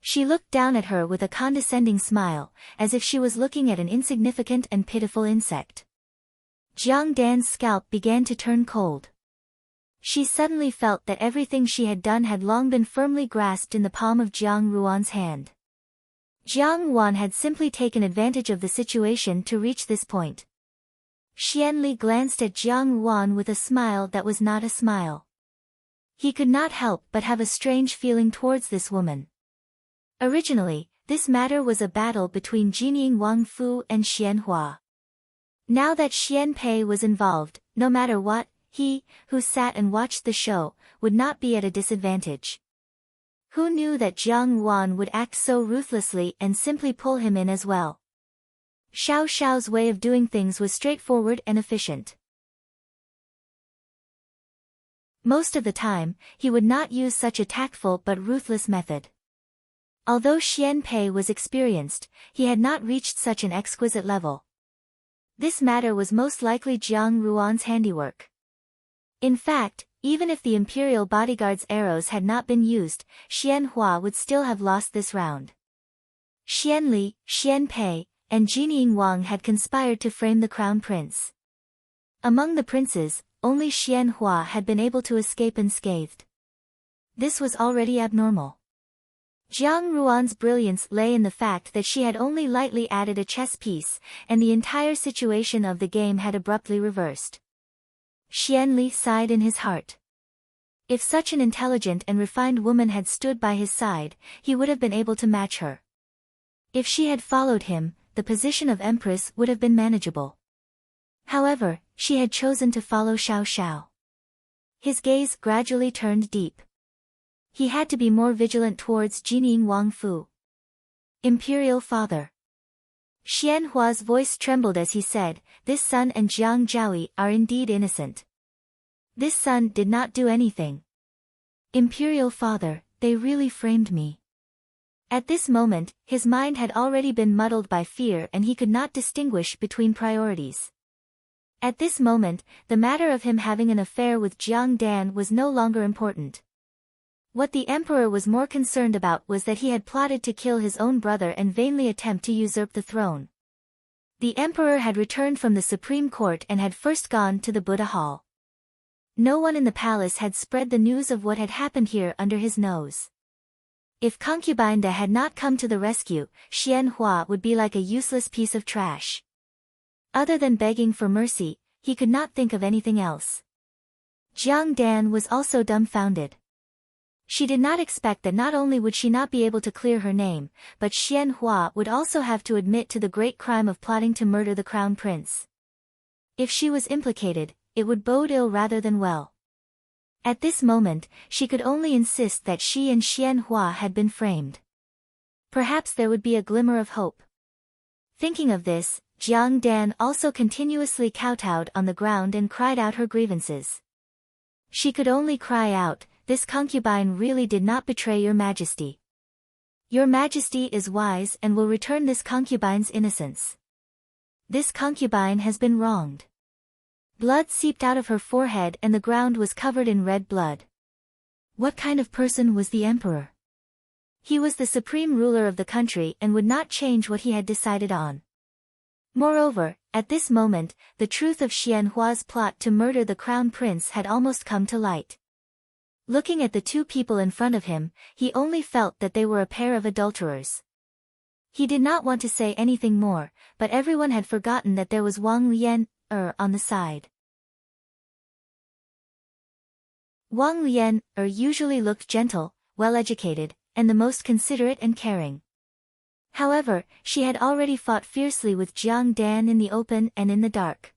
She looked down at her with a condescending smile, as if she was looking at an insignificant and pitiful insect. Jiang Dan's scalp began to turn cold. She suddenly felt that everything she had done had long been firmly grasped in the palm of Jiang Ruan's hand. Jiang Ruan had simply taken advantage of the situation to reach this point. Xian Li glanced at Jiang Ruan with a smile that was not a smile. He could not help but have a strange feeling towards this woman. Originally, this matter was a battle between Jinying Wangfu and Xian Hua. Now that Xian Pei was involved, no matter what, he, who sat and watched the show, would not be at a disadvantage. Who knew that Jiang Ruan would act so ruthlessly and simply pull him in as well? Xiao Xiao's way of doing things was straightforward and efficient. Most of the time, he would not use such a tactful but ruthless method. Although Xian Pei was experienced, he had not reached such an exquisite level. This matter was most likely Jiang Ruan's handiwork. In fact, even if the Imperial bodyguard's arrows had not been used, Xian Hua would still have lost this round. Xian Li, Xian Pei, and Jinying Wang had conspired to frame the crown prince. Among the princes, only Xian Hua had been able to escape unscathed. This was already abnormal. Jiang Ruan's brilliance lay in the fact that she had only lightly added a chess piece, and the entire situation of the game had abruptly reversed. Xian Li sighed in his heart. If such an intelligent and refined woman had stood by his side, he would have been able to match her. If she had followed him, the position of empress would have been manageable. However, she had chosen to follow Xiao Xiao. His gaze gradually turned deep. He had to be more vigilant towards Jinying Wangfu. Imperial father. Xian Hua's voice trembled as he said, "This son and Jiang Zhaoyi are indeed innocent. This son did not do anything. Imperial father, they really framed me." At this moment, his mind had already been muddled by fear and he could not distinguish between priorities. At this moment, the matter of him having an affair with Jiang Dan was no longer important. What the emperor was more concerned about was that he had plotted to kill his own brother and vainly attempt to usurp the throne. The emperor had returned from the Supreme Court and had first gone to the Buddha Hall. No one in the palace had spread the news of what had happened here under his nose. If concubine Da had not come to the rescue, Xian Hua would be like a useless piece of trash. Other than begging for mercy, he could not think of anything else. Jiang Dan was also dumbfounded. She did not expect that not only would she not be able to clear her name, but Xian Hua would also have to admit to the great crime of plotting to murder the crown prince. If she was implicated, it would bode ill rather than well. At this moment, she could only insist that she and Xian Hua had been framed. Perhaps there would be a glimmer of hope. Thinking of this, Jiang Dan also continuously kowtowed on the ground and cried out her grievances. She could only cry out, "This concubine really did not betray your majesty. Your majesty is wise and will return this concubine's innocence. This concubine has been wronged." Blood seeped out of her forehead and the ground was covered in red blood. What kind of person was the emperor? He was the supreme ruler of the country and would not change what he had decided on. Moreover, at this moment, the truth of Xian Hua's plot to murder the crown prince had almost come to light. Looking at the two people in front of him, he only felt that they were a pair of adulterers. He did not want to say anything more, but everyone had forgotten that there was Wang Lian, on the side. Wang Lian, usually looked gentle, well-educated, and the most considerate and caring. However, she had already fought fiercely with Jiang Dan in the open and in the dark.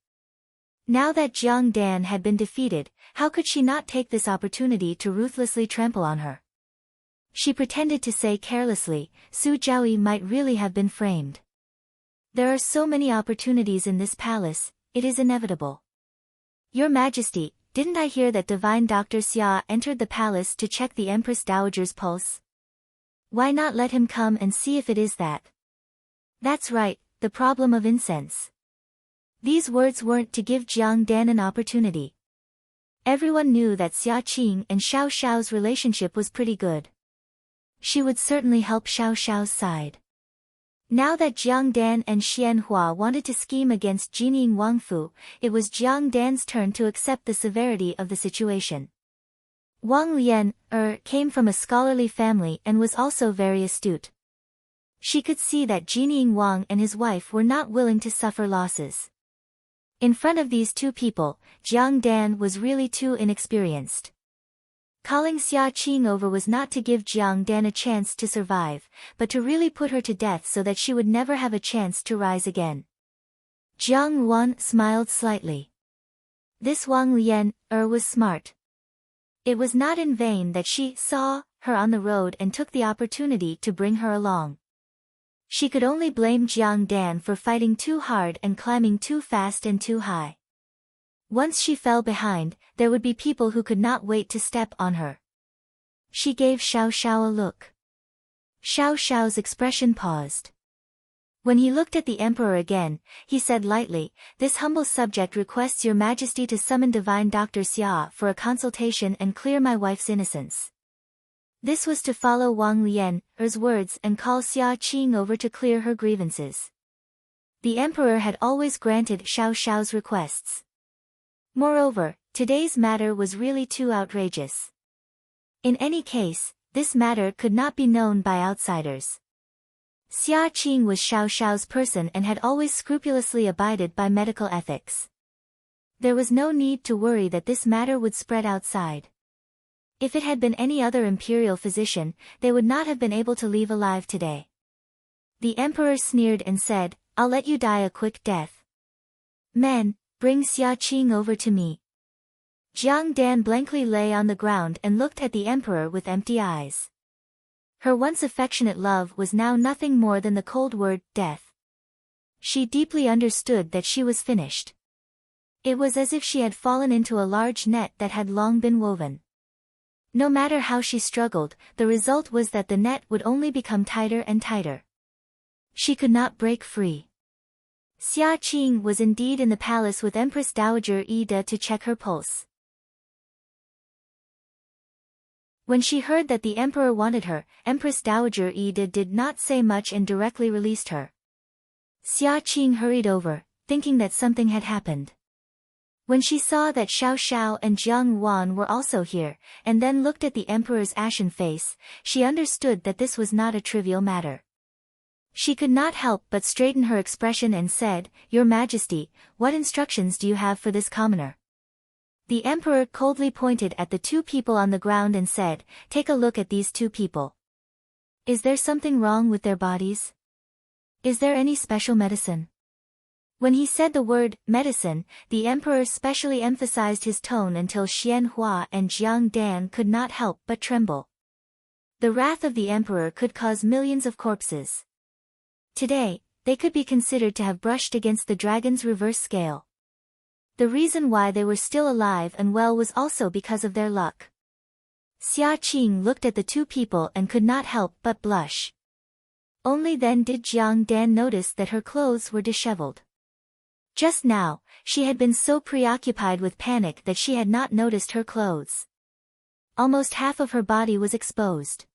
Now that Jiang Dan had been defeated, how could she not take this opportunity to ruthlessly trample on her? She pretended to say carelessly, "Su Jiaoyi might really have been framed. There are so many opportunities in this palace, it is inevitable." "Your Majesty, didn't I hear that divine Dr. Xia entered the palace to check the Empress Dowager's pulse? Why not let him come and see if it is that?" "That's right, the problem of incense." These words weren't to give Jiang Dan an opportunity. Everyone knew that Xia Qing and Xiao Xiao's relationship was pretty good. she would certainly help Xiao Xiao's side. Now that Jiang Dan and Xian Hua wanted to scheme against Jinying Wangfu, it was Jiang Dan's turn to accept the severity of the situation. Wang Lian, came from a scholarly family and was also very astute. She could see that Jinying Wang and his wife were not willing to suffer losses. In front of these two people, Jiang Dan was really too inexperienced. Calling Xia Qing over was not to give Jiang Dan a chance to survive, but to really put her to death so that she would never have a chance to rise again. Jiang Wan smiled slightly. This Wang Lian, was smart. It was not in vain that she saw her on the road and took the opportunity to bring her along. She could only blame Jiang Dan for fighting too hard and climbing too fast and too high. Once she fell behind, there would be people who could not wait to step on her. She gave Xiao Xiao a look. Xiao Xiao's expression paused. When he looked at the emperor again, he said lightly, "This humble subject requests your majesty to summon divine Dr. Xia for a consultation and clear my wife's innocence." This was to follow Wang Lian's words and call Xia Qing over to clear her grievances. The emperor had always granted Xiao Xiao's requests. Moreover, today's matter was really too outrageous. In any case, this matter could not be known by outsiders. Xia Qing was Xiao Xiao's person and had always scrupulously abided by medical ethics. There was no need to worry that this matter would spread outside. If it had been any other imperial physician, they would not have been able to leave alive today. The emperor sneered and said, "I'll let you die a quick death. Men, bring Xia Qing over to me." Jiang Dan blankly lay on the ground and looked at the emperor with empty eyes. Her once affectionate love was now nothing more than the cold word, death. She deeply understood that she was finished. It was as if she had fallen into a large net that had long been woven. No matter how she struggled, the result was that the net would only become tighter and tighter. She could not break free. Xia Qing was indeed in the palace with Empress Dowager Yi to check her pulse. When she heard that the emperor wanted her, Empress Dowager Yi did not say much and directly released her. Xia Qing hurried over, thinking that something had happened. When she saw that Xiao Xiao and Jiang Wan were also here, and then looked at the emperor's ashen face, she understood that this was not a trivial matter. She could not help but straighten her expression and said, "Your Majesty, what instructions do you have for this commoner?" The emperor coldly pointed at the two people on the ground and said, "Take a look at these two people. Is there something wrong with their bodies? Is there any special medicine?" When he said the word, medicine, the emperor specially emphasized his tone until Xian Hua and Jiang Dan could not help but tremble. The wrath of the emperor could cause millions of corpses. Today, they could be considered to have brushed against the dragon's reverse scale. The reason why they were still alive and well was also because of their luck. Xia Qing looked at the two people and could not help but blush. Only then did Jiang Dan notice that her clothes were disheveled. Just now, she had been so preoccupied with panic that she had not noticed her clothes. Almost half of her body was exposed.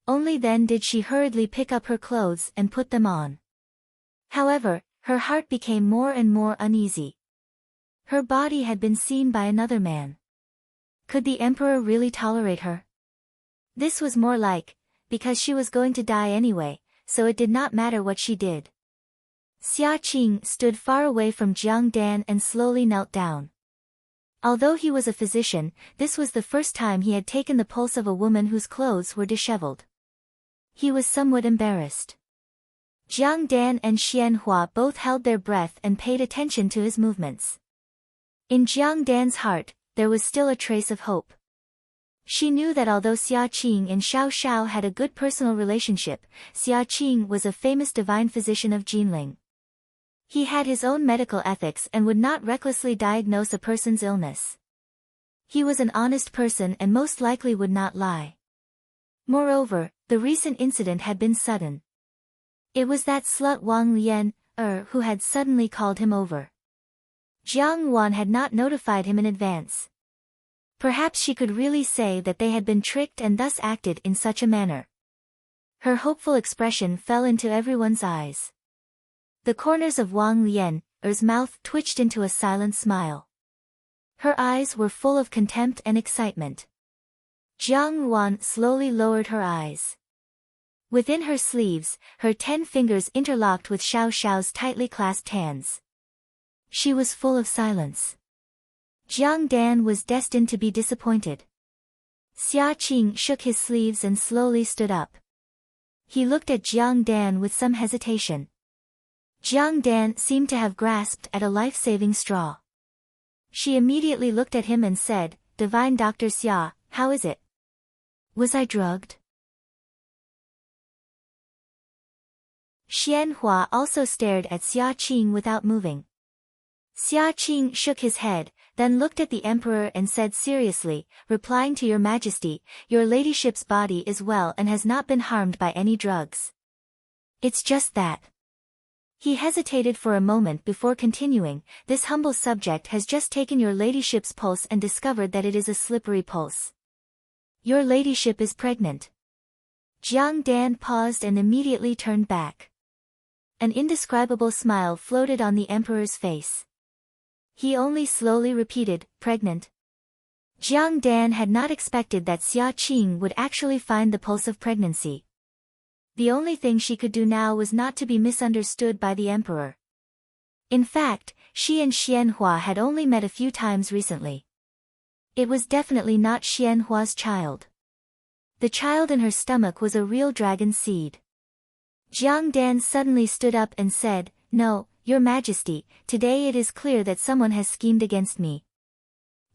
Only then did she hurriedly pick up her clothes and put them on. However, her heart became more and more uneasy. Her body had been seen by another man. Could the emperor really tolerate her? This was more like, because she was going to die anyway, so it did not matter what she did. Xia Qing stood far away from Jiang Dan and slowly knelt down. Although he was a physician, this was the first time he had taken the pulse of a woman whose clothes were disheveled. He was somewhat embarrassed. Jiang Dan and Xian Hua both held their breath and paid attention to his movements. In Jiang Dan's heart, there was still a trace of hope. She knew that although Xia Qing and Xiao Xiao had a good personal relationship, Xia Qing was a famous divine physician of Jinling. He had his own medical ethics and would not recklessly diagnose a person's illness. He was an honest person and most likely would not lie. Moreover, the recent incident had been sudden. It was that slut Wang Lian, who had suddenly called him over. Jiang Wan had not notified him in advance. Perhaps she could really say that they had been tricked and thus acted in such a manner. Her hopeful expression fell into everyone's eyes. The corners of Wang Lian's mouth twitched into a silent smile. Her eyes were full of contempt and excitement. Jiang Ruan slowly lowered her eyes. Within her sleeves, her 10 fingers interlocked with Xiao Xiao's tightly clasped hands. She was full of silence. Jiang Dan was destined to be disappointed. Xia Qing shook his sleeves and slowly stood up. He looked at Jiang Dan with some hesitation. Jiang Dan seemed to have grasped at a life-saving straw. She immediately looked at him and said, "Divine Dr. Xia, how is it? Was I drugged?" Xianhua also stared at Xia Qing without moving. Xia Qing shook his head, then looked at the emperor and said seriously, "Replying to your majesty, your ladyship's body is well and has not been harmed by any drugs. It's just that." He hesitated for a moment before continuing, "This humble subject has just taken your ladyship's pulse and discovered that it is a slippery pulse. Your ladyship is pregnant." Jiang Dan paused and immediately turned back. An indescribable smile floated on the emperor's face. He only slowly repeated, "Pregnant." Jiang Dan had not expected that Xia Qing would actually find the pulse of pregnancy. The only thing she could do now was not to be misunderstood by the emperor. In fact, she and Xianhua had only met a few times recently. It was definitely not Xianhua's child. The child in her stomach was a real dragon seed. Jiang Dan suddenly stood up and said, "No, Your Majesty, today it is clear that someone has schemed against me.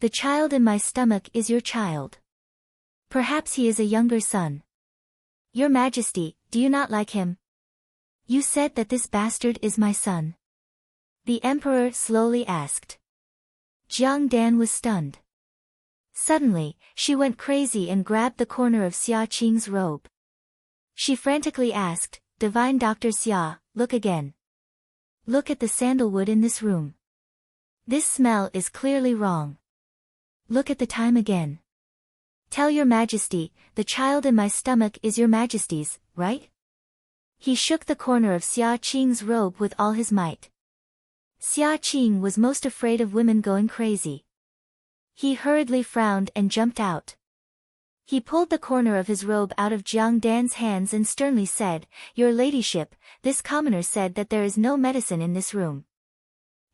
The child in my stomach is your child. Perhaps he is a younger son. Your Majesty, do you not like him? You said that this bastard is my son." The emperor slowly asked. Jiang Dan was stunned. Suddenly, she went crazy and grabbed the corner of Xia Qing's robe. She frantically asked, "Divine Dr. Xia, look again. Look at the sandalwood in this room. This smell is clearly wrong. Look at the time again. Tell your Majesty, the child in my stomach is your Majesty's, right?" He shook the corner of Xia Qing's robe with all his might. Xia Qing was most afraid of women going crazy. He hurriedly frowned and jumped out. He pulled the corner of his robe out of Jiang Dan's hands and sternly said, "Your ladyship, this commoner said that there is no medicine in this room.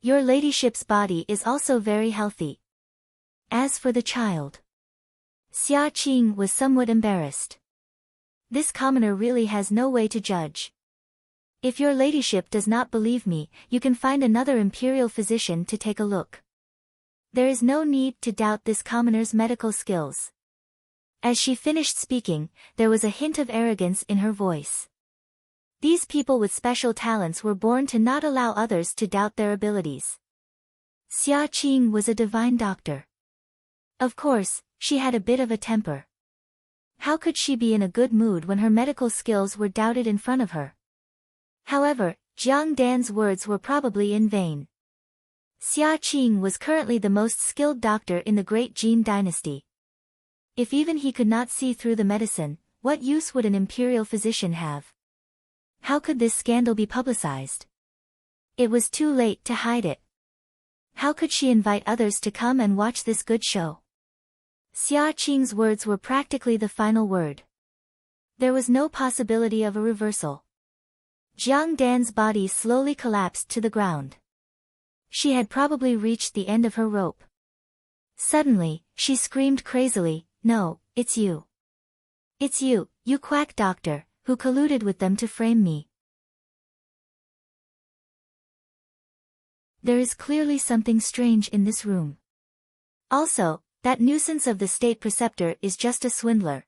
Your ladyship's body is also very healthy. As for the child..." Xia Qing was somewhat embarrassed. This commoner really has no way to judge. If your ladyship does not believe me, you can find another imperial physician to take a look. There is no need to doubt this commoner's medical skills. As she finished speaking, there was a hint of arrogance in her voice. These people with special talents were born to not allow others to doubt their abilities. Xia Qing was a divine doctor. Of course, she had a bit of a temper. How could she be in a good mood when her medical skills were doubted in front of her? However, Jiang Dan's words were probably in vain. Xia Qing was currently the most skilled doctor in the Great Jin dynasty. If even he could not see through the medicine, what use would an imperial physician have? How could this scandal be publicized? It was too late to hide it. How could she invite others to come and watch this good show? Xia Qing's words were practically the final word. There was no possibility of a reversal. Jiang Dan's body slowly collapsed to the ground. She had probably reached the end of her rope. Suddenly, she screamed crazily, "No, it's you. It's you, you quack doctor, who colluded with them to frame me." There is clearly something strange in this room. Also, that nuisance of the state preceptor is just a swindler.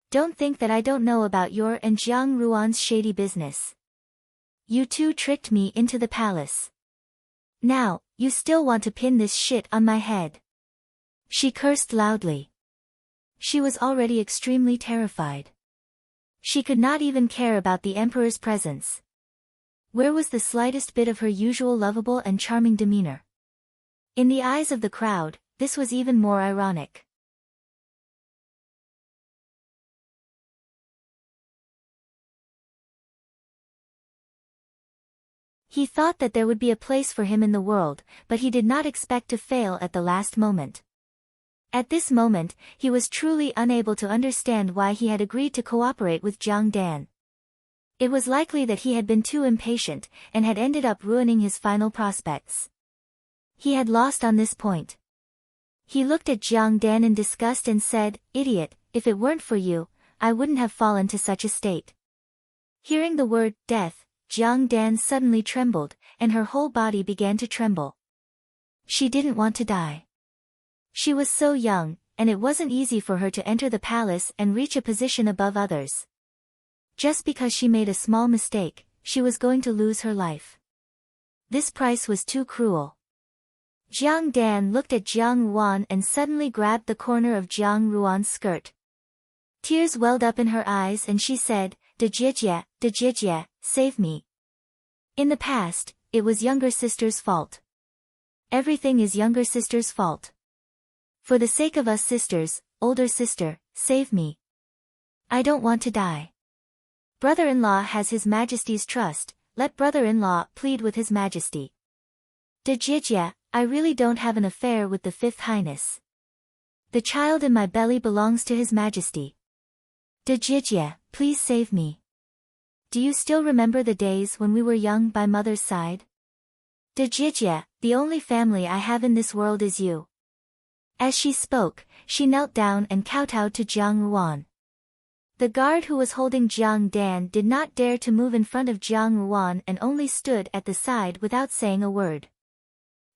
Don't think that I don't know about your and Jiang Ruan's shady business. You two tricked me into the palace. Now, you still want to pin this shit on my head. She cursed loudly. She was already extremely terrified. She could not even care about the emperor's presence. Where was the slightest bit of her usual lovable and charming demeanor? In the eyes of the crowd, this was even more ironic. He thought that there would be a place for him in the world, but he did not expect to fail at the last moment. At this moment, he was truly unable to understand why he had agreed to cooperate with Jiang Dan. It was likely that he had been too impatient, and had ended up ruining his final prospects. He had lost on this point. He looked at Jiang Dan in disgust and said, "Idiot, if it weren't for you, I wouldn't have fallen to such a state." Hearing the word, death, Jiang Dan suddenly trembled, and her whole body began to tremble. She didn't want to die. She was so young, and it wasn't easy for her to enter the palace and reach a position above others. Just because she made a small mistake, she was going to lose her life. This price was too cruel. Jiang Dan looked at Jiang Ruan and suddenly grabbed the corner of Jiang Ruan's skirt. Tears welled up in her eyes and she said, "Dejie, save me." In the past, it was younger sister's fault. Everything is younger sister's fault. For the sake of us sisters, older sister, save me. I don't want to die. Brother-in-law has His Majesty's trust, let brother-in-law plead with His Majesty. Dejie, I really don't have an affair with the Fifth Highness. The child in my belly belongs to His Majesty. Dejie, please save me. Do you still remember the days when we were young by mother's side? Dejie, the only family I have in this world is you. As she spoke, she knelt down and kowtowed to Jiang Ruan. The guard who was holding Jiang Dan did not dare to move in front of Jiang Ruan and only stood at the side without saying a word.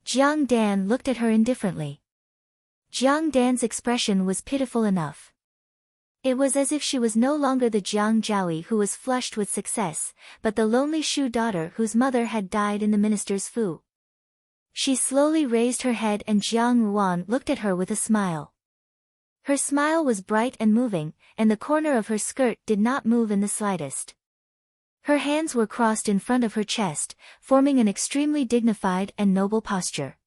Jiang Dan looked at her indifferently. Jiang Dan's expression was pitiful enough. It was as if she was no longer the Jiang Zhaoi who was flushed with success, but the lonely Shu daughter whose mother had died in the minister's fu. She slowly raised her head and Jiang Ruan looked at her with a smile. Her smile was bright and moving, and the corner of her skirt did not move in the slightest. Her hands were crossed in front of her chest, forming an extremely dignified and noble posture.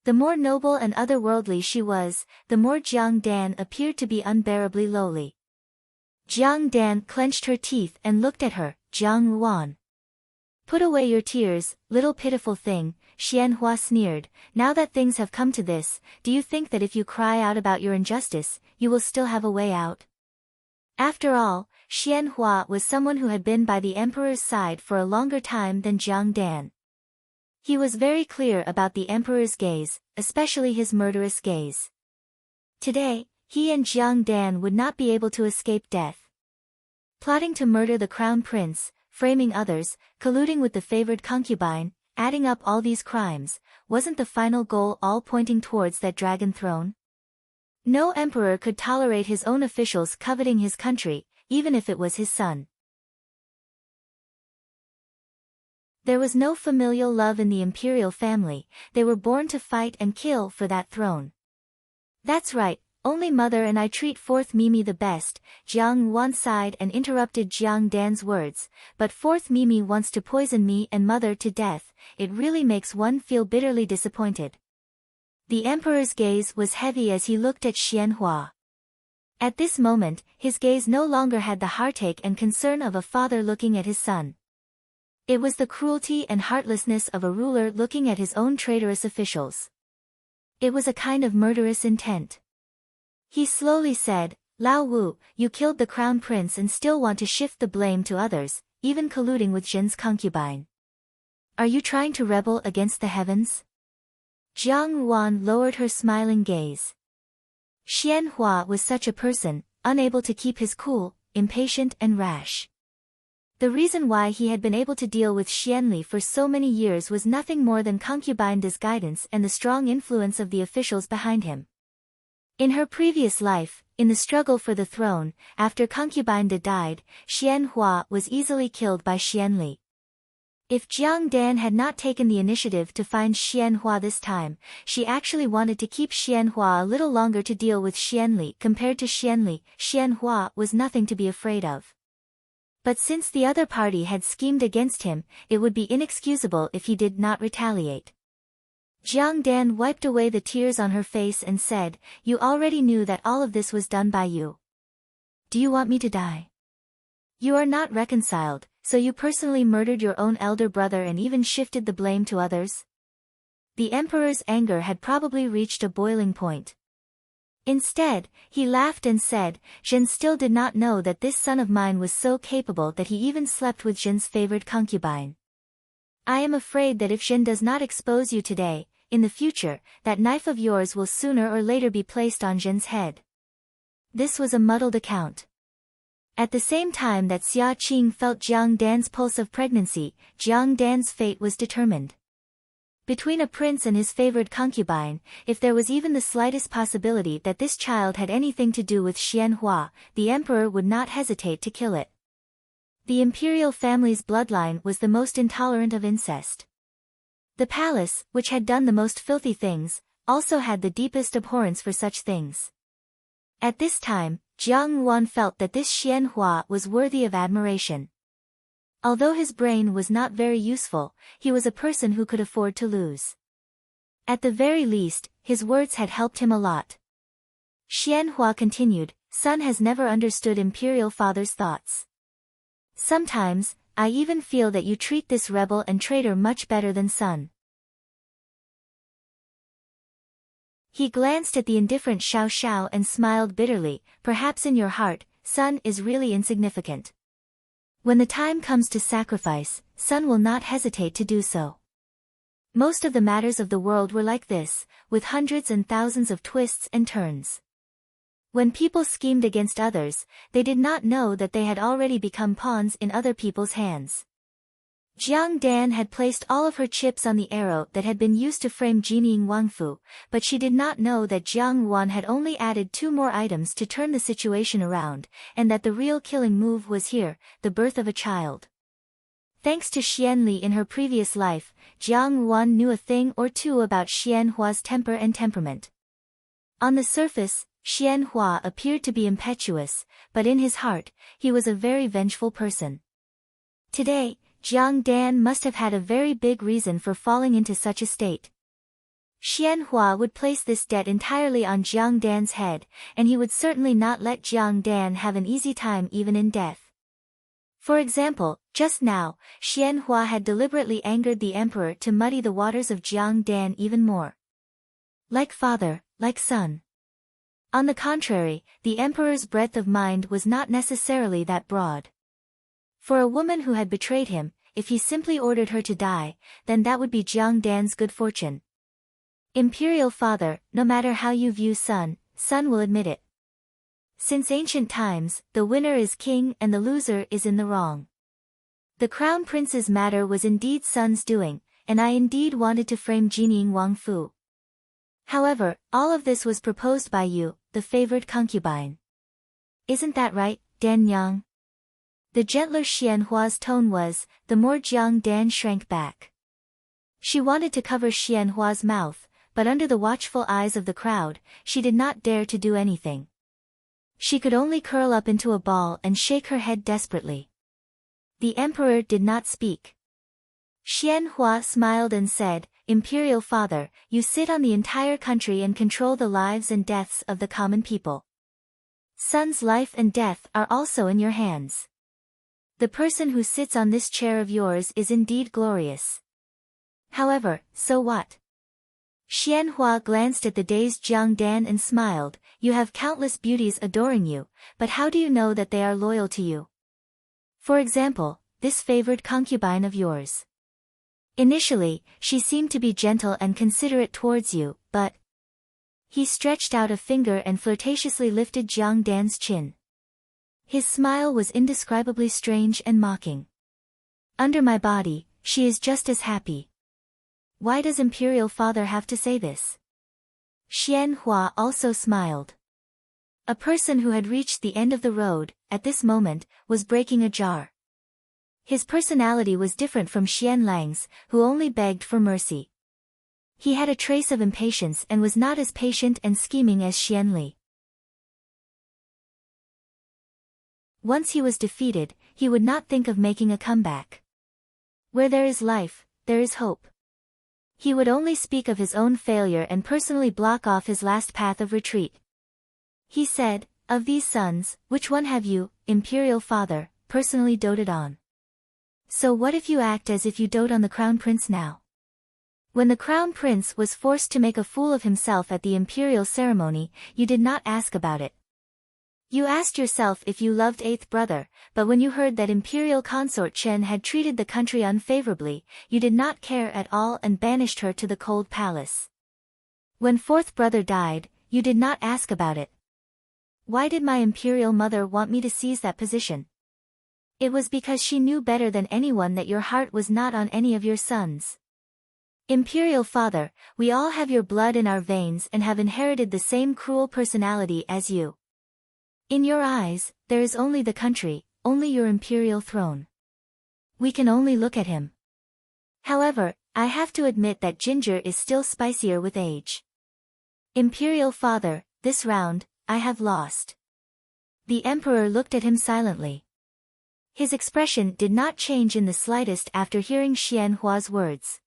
The more noble and otherworldly she was, the more Jiang Dan appeared to be unbearably lowly. Jiang Dan clenched her teeth and looked at her, Jiang Ruan. "Put away your tears, little pitiful thing," Xianhua sneered. "Now that things have come to this, do you think that if you cry out about your injustice, you will still have a way out?" After all, Xianhua was someone who had been by the emperor's side for a longer time than Jiang Dan. He was very clear about the emperor's gaze, especially his murderous gaze. Today, he and Jiang Dan would not be able to escape death. Plotting to murder the crown prince, framing others, colluding with the favored concubine, adding up all these crimes, wasn't the final goal all pointing towards that dragon throne? No emperor could tolerate his own officials coveting his country, even if it was his son. There was no familial love in the imperial family, they were born to fight and kill for that throne. "That's right, only mother and I treat fourth Mimi the best," Jiang Ruan sighed and interrupted Jiang Dan's words, "but fourth Mimi wants to poison me and mother to death, it really makes one feel bitterly disappointed." The emperor's gaze was heavy as he looked at Xianhua. At this moment, his gaze no longer had the heartache and concern of a father looking at his son. It was the cruelty and heartlessness of a ruler looking at his own traitorous officials. It was a kind of murderous intent. He slowly said, "Lao Wu, you killed the crown prince and still want to shift the blame to others, even colluding with Zhen's concubine. Are you trying to rebel against the heavens?" Jiang Ruan lowered her smiling gaze. Xianhua was such a person, unable to keep his cool, impatient and rash. The reason why he had been able to deal with Xianli for so many years was nothing more than concubine-Da's guidance and the strong influence of the officials behind him. In her previous life, in the struggle for the throne, after concubine Da died, Xianhua was easily killed by Xianli. If Jiang Dan had not taken the initiative to find Xianhua this time, she actually wanted to keep Xianhua a little longer to deal with Xianli. Compared to Xianli, Xianhua was nothing to be afraid of. But since the other party had schemed against him, it would be inexcusable if he did not retaliate. Jiang Dan wiped away the tears on her face and said, "You already knew that all of this was done by you. Do you want me to die?" "You are not reconciled," so you personally murdered your own elder brother and even shifted the blame to others? The emperor's anger had probably reached a boiling point. Instead, he laughed and said, Zhen still did not know that this son of mine was so capable that he even slept with Zhen's favored concubine. I am afraid that if Zhen does not expose you today, in the future, that knife of yours will sooner or later be placed on Zhen's head. This was a muddled account. At the same time that Xia Qing felt Jiang Dan's pulse of pregnancy, Jiang Dan's fate was determined. Between a prince and his favored concubine, if there was even the slightest possibility that this child had anything to do with Xianhua, the emperor would not hesitate to kill it. The imperial family's bloodline was the most intolerant of incest. The palace, which had done the most filthy things, also had the deepest abhorrence for such things. At this time, Jiang Yuan felt that this Xianhua was worthy of admiration. Although his brain was not very useful, he was a person who could afford to lose. At the very least, his words had helped him a lot. Xianhua continued, Son has never understood imperial father's thoughts. Sometimes, I even feel that you treat this rebel and traitor much better than Son. He glanced at the indifferent Xiao Xiao and smiled bitterly, perhaps in your heart, Son is really insignificant. When the time comes to sacrifice, Son will not hesitate to do so. Most of the matters of the world were like this, with hundreds and thousands of twists and turns. When people schemed against others, they did not know that they had already become pawns in other people's hands. Jiang Dan had placed all of her chips on the arrow that had been used to frame Jinying Wangfu, but she did not know that Jiang Yuan had only added 2 more items to turn the situation around, and that the real killing move was here, the birth of a child. Thanks to Xianli in her previous life, Jiang Yuan knew a thing or two about Xianhua's temper and temperament. On the surface, Xianhua appeared to be impetuous, but in his heart, he was a very vengeful person. Today, Jiang Dan must have had a very big reason for falling into such a state. Xianhua would place this debt entirely on Jiang Dan's head, and he would certainly not let Jiang Dan have an easy time even in death. For example, just now, Xianhua had deliberately angered the emperor to muddy the waters of Jiang Dan even more. Like father, like son. On the contrary, the emperor's breadth of mind was not necessarily that broad. For a woman who had betrayed him, if he simply ordered her to die, then that would be Jiang Dan's good fortune. Imperial father, no matter how you view Son, Son will admit it. Since ancient times, the winner is king and the loser is in the wrong. The crown prince's matter was indeed Son's doing, and I indeed wanted to frame Jinying Wangfu. However, all of this was proposed by you, the favored concubine. Isn't that right, Dan Yang? The gentler Xianhua's tone was, the more Jiang Dan shrank back. She wanted to cover Xianhua's mouth, but under the watchful eyes of the crowd, she did not dare to do anything. She could only curl up into a ball and shake her head desperately. The emperor did not speak. Xianhua smiled and said, Imperial father, you sit on the entire country and control the lives and deaths of the common people. Son's life and death are also in your hands. The person who sits on this chair of yours is indeed glorious. However, so what? Xianhua glanced at the dazed Jiang Dan and smiled, you have countless beauties adoring you, but how do you know that they are loyal to you? For example, this favored concubine of yours. Initially, she seemed to be gentle and considerate towards you, but... He stretched out a finger and flirtatiously lifted Jiang Dan's chin. His smile was indescribably strange and mocking. Under my body, she is just as happy. Why does Imperial Father have to say this? Xianhua also smiled. A person who had reached the end of the road, at this moment, was breaking a jar. His personality was different from Xianlang's, who only begged for mercy. He had a trace of impatience and was not as patient and scheming as Xianli. Once he was defeated, he would not think of making a comeback. Where there is life, there is hope. He would only speak of his own failure and personally block off his last path of retreat. He said, of these sons, which one have you, Imperial Father, personally doted on? So what if you act as if you dote on the crown prince now? When the crown prince was forced to make a fool of himself at the imperial ceremony, you did not ask about it. You asked yourself if you loved eighth brother, but when you heard that imperial consort Chen had treated the country unfavorably, you did not care at all and banished her to the cold palace. When fourth brother died, you did not ask about it. Why did my imperial mother want me to seize that position? It was because she knew better than anyone that your heart was not on any of your sons. Imperial father, we all have your blood in our veins and have inherited the same cruel personality as you. In your eyes, there is only the country, only your imperial throne. We can only look at him. However, I have to admit that ginger is still spicier with age. Imperial father, this round, I have lost. The emperor looked at him silently. His expression did not change in the slightest after hearing Xianhua's words.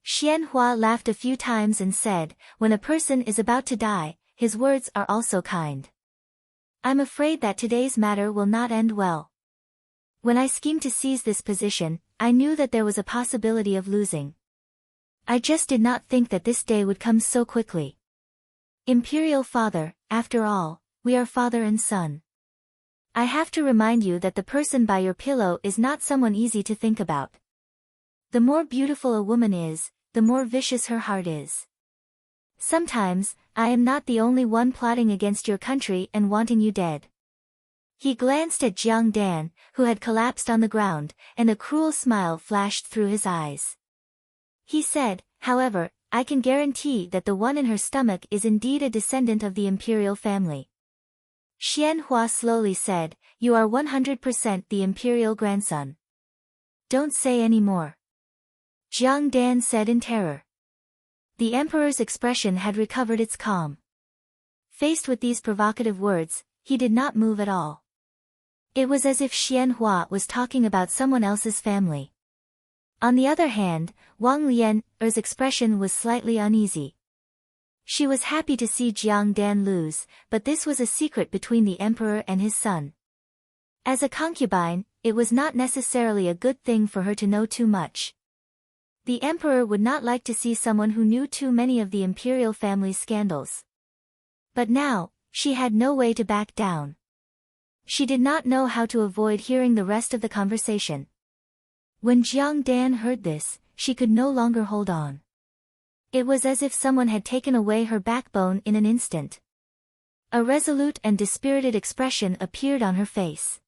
Xianhua laughed a few times and said, when a person is about to die, his words are also kind. I'm afraid that today's matter will not end well. When I schemed to seize this position, I knew that there was a possibility of losing. I just did not think that this day would come so quickly. Imperial father, after all, we are father and son. I have to remind you that the person by your pillow is not someone easy to think about. The more beautiful a woman is, the more vicious her heart is. Sometimes, I am not the only one plotting against your country and wanting you dead. He glanced at Jiang Dan, who had collapsed on the ground, and a cruel smile flashed through his eyes. He said, however, I can guarantee that the one in her stomach is indeed a descendant of the imperial family. Xianhua slowly said, you are 100% the imperial grandson. Don't say any more. Jiang Dan said in terror. The emperor's expression had recovered its calm. Faced with these provocative words, he did not move at all. It was as if Xianhua was talking about someone else's family. On the other hand, Wang Lian's expression was slightly uneasy. She was happy to see Jiang Dan lose, but this was a secret between the emperor and his son. As a concubine, it was not necessarily a good thing for her to know too much. The emperor would not like to see someone who knew too many of the imperial family's scandals. But now, she had no way to back down. She did not know how to avoid hearing the rest of the conversation. When Jiang Dan heard this, she could no longer hold on. It was as if someone had taken away her backbone in an instant. A resolute and dispirited expression appeared on her face.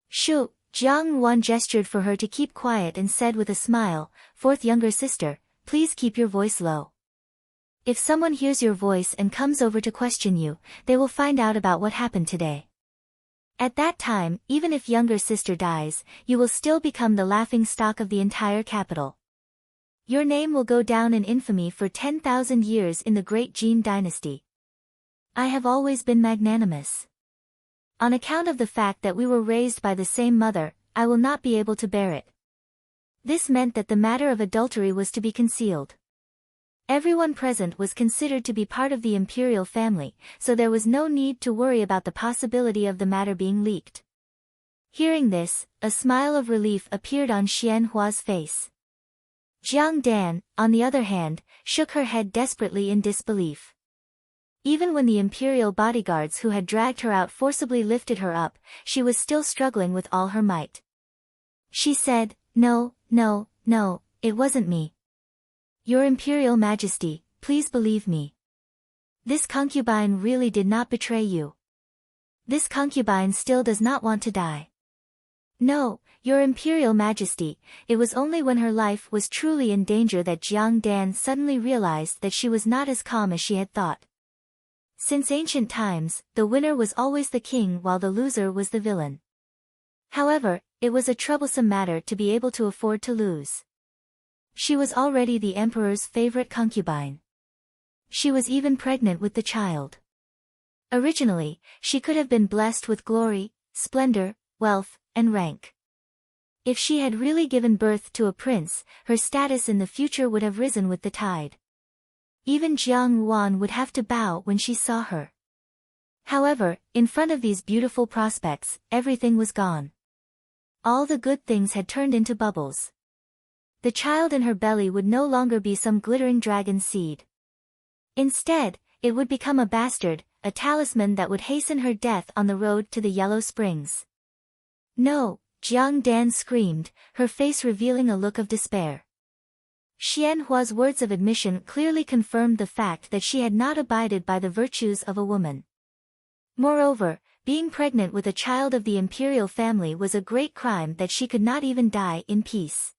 Shu, Jiang Wan gestured for her to keep quiet and said with a smile, fourth younger sister, please keep your voice low. If someone hears your voice and comes over to question you, they will find out about what happened today. At that time, even if younger sister dies, you will still become the laughing stock of the entire capital. Your name will go down in infamy for 10,000 years in the great Jin dynasty. I have always been magnanimous. On account of the fact that we were raised by the same mother, I will not be able to bear it. This meant that the matter of adultery was to be concealed. Everyone present was considered to be part of the imperial family, so there was no need to worry about the possibility of the matter being leaked. Hearing this, a smile of relief appeared on Xianhua's face. Jiang Dan, on the other hand, shook her head desperately in disbelief. Even when the imperial bodyguards who had dragged her out forcibly lifted her up, she was still struggling with all her might. She said, no, it wasn't me. Your Imperial Majesty, please believe me. This concubine really did not betray you. This concubine still does not want to die. No, Your Imperial Majesty, it was only when her life was truly in danger that Jiang Dan suddenly realized that she was not as calm as she had thought. Since ancient times, the winner was always the king while the loser was the villain. However, it was a troublesome matter to be able to afford to lose. She was already the emperor's favorite concubine. She was even pregnant with the child. Originally, she could have been blessed with glory, splendor, wealth, and rank. If she had really given birth to a prince, her status in the future would have risen with the tide. Even Jiang Yuan would have to bow when she saw her. However, in front of these beautiful prospects, everything was gone. All the good things had turned into bubbles. The child in her belly would no longer be some glittering dragon seed. Instead, it would become a bastard, a talisman that would hasten her death on the road to the Yellow Springs. No, Jiang Dan screamed, her face revealing a look of despair. Xian Hua's words of admission clearly confirmed the fact that she had not abided by the virtues of a woman. Moreover, being pregnant with a child of the imperial family was a great crime that she could not even die in peace.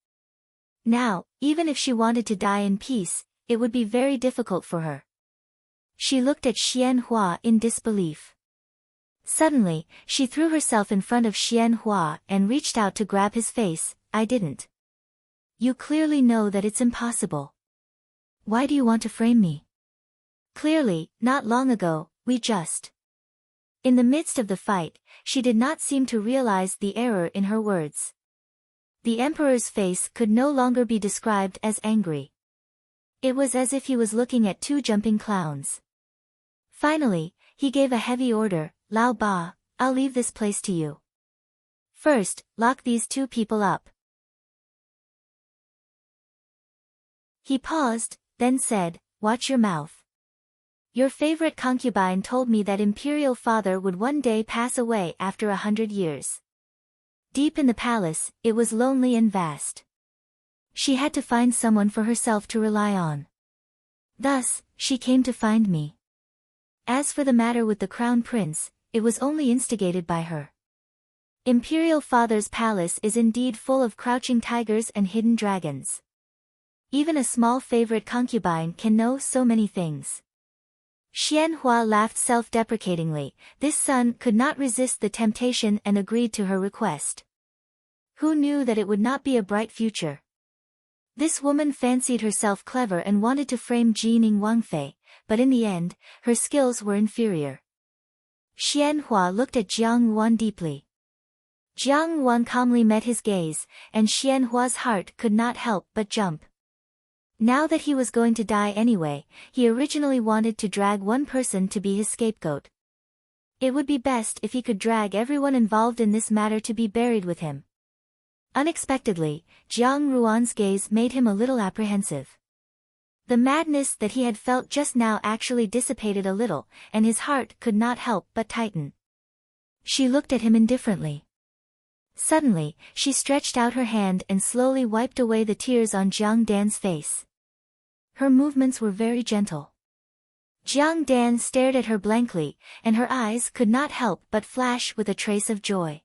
Now, even if she wanted to die in peace, it would be very difficult for her. She looked at Xian Hua in disbelief. Suddenly, she threw herself in front of Xian Hua and reached out to grab his face. I didn't. You clearly know that it's impossible. Why do you want to frame me? Clearly, not long ago, we just... In the midst of the fight, she did not seem to realize the error in her words. The emperor's face could no longer be described as angry. It was as if he was looking at two jumping clowns. Finally, he gave a heavy order, Lao Ba, I'll leave this place to you. First, lock these two people up. He paused, then said, watch your mouth. Your favorite concubine told me that imperial father would one day pass away after 100 years. Deep in the palace, it was lonely and vast. She had to find someone for herself to rely on. Thus, she came to find me. As for the matter with the crown prince, it was only instigated by her. Imperial father's palace is indeed full of crouching tigers and hidden dragons. Even a small favorite concubine can know so many things. Xian Hua laughed self-deprecatingly. This son could not resist the temptation and agreed to her request. Who knew that it would not be a bright future? This woman fancied herself clever and wanted to frame Jining Wangfei, but in the end, her skills were inferior. Xian Hua looked at Jiang Yuan deeply. Jiang Yuan calmly met his gaze, and Xian Hua's heart could not help but jump. Now that he was going to die anyway, he originally wanted to drag one person to be his scapegoat. It would be best if he could drag everyone involved in this matter to be buried with him. Unexpectedly, Jiang Ruan's gaze made him a little apprehensive. The madness that he had felt just now actually dissipated a little, and his heart could not help but tighten. She looked at him indifferently. Suddenly, she stretched out her hand and slowly wiped away the tears on Jiang Dan's face. Her movements were very gentle. Jiang Dan stared at her blankly, and her eyes could not help but flash with a trace of joy.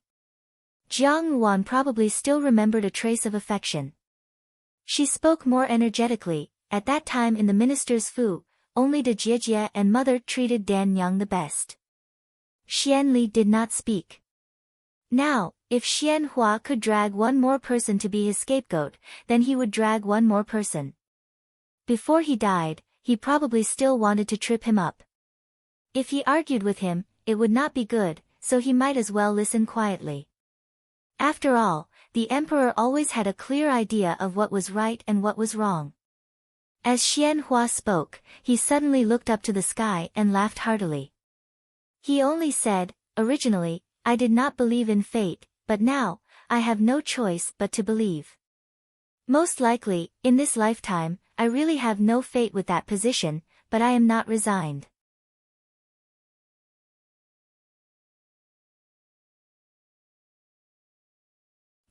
Jiang Yuan probably still remembered a trace of affection. She spoke more energetically. At that time in the minister's fu, only the Jiejie and mother treated Dan Yang the best. Xian Li did not speak. Now, if Xian Hua could drag one more person to be his scapegoat, then he would drag one more person. Before he died, he probably still wanted to trip him up. If he argued with him, it would not be good, so he might as well listen quietly. After all, the emperor always had a clear idea of what was right and what was wrong. As Xian Hua spoke, he suddenly looked up to the sky and laughed heartily. He only said, originally, I did not believe in fate, but now, I have no choice but to believe. Most likely, in this lifetime, I really have no fate with that position, but I am not resigned.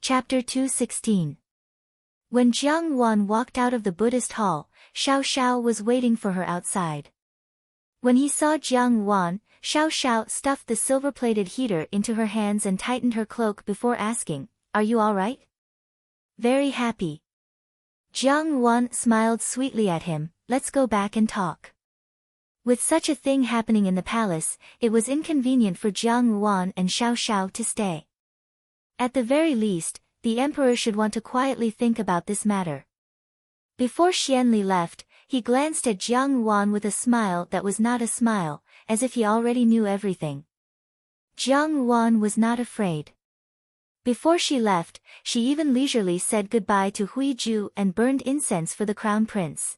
Chapter 216. When Jiang Yuan walked out of the Buddhist hall, Xiao Xiao was waiting for her outside. When he saw Jiang Yuan, Xiao Xiao stuffed the silver-plated heater into her hands and tightened her cloak before asking, "Are you all right?" "Very happy." Jiang Yuan smiled sweetly at him, "Let's go back and talk." With such a thing happening in the palace, it was inconvenient for Jiang Yuan and Xiao Xiao to stay. At the very least, the emperor should want to quietly think about this matter. Before Xianli left, he glanced at Jiang Yuan with a smile that was not a smile, as if he already knew everything. Jiang Yuan was not afraid. Before she left, she even leisurely said goodbye to Hui Ju and burned incense for the crown prince.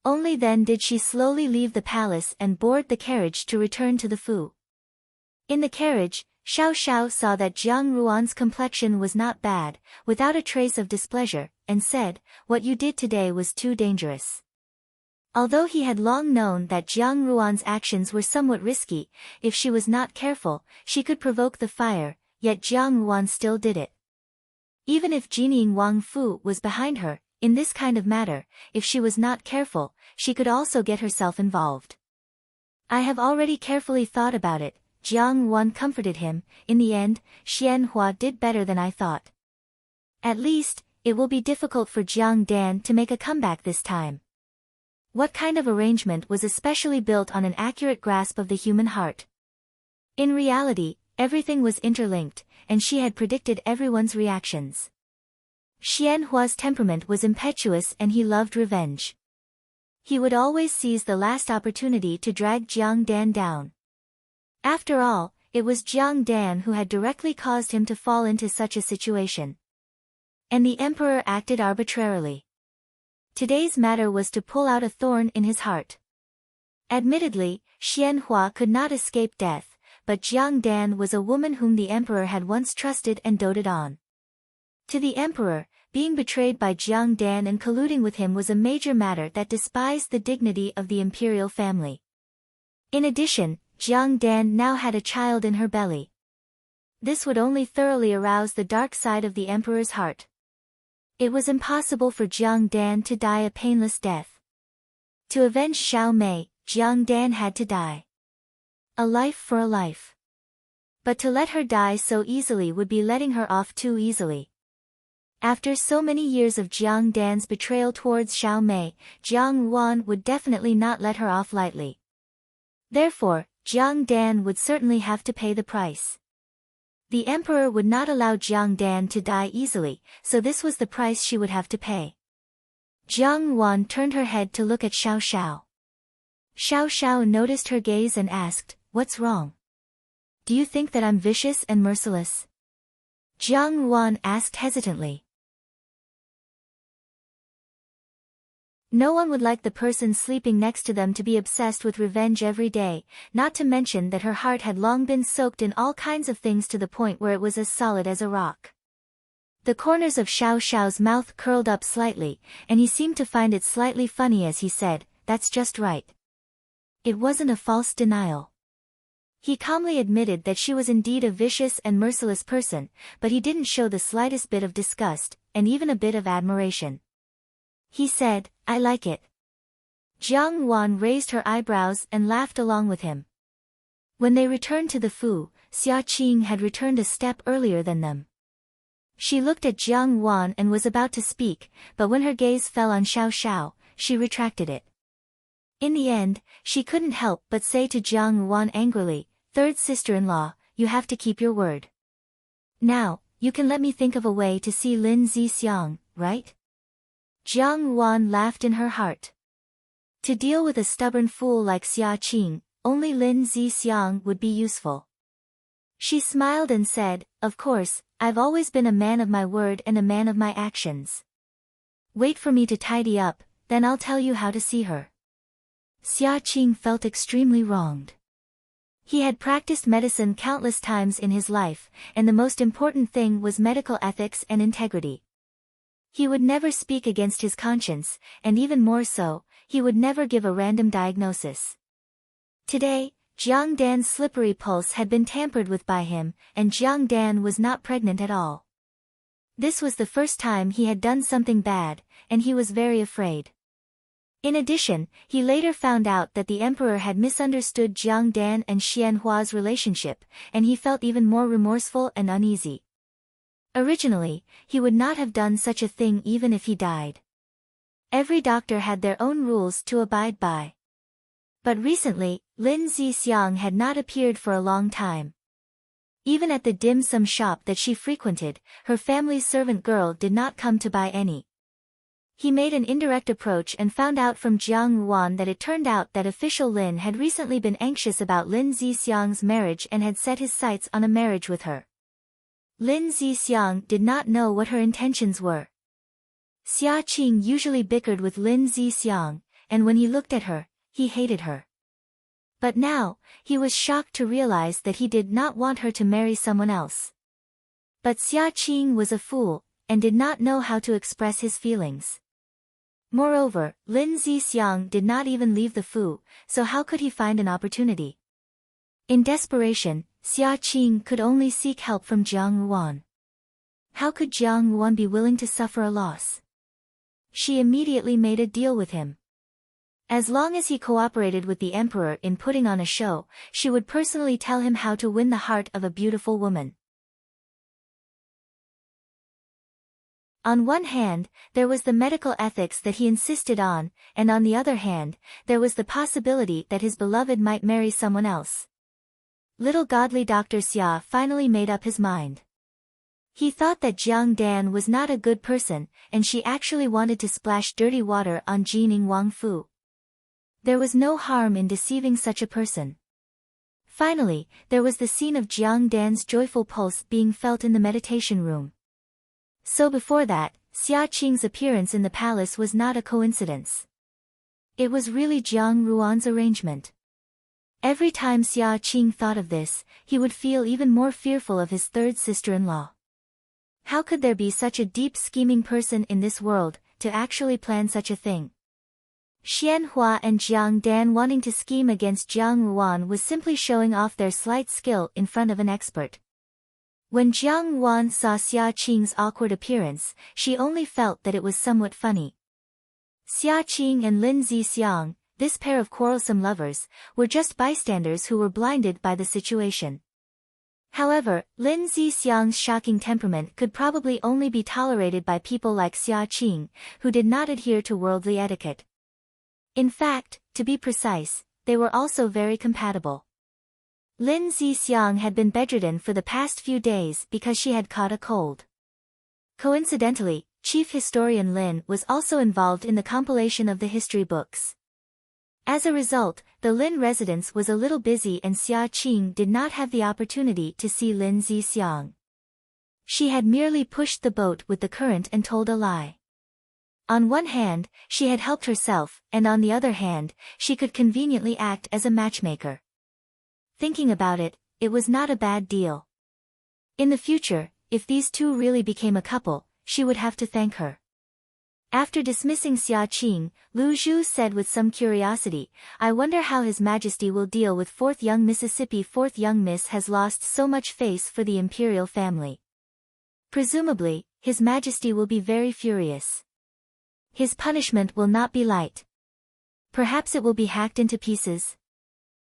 Only then did she slowly leave the palace and board the carriage to return to the Fu. In the carriage, Xiao Xiao saw that Jiang Ruan's complexion was not bad, without a trace of displeasure, and said, "What you did today was too dangerous." Although he had long known that Jiang Ruan's actions were somewhat risky, if she was not careful, she could provoke the fire, yet Jiang Ruan still did it. Even if Jinying Wang Fu was behind her, in this kind of matter, if she was not careful, she could also get herself involved. "I have already carefully thought about it," Jiang Ruan comforted him. "In the end, Xian Hua did better than I thought. At least, it will be difficult for Jiang Dan to make a comeback this time." What kind of arrangement was especially built on an accurate grasp of the human heart? In reality, everything was interlinked, and she had predicted everyone's reactions. Xian Hua's temperament was impetuous and he loved revenge. He would always seize the last opportunity to drag Jiang Dan down. After all, it was Jiang Dan who had directly caused him to fall into such a situation. And the emperor acted arbitrarily. Today's matter was to pull out a thorn in his heart. Admittedly, Xian Hua could not escape death, but Jiang Dan was a woman whom the emperor had once trusted and doted on. To the emperor, being betrayed by Jiang Dan and colluding with him was a major matter that despised the dignity of the imperial family. In addition, Jiang Dan now had a child in her belly. This would only thoroughly arouse the dark side of the emperor's heart. It was impossible for Jiang Dan to die a painless death. To avenge Xiao Mei, Jiang Dan had to die. A life for a life. But to let her die so easily would be letting her off too easily. After so many years of Jiang Dan's betrayal towards Xiao Mei, Jiang Ruan would definitely not let her off lightly. Therefore, Jiang Dan would certainly have to pay the price. The emperor would not allow Jiang Dan to die easily, so this was the price she would have to pay. Jiang Ruan turned her head to look at Xiao Xiao. Xiao Xiao noticed her gaze and asked, "What's wrong? Do you think that I'm vicious and merciless?" Jiang Ruan asked hesitantly. No one would like the person sleeping next to them to be obsessed with revenge every day, not to mention that her heart had long been soaked in all kinds of things to the point where it was as solid as a rock. The corners of Xiao Xiao's mouth curled up slightly, and he seemed to find it slightly funny as he said, "That's just right." It wasn't a false denial. He calmly admitted that she was indeed a vicious and merciless person, but he didn't show the slightest bit of disgust, and even a bit of admiration. He said, "I like it." Jiang Ruan raised her eyebrows and laughed along with him. When they returned to the Fu, Xia Qing had returned a step earlier than them. She looked at Jiang Ruan and was about to speak, but when her gaze fell on Xiao Xiao, she retracted it. In the end, she couldn't help but say to Jiang Ruan angrily, "Third sister-in-law, you have to keep your word. Now, you can let me think of a way to see Lin Zixiang, right?" Jiang Ruan laughed in her heart. To deal with a stubborn fool like Xia Qing, only Lin Zixiang would be useful. She smiled and said, "Of course, I've always been a man of my word and a man of my actions. Wait for me to tidy up, then I'll tell you how to see her." Xia Qing felt extremely wronged. He had practiced medicine countless times in his life, and the most important thing was medical ethics and integrity. He would never speak against his conscience, and even more so, he would never give a random diagnosis. Today, Jiang Dan's slippery pulse had been tampered with by him, and Jiang Dan was not pregnant at all. This was the first time he had done something bad, and he was very afraid. In addition, he later found out that the emperor had misunderstood Jiang Dan and Xian Hua's relationship, and he felt even more remorseful and uneasy. Originally, he would not have done such a thing even if he died. Every doctor had their own rules to abide by. But recently, Lin Zixiang had not appeared for a long time. Even at the dim sum shop that she frequented, her family's servant girl did not come to buy any. He made an indirect approach and found out from Jiang Ruan that it turned out that official Lin had recently been anxious about Lin Zixiang's marriage and had set his sights on a marriage with her. Lin Zixiang did not know what her intentions were. Xia Qing usually bickered with Lin Zixiang, and when he looked at her, he hated her. But now, he was shocked to realize that he did not want her to marry someone else. But Xia Qing was a fool, and did not know how to express his feelings. Moreover, Lin Zixiang did not even leave the Fu, so how could he find an opportunity? In desperation, Xia Qing could only seek help from Jiang Ruan. How could Jiang Ruan be willing to suffer a loss? She immediately made a deal with him. As long as he cooperated with the emperor in putting on a show, she would personally tell him how to win the heart of a beautiful woman. On one hand, there was the medical ethics that he insisted on, and on the other hand, there was the possibility that his beloved might marry someone else. Little godly Dr. Xia finally made up his mind. He thought that Jiang Dan was not a good person, and she actually wanted to splash dirty water on Jining Wang Fu. There was no harm in deceiving such a person. Finally, there was the scene of Jiang Dan's joyful pulse being felt in the meditation room. So before that, Xia Qing's appearance in the palace was not a coincidence. It was really Jiang Ruan's arrangement. Every time Xia Qing thought of this, he would feel even more fearful of his third sister-in-law. How could there be such a deep scheming person in this world, to actually plan such a thing? Xian Hua and Jiang Dan wanting to scheme against Jiang Ruan was simply showing off their slight skill in front of an expert. When Jiang Ruan saw Xia Qing's awkward appearance, she only felt that it was somewhat funny. Xia Qing and Lin Zixiang, this pair of quarrelsome lovers, were just bystanders who were blinded by the situation. However, Lin Zixiang's shocking temperament could probably only be tolerated by people like Xia Qing, who did not adhere to worldly etiquette. In fact, to be precise, they were also very compatible. Lin Zixiang had been bedridden for the past few days because she had caught a cold. Coincidentally, Chief Historian Lin was also involved in the compilation of the history books. As a result, the Lin residence was a little busy and Xia Qing did not have the opportunity to see Lin Zixiang. She had merely pushed the boat with the current and told a lie. On one hand, she had helped herself, and on the other hand, she could conveniently act as a matchmaker. Thinking about it, it was not a bad deal. In the future, if these two really became a couple, she would have to thank her. After dismissing Xia Qing, Lu Zhu said with some curiosity, "I wonder how His Majesty will deal with fourth young Mississippi. Fourth young Miss has lost so much face for the imperial family. Presumably, His Majesty will be very furious. His punishment will not be light. Perhaps it will be hacked into pieces."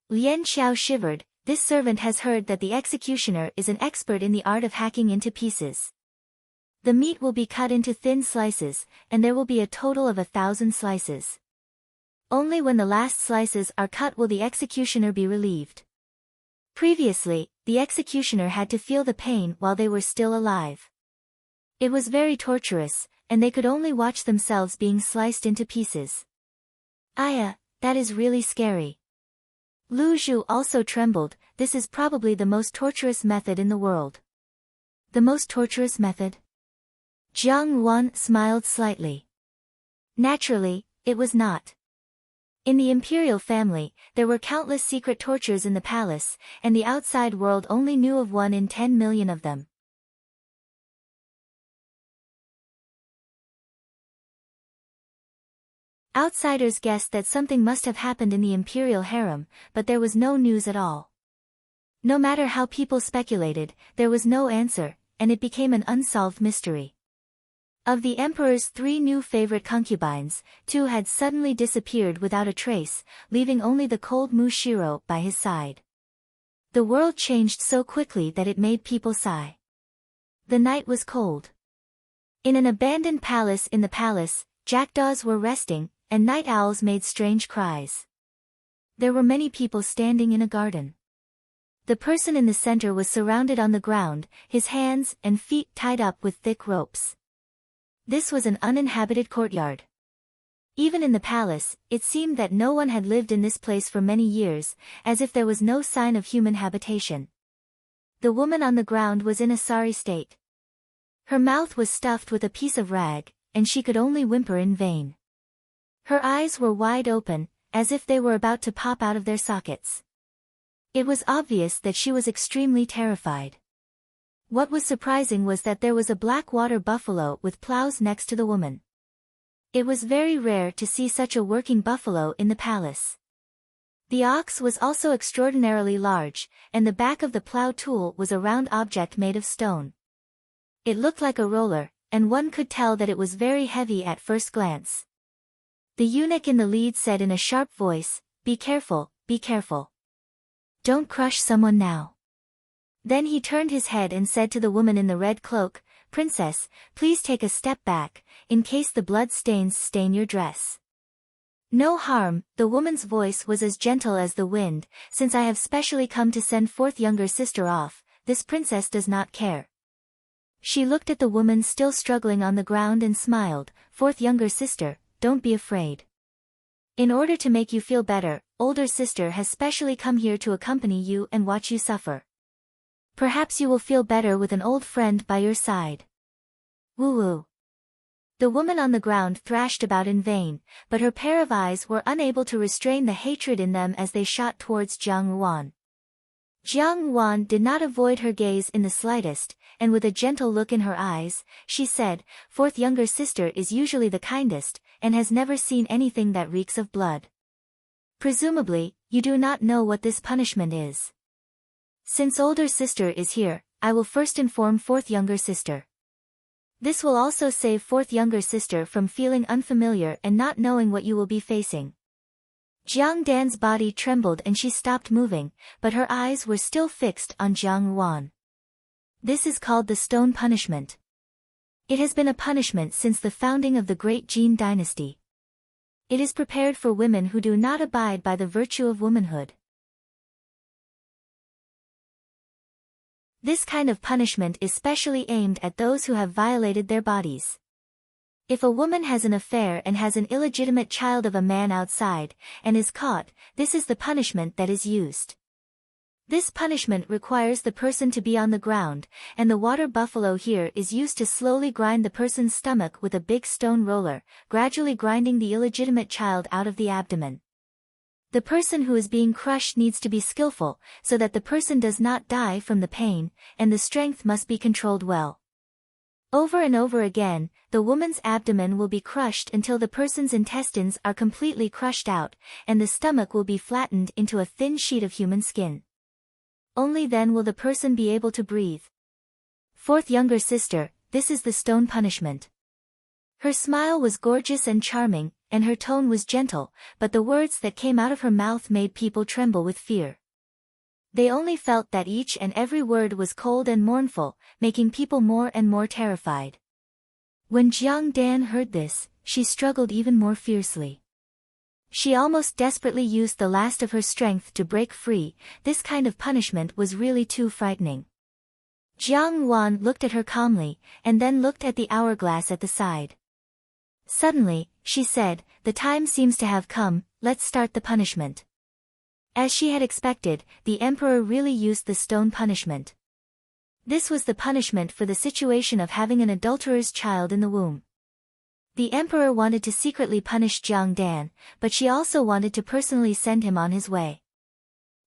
Lian Xiao shivered. This servant has heard that the executioner is an expert in the art of hacking into pieces. The meat will be cut into thin slices, and there will be a total of 1,000 slices. Only when the last slices are cut will the executioner be relieved. Previously, the executioner had to feel the pain while they were still alive. It was very torturous, and they could only watch themselves being sliced into pieces. Aya, that is really scary. Lu Zhu also trembled. This is probably the most torturous method in the world. The most torturous method? Jiang Ruan smiled slightly. Naturally, it was not. In the imperial family, there were countless secret tortures in the palace, and the outside world only knew of 1 in 10 million of them. Outsiders guessed that something must have happened in the imperial harem, but there was no news at all. No matter how people speculated, there was no answer, and it became an unsolved mystery. Of the emperor's 3 new favorite concubines, 2 had suddenly disappeared without a trace, leaving only the cold Mushiro by his side. The world changed so quickly that it made people sigh. The night was cold. In an abandoned palace in the palace, jackdaws were resting, and night owls made strange cries. There were many people standing in a garden. The person in the center was surrounded on the ground, his hands and feet tied up with thick ropes. This was an uninhabited courtyard. Even in the palace, it seemed that no one had lived in this place for many years, as if there was no sign of human habitation. The woman on the ground was in a sorry state. Her mouth was stuffed with a piece of rag, and she could only whimper in vain. Her eyes were wide open, as if they were about to pop out of their sockets. It was obvious that she was extremely terrified. What was surprising was that there was a black water buffalo with plows next to the woman. It was very rare to see such a working buffalo in the palace. The ox was also extraordinarily large, and the back of the plow tool was a round object made of stone. It looked like a roller, and one could tell that it was very heavy at first glance. The eunuch in the lead said in a sharp voice, "Be careful, be careful. Don't crush someone now." Then he turned his head and said to the woman in the red cloak, "Princess, please take a step back, in case the blood stains stain your dress." "No harm," the woman's voice was as gentle as the wind, "since I have specially come to send forth younger sister off, this princess does not care." She looked at the woman still struggling on the ground and smiled, "Fourth younger sister, don't be afraid. In order to make you feel better, older sister has specially come here to accompany you and watch you suffer. Perhaps you will feel better with an old friend by your side." Woo-woo. The woman on the ground thrashed about in vain, but her pair of eyes were unable to restrain the hatred in them as they shot towards Jiang Yuan. Jiang Yuan did not avoid her gaze in the slightest, and with a gentle look in her eyes, she said, "Fourth younger sister is usually the kindest, and has never seen anything that reeks of blood. Presumably, you do not know what this punishment is. Since older sister is here, I will first inform fourth younger sister. This will also save fourth younger sister from feeling unfamiliar and not knowing what you will be facing." Jiang Dan's body trembled and she stopped moving, but her eyes were still fixed on Jiang Yuan. This is called the stone punishment. It has been a punishment since the founding of the great Jin dynasty. It is prepared for women who do not abide by the virtue of womanhood. This kind of punishment is specially aimed at those who have violated their bodies. If a woman has an affair and has an illegitimate child of a man outside, and is caught, this is the punishment that is used. This punishment requires the person to be on the ground, and the water buffalo here is used to slowly grind the person's stomach with a big stone roller, gradually grinding the illegitimate child out of the abdomen. The person who is being crushed needs to be skillful, so that the person does not die from the pain, and the strength must be controlled well. Over and over again, the woman's abdomen will be crushed until the person's intestines are completely crushed out, and the stomach will be flattened into a thin sheet of human skin. Only then will the person be able to breathe. Fourth younger sister, this is the stone punishment. Her smile was gorgeous and charming, and her tone was gentle, but the words that came out of her mouth made people tremble with fear. They only felt that each and every word was cold and mournful, making people more and more terrified. When Jiang Dan heard this, she struggled even more fiercely. She almost desperately used the last of her strength to break free. This kind of punishment was really too frightening. Jiang Yuan looked at her calmly, and then looked at the hourglass at the side. Suddenly, she said, "The time seems to have come, let's start the punishment." As she had expected, the emperor really used the stone punishment. This was the punishment for the situation of having an adulterer's child in the womb. The emperor wanted to secretly punish Jiang Dan, but she also wanted to personally send him on his way.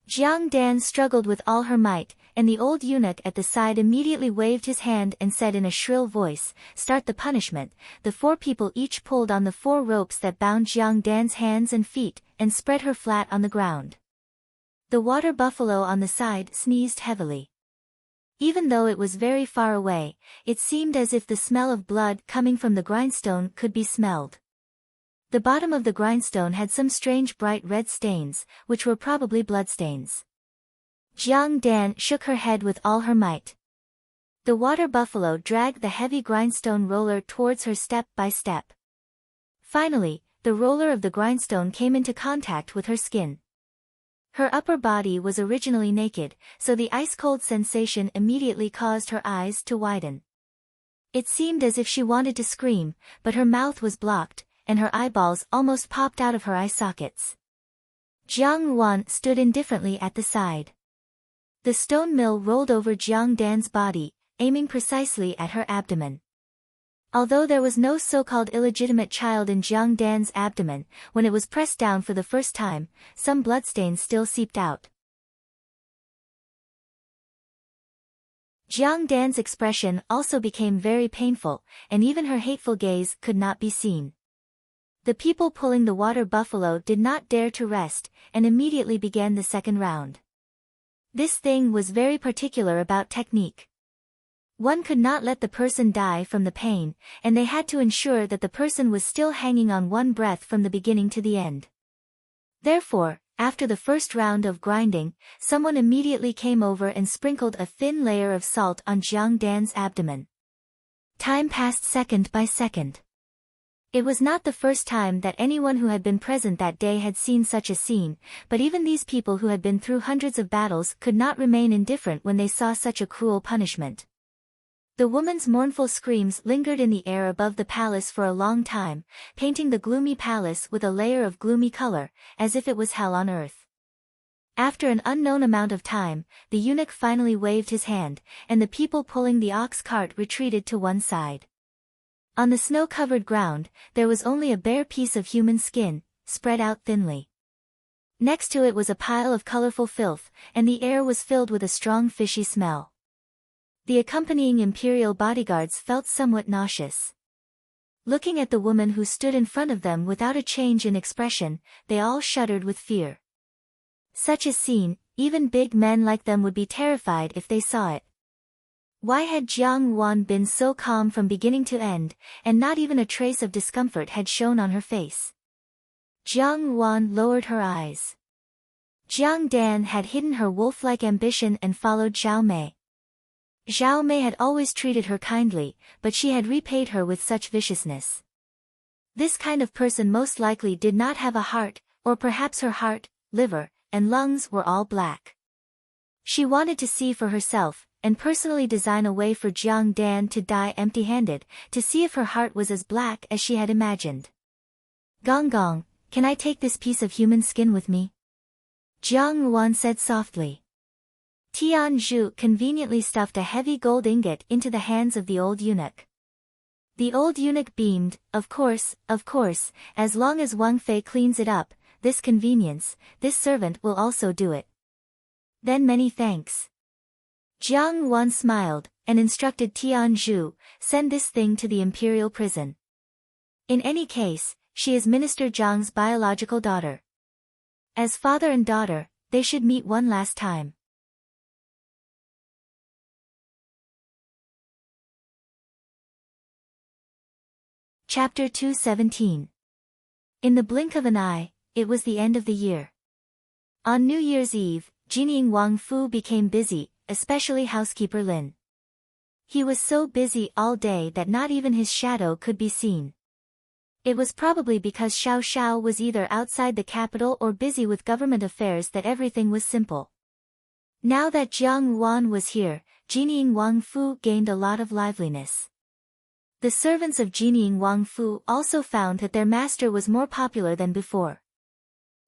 Jiang Dan struggled with all her might, and the old eunuch at the side immediately waved his hand and said in a shrill voice, "Start the punishment." The four people each pulled on the four ropes that bound Jiang Dan's hands and feet, and spread her flat on the ground. The water buffalo on the side sneezed heavily. Even though it was very far away, it seemed as if the smell of blood coming from the grindstone could be smelled. The bottom of the grindstone had some strange bright red stains, which were probably bloodstains. Jiang Dan shook her head with all her might. The water buffalo dragged the heavy grindstone roller towards her step by step. Finally, the roller of the grindstone came into contact with her skin. Her upper body was originally naked, so the ice-cold sensation immediately caused her eyes to widen. It seemed as if she wanted to scream, but her mouth was blocked, and her eyeballs almost popped out of her eye sockets. Jiang Yuan stood indifferently at the side. The stone mill rolled over Jiang Dan's body, aiming precisely at her abdomen. Although there was no so-called illegitimate child in Jiang Dan's abdomen, when it was pressed down for the first time, some bloodstains still seeped out. Jiang Dan's expression also became very painful, and even her hateful gaze could not be seen. The people pulling the water buffalo did not dare to rest, and immediately began the second round. This thing was very particular about technique. One could not let the person die from the pain, and they had to ensure that the person was still hanging on one breath from the beginning to the end. Therefore, after the first round of grinding, someone immediately came over and sprinkled a thin layer of salt on Jiang Dan's abdomen. Time passed second by second. It was not the first time that anyone who had been present that day had seen such a scene, but even these people who had been through hundreds of battles could not remain indifferent when they saw such a cruel punishment. The woman's mournful screams lingered in the air above the palace for a long time, painting the gloomy palace with a layer of gloomy color, as if it was hell on earth. After an unknown amount of time, the eunuch finally waved his hand, and the people pulling the ox cart retreated to one side. On the snow-covered ground, there was only a bare piece of human skin, spread out thinly. Next to it was a pile of colorful filth, and the air was filled with a strong fishy smell. The accompanying imperial bodyguards felt somewhat nauseous. Looking at the woman who stood in front of them without a change in expression, they all shuddered with fear. Such a scene, even big men like them would be terrified if they saw it. Why had Jiang Wan been so calm from beginning to end, and not even a trace of discomfort had shown on her face? Jiang Wan lowered her eyes. Jiang Dan had hidden her wolf-like ambition and followed Zhao Mei. Zhao Mei had always treated her kindly, but she had repaid her with such viciousness. This kind of person most likely did not have a heart, or perhaps her heart, liver, and lungs were all black. She wanted to see for herself, and personally design a way for Jiang Dan to die empty-handed, to see if her heart was as black as she had imagined. Gong Gong, can I take this piece of human skin with me? Jiang Wan said softly. Tian Zhu conveniently stuffed a heavy gold ingot into the hands of the old eunuch. The old eunuch beamed, of course, as long as Wang Fei cleans it up, this convenience, this servant will also do it. Then many thanks. Jiang Wan smiled, and instructed Tian Zhu, send this thing to the imperial prison. In any case, she is Minister Zhang's biological daughter. As father and daughter, they should meet one last time. Chapter 217. In the blink of an eye, it was the end of the year. On New Year's Eve, Jining Wang Fu became busy, especially housekeeper Lin. He was so busy all day that not even his shadow could be seen. It was probably because Xiao Xiao was either outside the capital or busy with government affairs that everything was simple. Now that Jiang Wan was here, Jining Wang Fu gained a lot of liveliness. The servants of Jining Wang Fu also found that their master was more popular than before.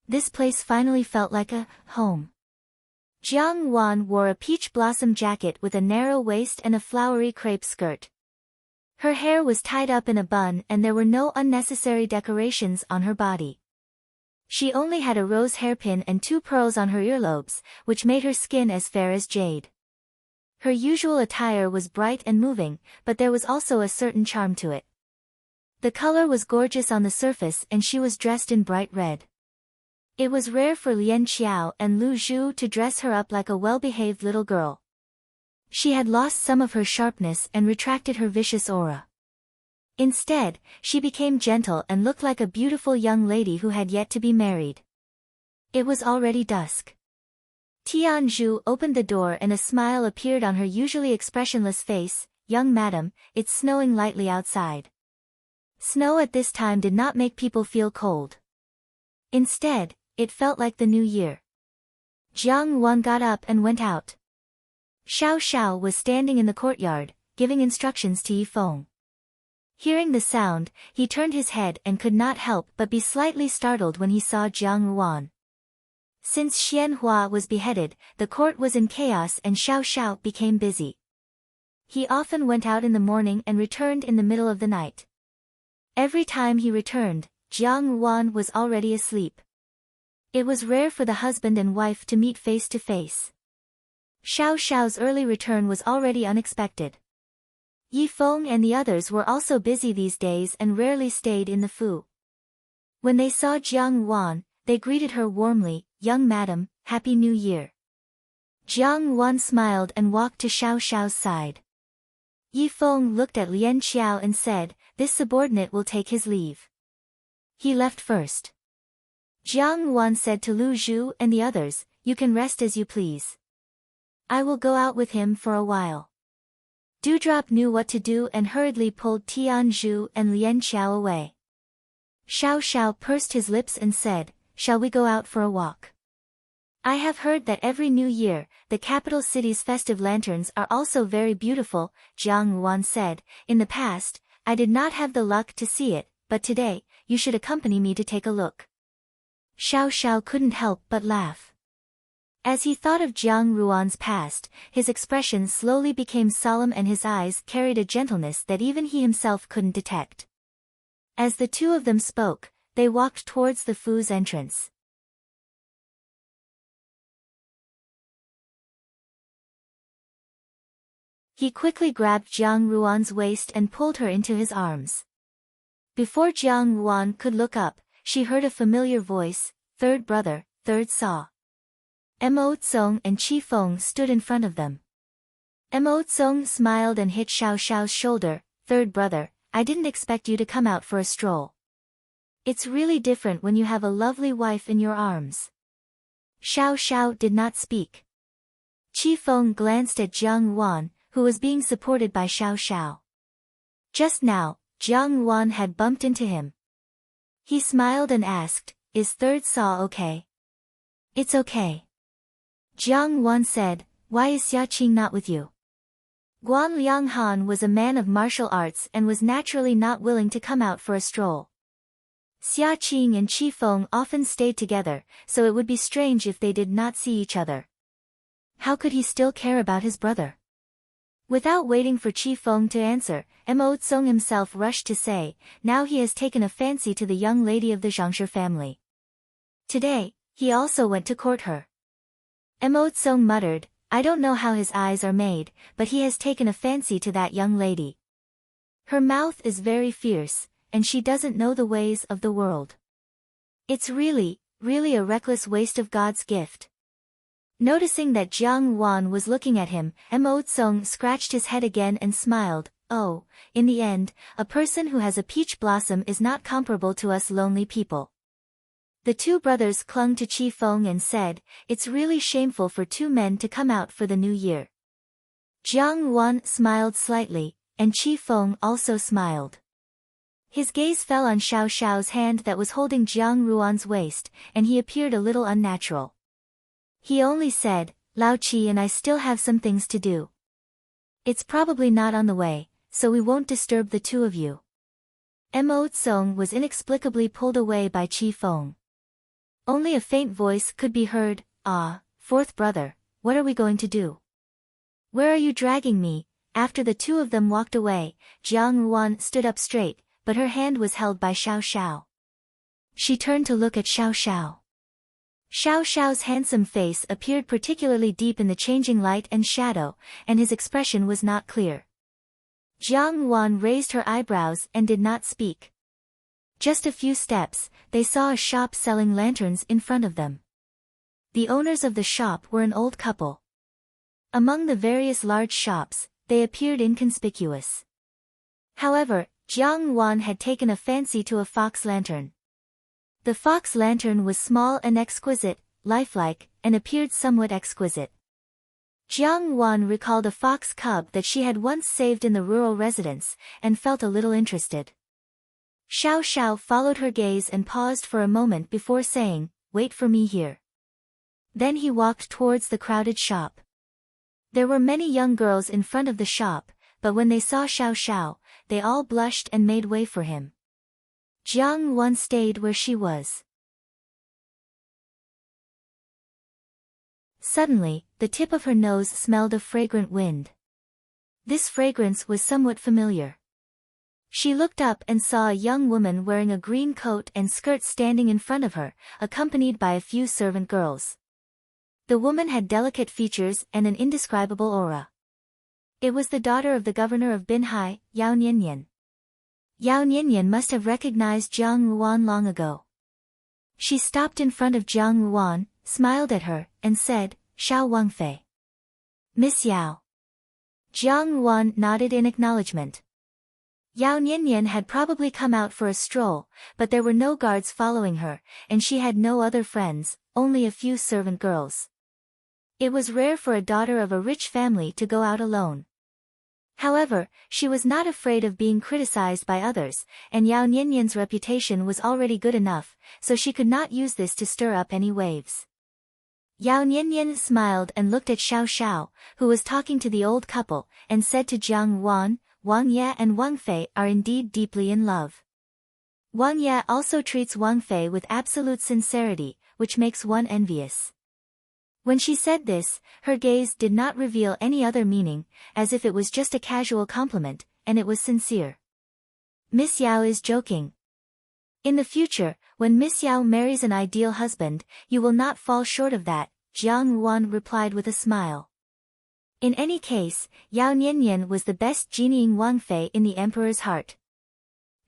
This place finally felt like a home. Jiang Wan wore a peach blossom jacket with a narrow waist and a flowery crepe skirt. Her hair was tied up in a bun and there were no unnecessary decorations on her body. She only had a rose hairpin and 2 pearls on her earlobes, which made her skin as fair as jade. Her usual attire was bright and moving, but there was also a certain charm to it. The color was gorgeous on the surface and she was dressed in bright red. It was rare for Lian Qiao and Lu Zhu to dress her up like a well-behaved little girl. She had lost some of her sharpness and retracted her vicious aura. Instead, she became gentle and looked like a beautiful young lady who had yet to be married. It was already dusk. Tian Zhu opened the door and a smile appeared on her usually expressionless face. Young madam, it's snowing lightly outside. Snow at this time did not make people feel cold. Instead, it felt like the new year. Jiang Wan got up and went out. Xiao Xiao was standing in the courtyard, giving instructions to Yi Feng. Hearing the sound, he turned his head and could not help but be slightly startled when he saw Jiang Wan. Since Xian Hua was beheaded, the court was in chaos and Xiao Xiao became busy. He often went out in the morning and returned in the middle of the night. Every time he returned, Jiang Ruan was already asleep. It was rare for the husband and wife to meet face to face. Xiao Xiao's early return was already unexpected. Yi Feng and the others were also busy these days and rarely stayed in the Fu. When they saw Jiang Ruan, they greeted her warmly, "Young madam, Happy New Year." Jiang Ruan smiled and walked to Xiao Xiao's side. Yi Feng looked at Lian Qiao and said, "This subordinate will take his leave." He left first. Jiang Ruan said to Lu Zhu and the others, "You can rest as you please. I will go out with him for a while." Dewdrop knew what to do and hurriedly pulled Tian Zhu and Lian Qiao away. Xiao Xiao pursed his lips and said, "Shall we go out for a walk? I have heard that every New Year, the capital city's festive lanterns are also very beautiful." Jiang Ruan said, "In the past, I did not have the luck to see it, but today, you should accompany me to take a look." Xiao Xiao couldn't help but laugh. As he thought of Jiang Ruan's past, his expression slowly became solemn and his eyes carried a gentleness that even he himself couldn't detect. As the two of them spoke, they walked towards the Fu's entrance. He quickly grabbed Jiang Ruan's waist and pulled her into his arms. Before Jiang Ruan could look up, she heard a familiar voice, "Third brother, third saw." Mo Tsong and Qi Feng stood in front of them. Mo Tsong smiled and hit Xiao Xiao's shoulder, "Third brother, I didn't expect you to come out for a stroll. It's really different when you have a lovely wife in your arms." Xiao Xiao did not speak. Qi Feng glanced at Jiang Ruan, who was being supported by Xiao Xiao. Just now, Jiang Ruan had bumped into him. He smiled and asked, "Is third saw okay?" "It's okay." Jiang Ruan said, "Why is Xia Qing not with you?" Guan Lianghan was a man of martial arts and was naturally not willing to come out for a stroll. Xia Qing and Qi Feng often stayed together, so it would be strange if they did not see each other. How could he still care about his brother? Without waiting for Qi Feng to answer, Mo Tsong himself rushed to say, "Now he has taken a fancy to the young lady of the Zhangshi family. Today, he also went to court her." Mo Tsong muttered, "I don't know how his eyes are made, but he has taken a fancy to that young lady. Her mouth is very fierce, and she doesn't know the ways of the world. It's really a reckless waste of God's gift." Noticing that Jiang Ruan was looking at him, Mo Tsong scratched his head again and smiled, "Oh, in the end, a person who has a peach blossom is not comparable to us lonely people." The two brothers clung to Qi Feng and said, "It's really shameful for two men to come out for the new year." Jiang Ruan smiled slightly, and Qi Feng also smiled. His gaze fell on Xiao Xiao's hand that was holding Jiang Ruan's waist, and he appeared a little unnatural. He only said, "Lao Qi and I still have some things to do. It's probably not on the way, so we won't disturb the two of you." Mo Tsong was inexplicably pulled away by Qi Feng. Only a faint voice could be heard, "Ah, fourth brother, what are we going to do? Where are you dragging me?" After the two of them walked away, Jiang Ruan stood up straight, but her hand was held by Xiao Xiao. She turned to look at Xiao Xiao. Xiao Xiao's handsome face appeared particularly deep in the changing light and shadow, and his expression was not clear. Jiang Ruan raised her eyebrows and did not speak. Just a few steps, they saw a shop selling lanterns in front of them. The owners of the shop were an old couple. Among the various large shops, they appeared inconspicuous. However, Jiang Ruan had taken a fancy to a fox lantern. The fox lantern was small and exquisite, lifelike, and appeared somewhat exquisite. Jiang Ruan recalled a fox cub that she had once saved in the rural residence, and felt a little interested. Xiao Xiao followed her gaze and paused for a moment before saying, "Wait for me here." Then he walked towards the crowded shop. There were many young girls in front of the shop, but when they saw Xiao Xiao, they all blushed and made way for him. Jiang Ruan stayed where she was. Suddenly, the tip of her nose smelled of fragrant wind. This fragrance was somewhat familiar. She looked up and saw a young woman wearing a green coat and skirt standing in front of her, accompanied by a few servant girls. The woman had delicate features and an indescribable aura. It was the daughter of the governor of Binhai, Yao Nianyan. Yao Nianyan must have recognized Jiang Ruan long ago. She stopped in front of Jiang Ruan, smiled at her, and said, "Xiao Wangfei." "Miss Yao." Jiang Ruan nodded in acknowledgement. Yao Nianyan had probably come out for a stroll, but there were no guards following her, and she had no other friends, only a few servant girls. It was rare for a daughter of a rich family to go out alone. However, she was not afraid of being criticized by others, and Yao Nianyan's reputation was already good enough, so she could not use this to stir up any waves. Yao Nianyan smiled and looked at Xiao Xiao, who was talking to the old couple, and said to Jiang Ruan, "Wang Ye and Wang Fei are indeed deeply in love." Wang Ye also treats Wang Fei with absolute sincerity, which makes one envious. When she said this, her gaze did not reveal any other meaning, as if it was just a casual compliment, and it was sincere. Miss Yao is joking. In the future, when Miss Yao marries an ideal husband, you will not fall short of that, Jiang Ruan replied with a smile. In any case, Yao Nianyan was the best genieing Wang Fei in the emperor's heart.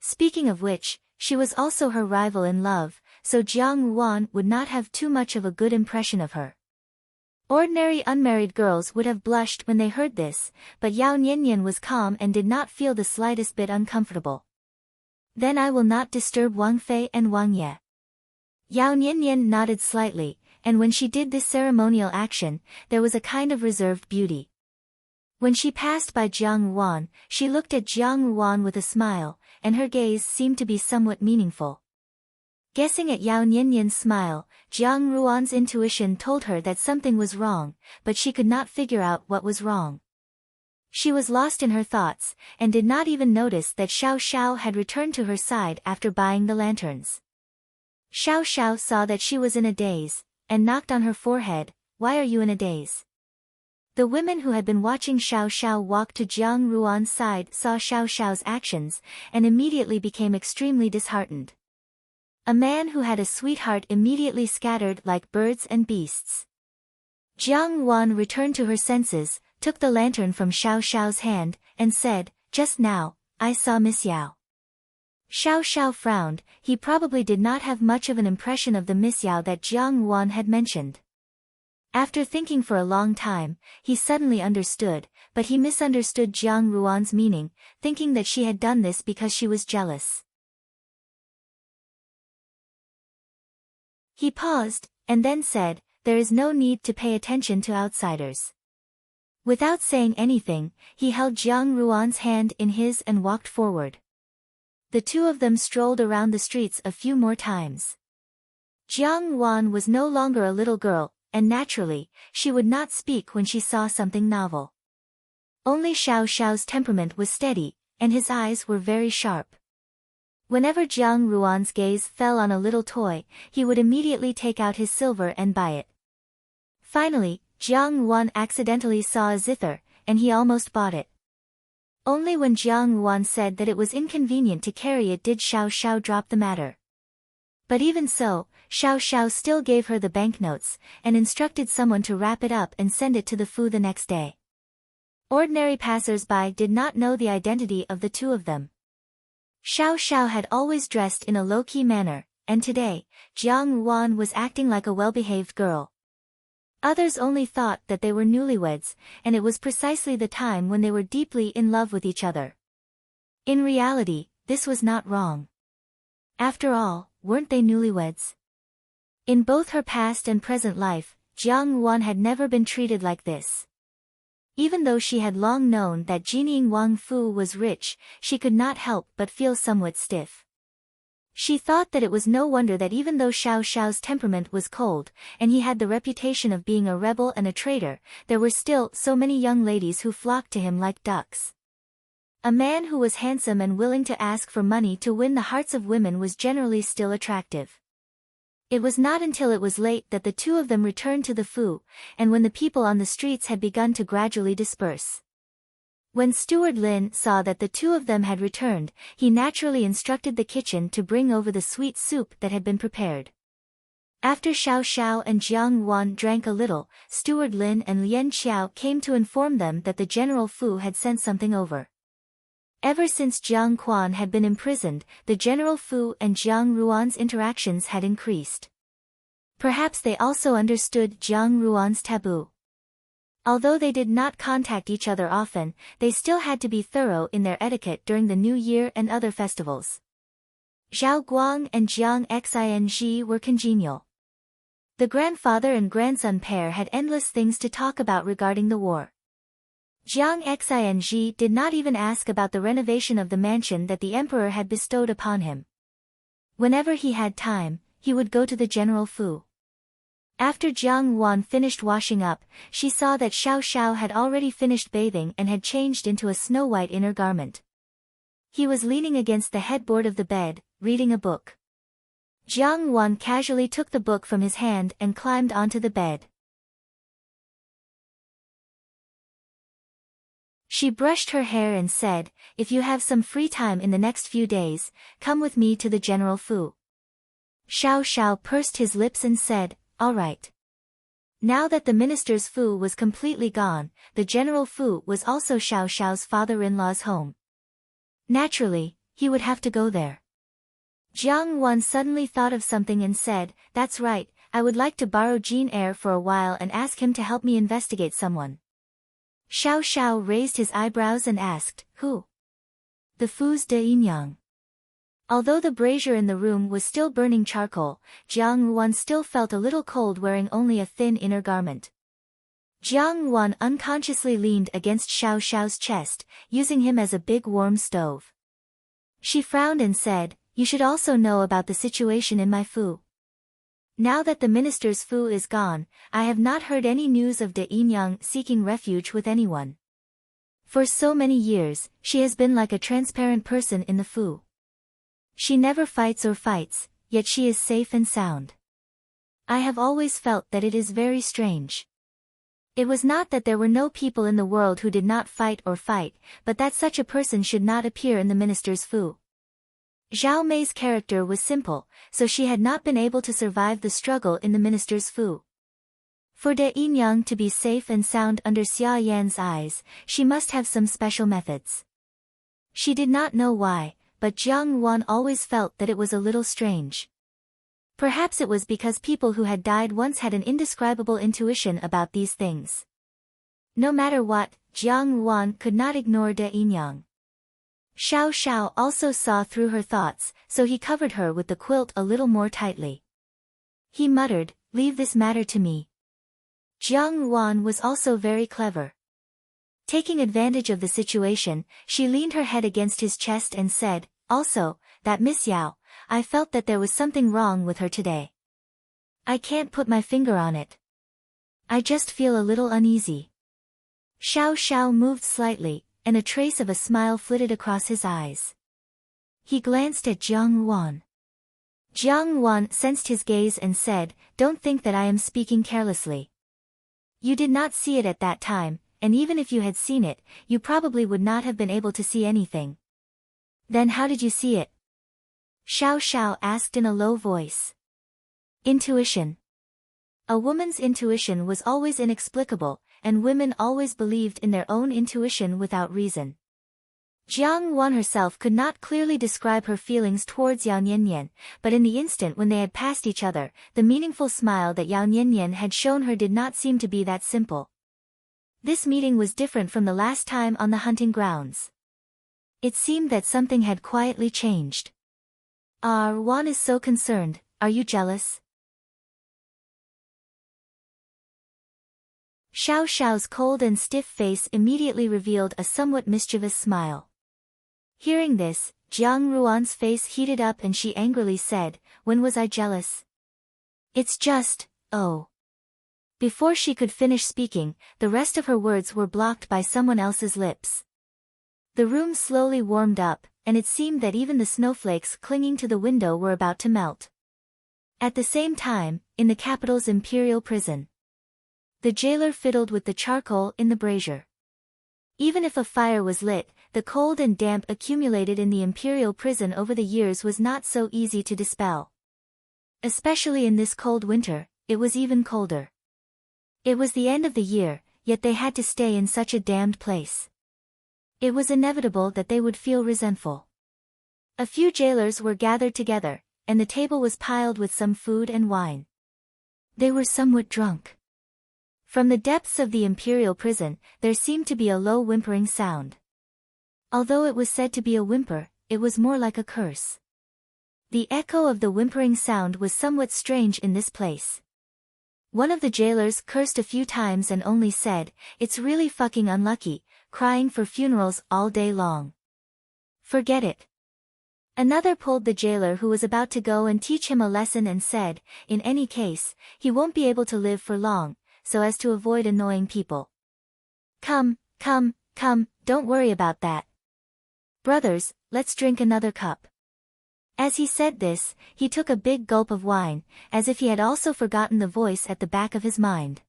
Speaking of which, she was also her rival in love, so Jiang Ruan would not have too much of a good impression of her. Ordinary unmarried girls would have blushed when they heard this, but Yao Nianyan was calm and did not feel the slightest bit uncomfortable. "Then I will not disturb Wang Fei and Wang Ye." Yao Nianyan nodded slightly, and when she did this ceremonial action, there was a kind of reserved beauty. When she passed by Jiang Ruan, she looked at Jiang Ruan with a smile, and her gaze seemed to be somewhat meaningful. Guessing at Yao Nianyan's smile, Jiang Ruan's intuition told her that something was wrong, but she could not figure out what was wrong. She was lost in her thoughts, and did not even notice that Xiao Xiao had returned to her side after buying the lanterns. Xiao Xiao saw that she was in a daze, and knocked on her forehead. "Why are you in a daze?" The women who had been watching Xiao Xiao walk to Jiang Ruan's side saw Xiao Xiao's actions, and immediately became extremely disheartened. A man who had a sweetheart immediately scattered like birds and beasts. Jiang Ruan returned to her senses, took the lantern from Xiao Xiao's hand, and said, "Just now, I saw Miss Yao." Xiao Xiao frowned. He probably did not have much of an impression of the Miss Yao that Jiang Ruan had mentioned. After thinking for a long time, he suddenly understood, but he misunderstood Jiang Ruan's meaning, thinking that she had done this because she was jealous. He paused, and then said, "There is no need to pay attention to outsiders." Without saying anything, he held Jiang Ruan's hand in his and walked forward. The two of them strolled around the streets a few more times. Jiang Ruan was no longer a little girl, and naturally, she would not speak when she saw something novel. Only Xiao Xiao's temperament was steady, and his eyes were very sharp. Whenever Jiang Ruan's gaze fell on a little toy, he would immediately take out his silver and buy it. Finally, Jiang Ruan accidentally saw a zither, and he almost bought it. Only when Jiang Ruan said that it was inconvenient to carry it did Xiao Xiao drop the matter. But even so, Xiao Xiao still gave her the banknotes, and instructed someone to wrap it up and send it to the Fu the next day. Ordinary passers-by did not know the identity of the two of them. Xiao Xiao had always dressed in a low-key manner, and today, Jiang Ruan was acting like a well-behaved girl. Others only thought that they were newlyweds, and it was precisely the time when they were deeply in love with each other. In reality, this was not wrong. After all, weren't they newlyweds? In both her past and present life, Jiang Ruan had never been treated like this. Even though she had long known that Jining Wang Fu was rich, she could not help but feel somewhat stiff. She thought that it was no wonder that even though Xiao Xiao's temperament was cold, and he had the reputation of being a rebel and a traitor, there were still so many young ladies who flocked to him like ducks. A man who was handsome and willing to ask for money to win the hearts of women was generally still attractive. It was not until it was late that the two of them returned to the Fu, and when the people on the streets had begun to gradually disperse. When Steward Lin saw that the two of them had returned, he naturally instructed the kitchen to bring over the sweet soup that had been prepared. After Xiao Xiao and Jiang Wan drank a little, Steward Lin and Lien Qiao came to inform them that the General Fu had sent something over. Ever since Jiang Quan had been imprisoned, the General Fu and Jiang Ruan's interactions had increased. Perhaps they also understood Jiang Ruan's taboo. Although they did not contact each other often, they still had to be thorough in their etiquette during the New Year and other festivals. Zhao Guang and Jiang Xing were congenial. The grandfather and grandson pair had endless things to talk about regarding the war. Jiang Xing did not even ask about the renovation of the mansion that the emperor had bestowed upon him. Whenever he had time, he would go to the General Fu. After Jiang Wan finished washing up, she saw that Xiao Xiao had already finished bathing and had changed into a snow-white inner garment. He was leaning against the headboard of the bed, reading a book. Jiang Wan casually took the book from his hand and climbed onto the bed. She brushed her hair and said, "If you have some free time in the next few days, come with me to the General Fu." Xiao Xiao pursed his lips and said, "All right." Now that the minister's Fu was completely gone, the General Fu was also Xiao Xiao's father-in-law's home. Naturally, he would have to go there. Jiang Wan suddenly thought of something and said, "That's right, I would like to borrow Jean Eyre for a while and ask him to help me investigate someone." Xiao Xiao raised his eyebrows and asked, "Who?" "The Fu's de Yinyang." Although the brazier in the room was still burning charcoal, Jiang Wan still felt a little cold wearing only a thin inner garment. Jiang Wan unconsciously leaned against Xiao Xiao's chest, using him as a big warm stove. She frowned and said, "You should also know about the situation in my Fu. Now that the minister's Fu is gone, I have not heard any news of De Yinyang seeking refuge with anyone. For so many years, she has been like a transparent person in the Fu. She never fights or fights, yet she is safe and sound. I have always felt that it is very strange. It was not that there were no people in the world who did not fight or fight, but that such a person should not appear in the minister's Fu." Zhao Mei's character was simple, so she had not been able to survive the struggle in the minister's Fu. For De Yinyang to be safe and sound under Xia Yan's eyes, she must have some special methods. She did not know why, but Jiang Wan always felt that it was a little strange. Perhaps it was because people who had died once had an indescribable intuition about these things. No matter what, Jiang Wan could not ignore De Yinyang. Xiao Xiao also saw through her thoughts, so he covered her with the quilt a little more tightly. He muttered, "Leave this matter to me." Jiang Wan was also very clever. Taking advantage of the situation, she leaned her head against his chest and said, "Also, that Miss Yao, I felt that there was something wrong with her today. I can't put my finger on it. I just feel a little uneasy." Xiao Xiao moved slightly, and a trace of a smile flitted across his eyes. He glanced at Jiang Wan. Jiang Wan sensed his gaze and said, "Don't think that I am speaking carelessly. You did not see it at that time, and even if you had seen it, you probably would not have been able to see anything." "Then how did you see it?" Xiao Xiao asked in a low voice. "Intuition." A woman's intuition was always inexplicable, and women always believed in their own intuition without reason. Jiang Wan herself could not clearly describe her feelings towards Yao Niannian, but in the instant when they had passed each other, the meaningful smile that Yao Niannian had shown her did not seem to be that simple. This meeting was different from the last time on the hunting grounds. It seemed that something had quietly changed. Wan is so concerned, are you jealous?" Xiao Xiao's cold and stiff face immediately revealed a somewhat mischievous smile. Hearing this, Jiang Ruan's face heated up and she angrily said, "When was I jealous? It's just, oh." Before she could finish speaking, the rest of her words were blocked by someone else's lips. The room slowly warmed up, and it seemed that even the snowflakes clinging to the window were about to melt. At the same time, in the capital's imperial prison, the jailer fiddled with the charcoal in the brazier. Even if a fire was lit, the cold and damp accumulated in the imperial prison over the years was not so easy to dispel. Especially in this cold winter, it was even colder. It was the end of the year, yet they had to stay in such a damned place. It was inevitable that they would feel resentful. A few jailers were gathered together, and the table was piled with some food and wine. They were somewhat drunk. From the depths of the imperial prison, there seemed to be a low whimpering sound. Although it was said to be a whimper, it was more like a curse. The echo of the whimpering sound was somewhat strange in this place. One of the jailers cursed a few times and only said, "It's really fucking unlucky, crying for funerals all day long. Forget it." Another pulled the jailer who was about to go and teach him a lesson and said, "In any case, he won't be able to live for long, so as to avoid annoying people. Come, don't worry about that. Brothers, let's drink another cup." As he said this, he took a big gulp of wine, as if he had also forgotten the voice at the back of his mind.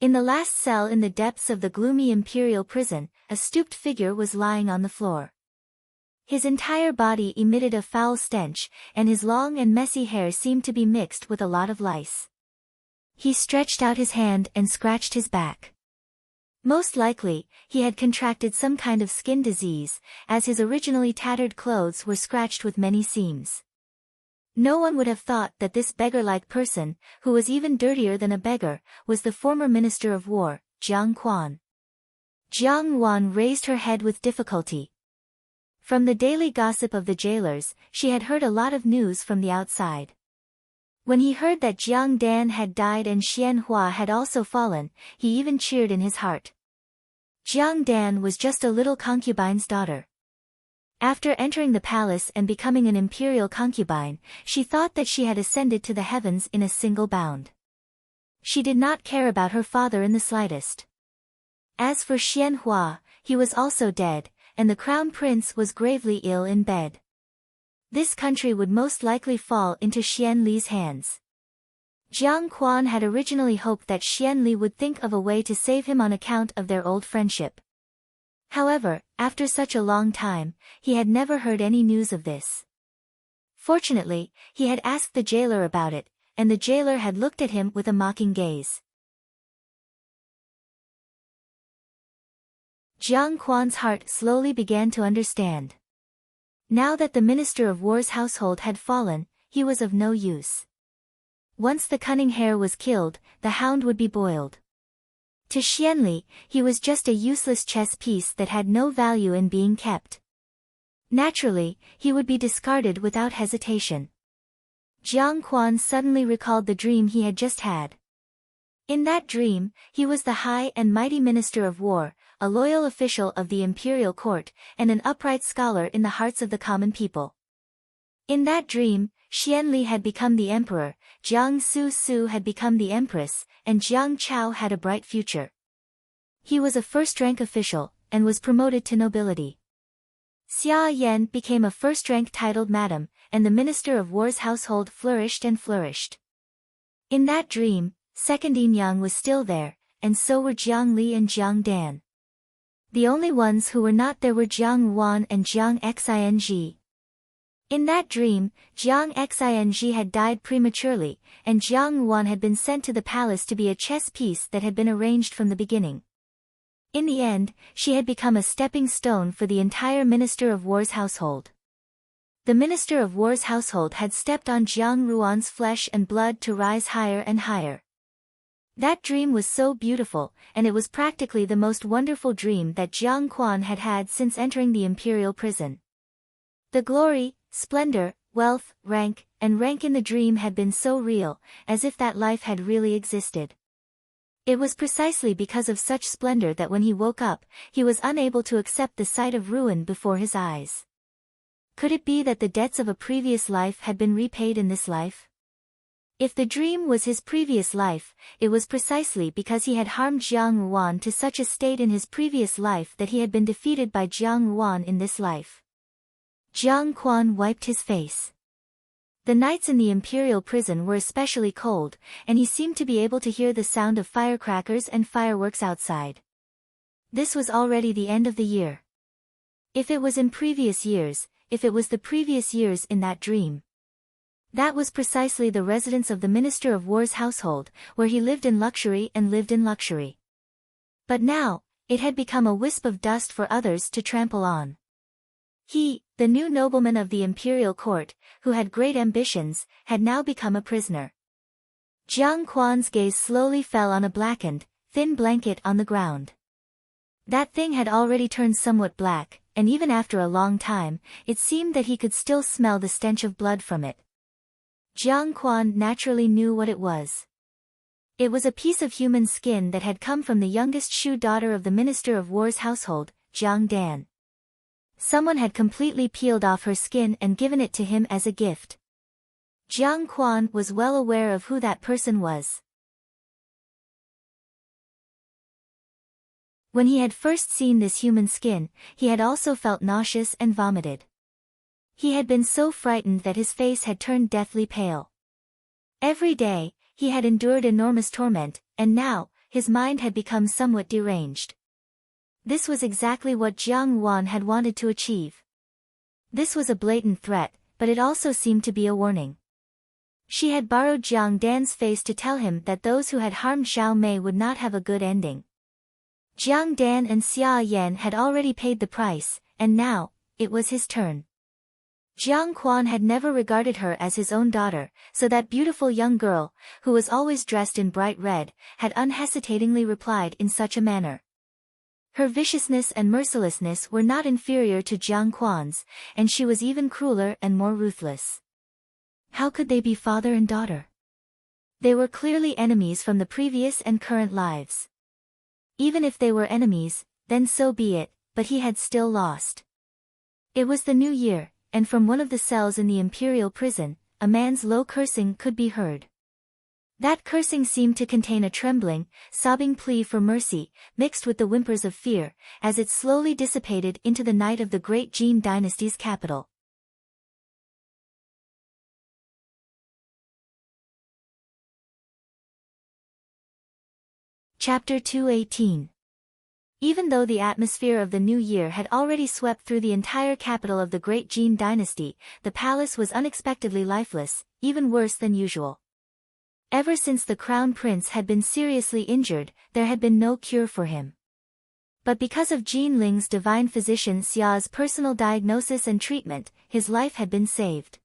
In the last cell in the depths of the gloomy imperial prison, a stooped figure was lying on the floor. His entire body emitted a foul stench, and his long and messy hair seemed to be mixed with a lot of lice. He stretched out his hand and scratched his back. Most likely, he had contracted some kind of skin disease, as his originally tattered clothes were scratched with many seams. No one would have thought that this beggar-like person, who was even dirtier than a beggar, was the former Minister of War, Jiang Quan. Jiang Wan raised her head with difficulty. From the daily gossip of the jailers, she had heard a lot of news from the outside. When he heard that Jiang Dan had died and Xian Hua had also fallen, he even cheered in his heart. Jiang Dan was just a little concubine's daughter. After entering the palace and becoming an imperial concubine, she thought that she had ascended to the heavens in a single bound. She did not care about her father in the slightest. As for Xian Hua, he was also dead, and the crown prince was gravely ill in bed. This country would most likely fall into Xian Li's hands. Jiang Quan had originally hoped that Xian Li would think of a way to save him on account of their old friendship. However, after such a long time, he had never heard any news of this. Fortunately, he had asked the jailer about it, and the jailer had looked at him with a mocking gaze. Jiang Quan's heart slowly began to understand. Now that the Minister of War's household had fallen, he was of no use. Once the cunning hare was killed, the hound would be boiled. To Xian Li, he was just a useless chess piece that had no value in being kept. Naturally, he would be discarded without hesitation. Jiang Quan suddenly recalled the dream he had just had. In that dream, he was the high and mighty Minister of War, a loyal official of the imperial court, and an upright scholar in the hearts of the common people. In that dream, Xian Li had become the emperor, Jiang Su had become the empress, and Jiang Chao had a bright future. He was a first-rank official, and was promoted to nobility. Xia Yan became a first-rank titled madam, and the Minister of War's household flourished and flourished. In that dream, Second Yin Yang was still there, and so were Jiang Li and Jiang Dan. The only ones who were not there were Jiang Wan and Jiang Xing. In that dream, Jiang Xing had died prematurely, and Jiang Wan had been sent to the palace to be a chess piece that had been arranged from the beginning. In the end, she had become a stepping stone for the entire Minister of War's household. The Minister of War's household had stepped on Jiang Ruan's flesh and blood to rise higher and higher. That dream was so beautiful, and it was practically the most wonderful dream that Jiang Quan had had since entering the imperial prison. The glory, splendor, wealth, rank in the dream had been so real, as if that life had really existed. It was precisely because of such splendor that when he woke up, he was unable to accept the sight of ruin before his eyes. Could it be that the debts of a previous life had been repaid in this life? If the dream was his previous life, it was precisely because he had harmed Jiang Ruan to such a state in his previous life that he had been defeated by Jiang Ruan in this life. Jiang Quan wiped his face. The nights in the imperial prison were especially cold, and he seemed to be able to hear the sound of firecrackers and fireworks outside. This was already the end of the year. If it was in previous years, if it was the previous years in that dream. That was precisely the residence of the Minister of War's household, where he lived in luxury and lived in luxury. But now, it had become a wisp of dust for others to trample on. He, the new nobleman of the imperial court, who had great ambitions, had now become a prisoner. Jiang Quan's gaze slowly fell on a blackened, thin blanket on the ground. That thing had already turned somewhat black, and even after a long time, it seemed that he could still smell the stench of blood from it. Jiang Quan naturally knew what it was. It was a piece of human skin that had come from the youngest Shu daughter of the Minister of War's household, Jiang Dan. Someone had completely peeled off her skin and given it to him as a gift. Jiang Quan was well aware of who that person was. When he had first seen this human skin, he had also felt nauseous and vomited. He had been so frightened that his face had turned deathly pale. Every day, he had endured enormous torment, and now, his mind had become somewhat deranged. This was exactly what Jiang Wan had wanted to achieve. This was a blatant threat, but it also seemed to be a warning. She had borrowed Jiang Dan's face to tell him that those who had harmed Xiao Mei would not have a good ending. Jiang Dan and Xia Yan had already paid the price, and now, it was his turn. Jiang Quan had never regarded her as his own daughter, so that beautiful young girl, who was always dressed in bright red, had unhesitatingly replied in such a manner. Her viciousness and mercilessness were not inferior to Jiang Quan's, and she was even crueler and more ruthless. How could they be father and daughter? They were clearly enemies from the previous and current lives. Even if they were enemies, then so be it, but he had still lost. It was the new year, and from one of the cells in the imperial prison, a man's low cursing could be heard. That cursing seemed to contain a trembling, sobbing plea for mercy, mixed with the whimpers of fear, as it slowly dissipated into the night of the great Jin dynasty's capital. Chapter 218. Even though the atmosphere of the new year had already swept through the entire capital of the great Jin dynasty, the palace was unexpectedly lifeless, even worse than usual. Ever since the crown prince had been seriously injured, there had been no cure for him. But because of Jin Ling's divine physician Xia's personal diagnosis and treatment, his life had been saved.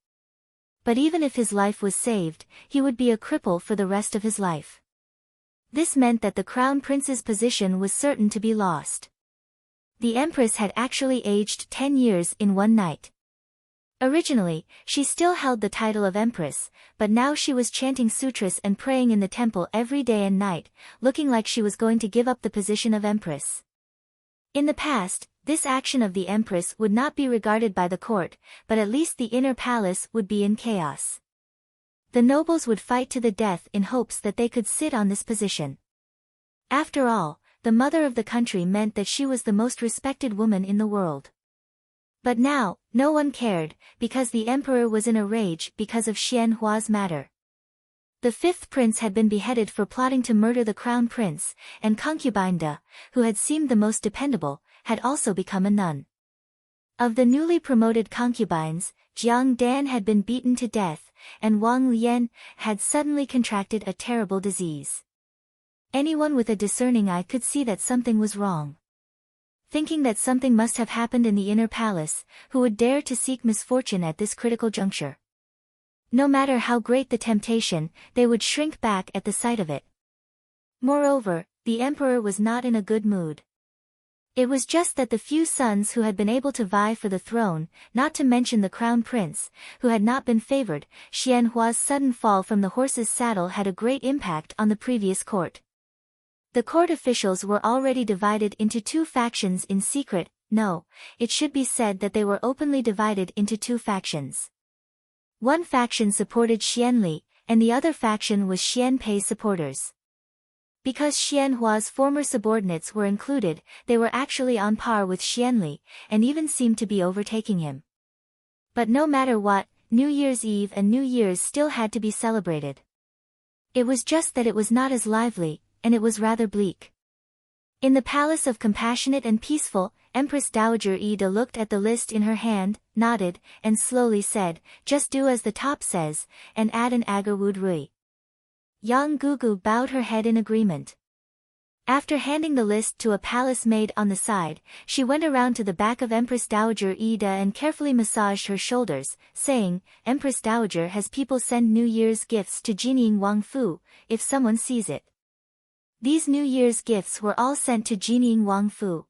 But even if his life was saved, he would be a cripple for the rest of his life. This meant that the crown prince's position was certain to be lost. The empress had actually aged 10 years in one night. Originally, she still held the title of empress, but now she was chanting sutras and praying in the temple every day and night, looking like she was going to give up the position of empress. In the past, this action of the empress would not be regarded by the court, but at least the inner palace would be in chaos. The nobles would fight to the death in hopes that they could sit on this position. After all, the mother of the country meant that she was the most respected woman in the world. But now, no one cared, because the emperor was in a rage because of Xian Hua's matter. The fifth prince had been beheaded for plotting to murder the crown prince, and concubine Da, who had seemed the most dependable, had also become a nun. Of the newly promoted concubines, Jiang Dan had been beaten to death, and Wang Lian had suddenly contracted a terrible disease. Anyone with a discerning eye could see that something was wrong. Thinking that something must have happened in the inner palace, who would dare to seek misfortune at this critical juncture? No matter how great the temptation, they would shrink back at the sight of it. Moreover, the emperor was not in a good mood. It was just that the few sons who had been able to vie for the throne, not to mention the crown prince, who had not been favored, Xian Hua's sudden fall from the horse's saddle had a great impact on the previous court. The court officials were already divided into two factions in secret. No, it should be said that they were openly divided into two factions. One faction supported Xian Li, and the other faction was Xian Pei's supporters. Because Xian Hua's former subordinates were included, they were actually on par with Xian Li, and even seemed to be overtaking him. But no matter what, New Year's Eve and New Year's still had to be celebrated. It was just that it was not as lively, and it was rather bleak. In the palace of compassionate and peaceful, Empress Dowager Ida looked at the list in her hand, nodded, and slowly said, "Just do as the top says, and add an agarwood rui." Yang Gugu bowed her head in agreement. After handing the list to a palace maid on the side, she went around to the back of Empress Dowager Ida and carefully massaged her shoulders, saying, "Empress Dowager has people send New Year's gifts to Jining Wangfu, if someone sees it." These New Year's gifts were all sent to Jining Wangfu.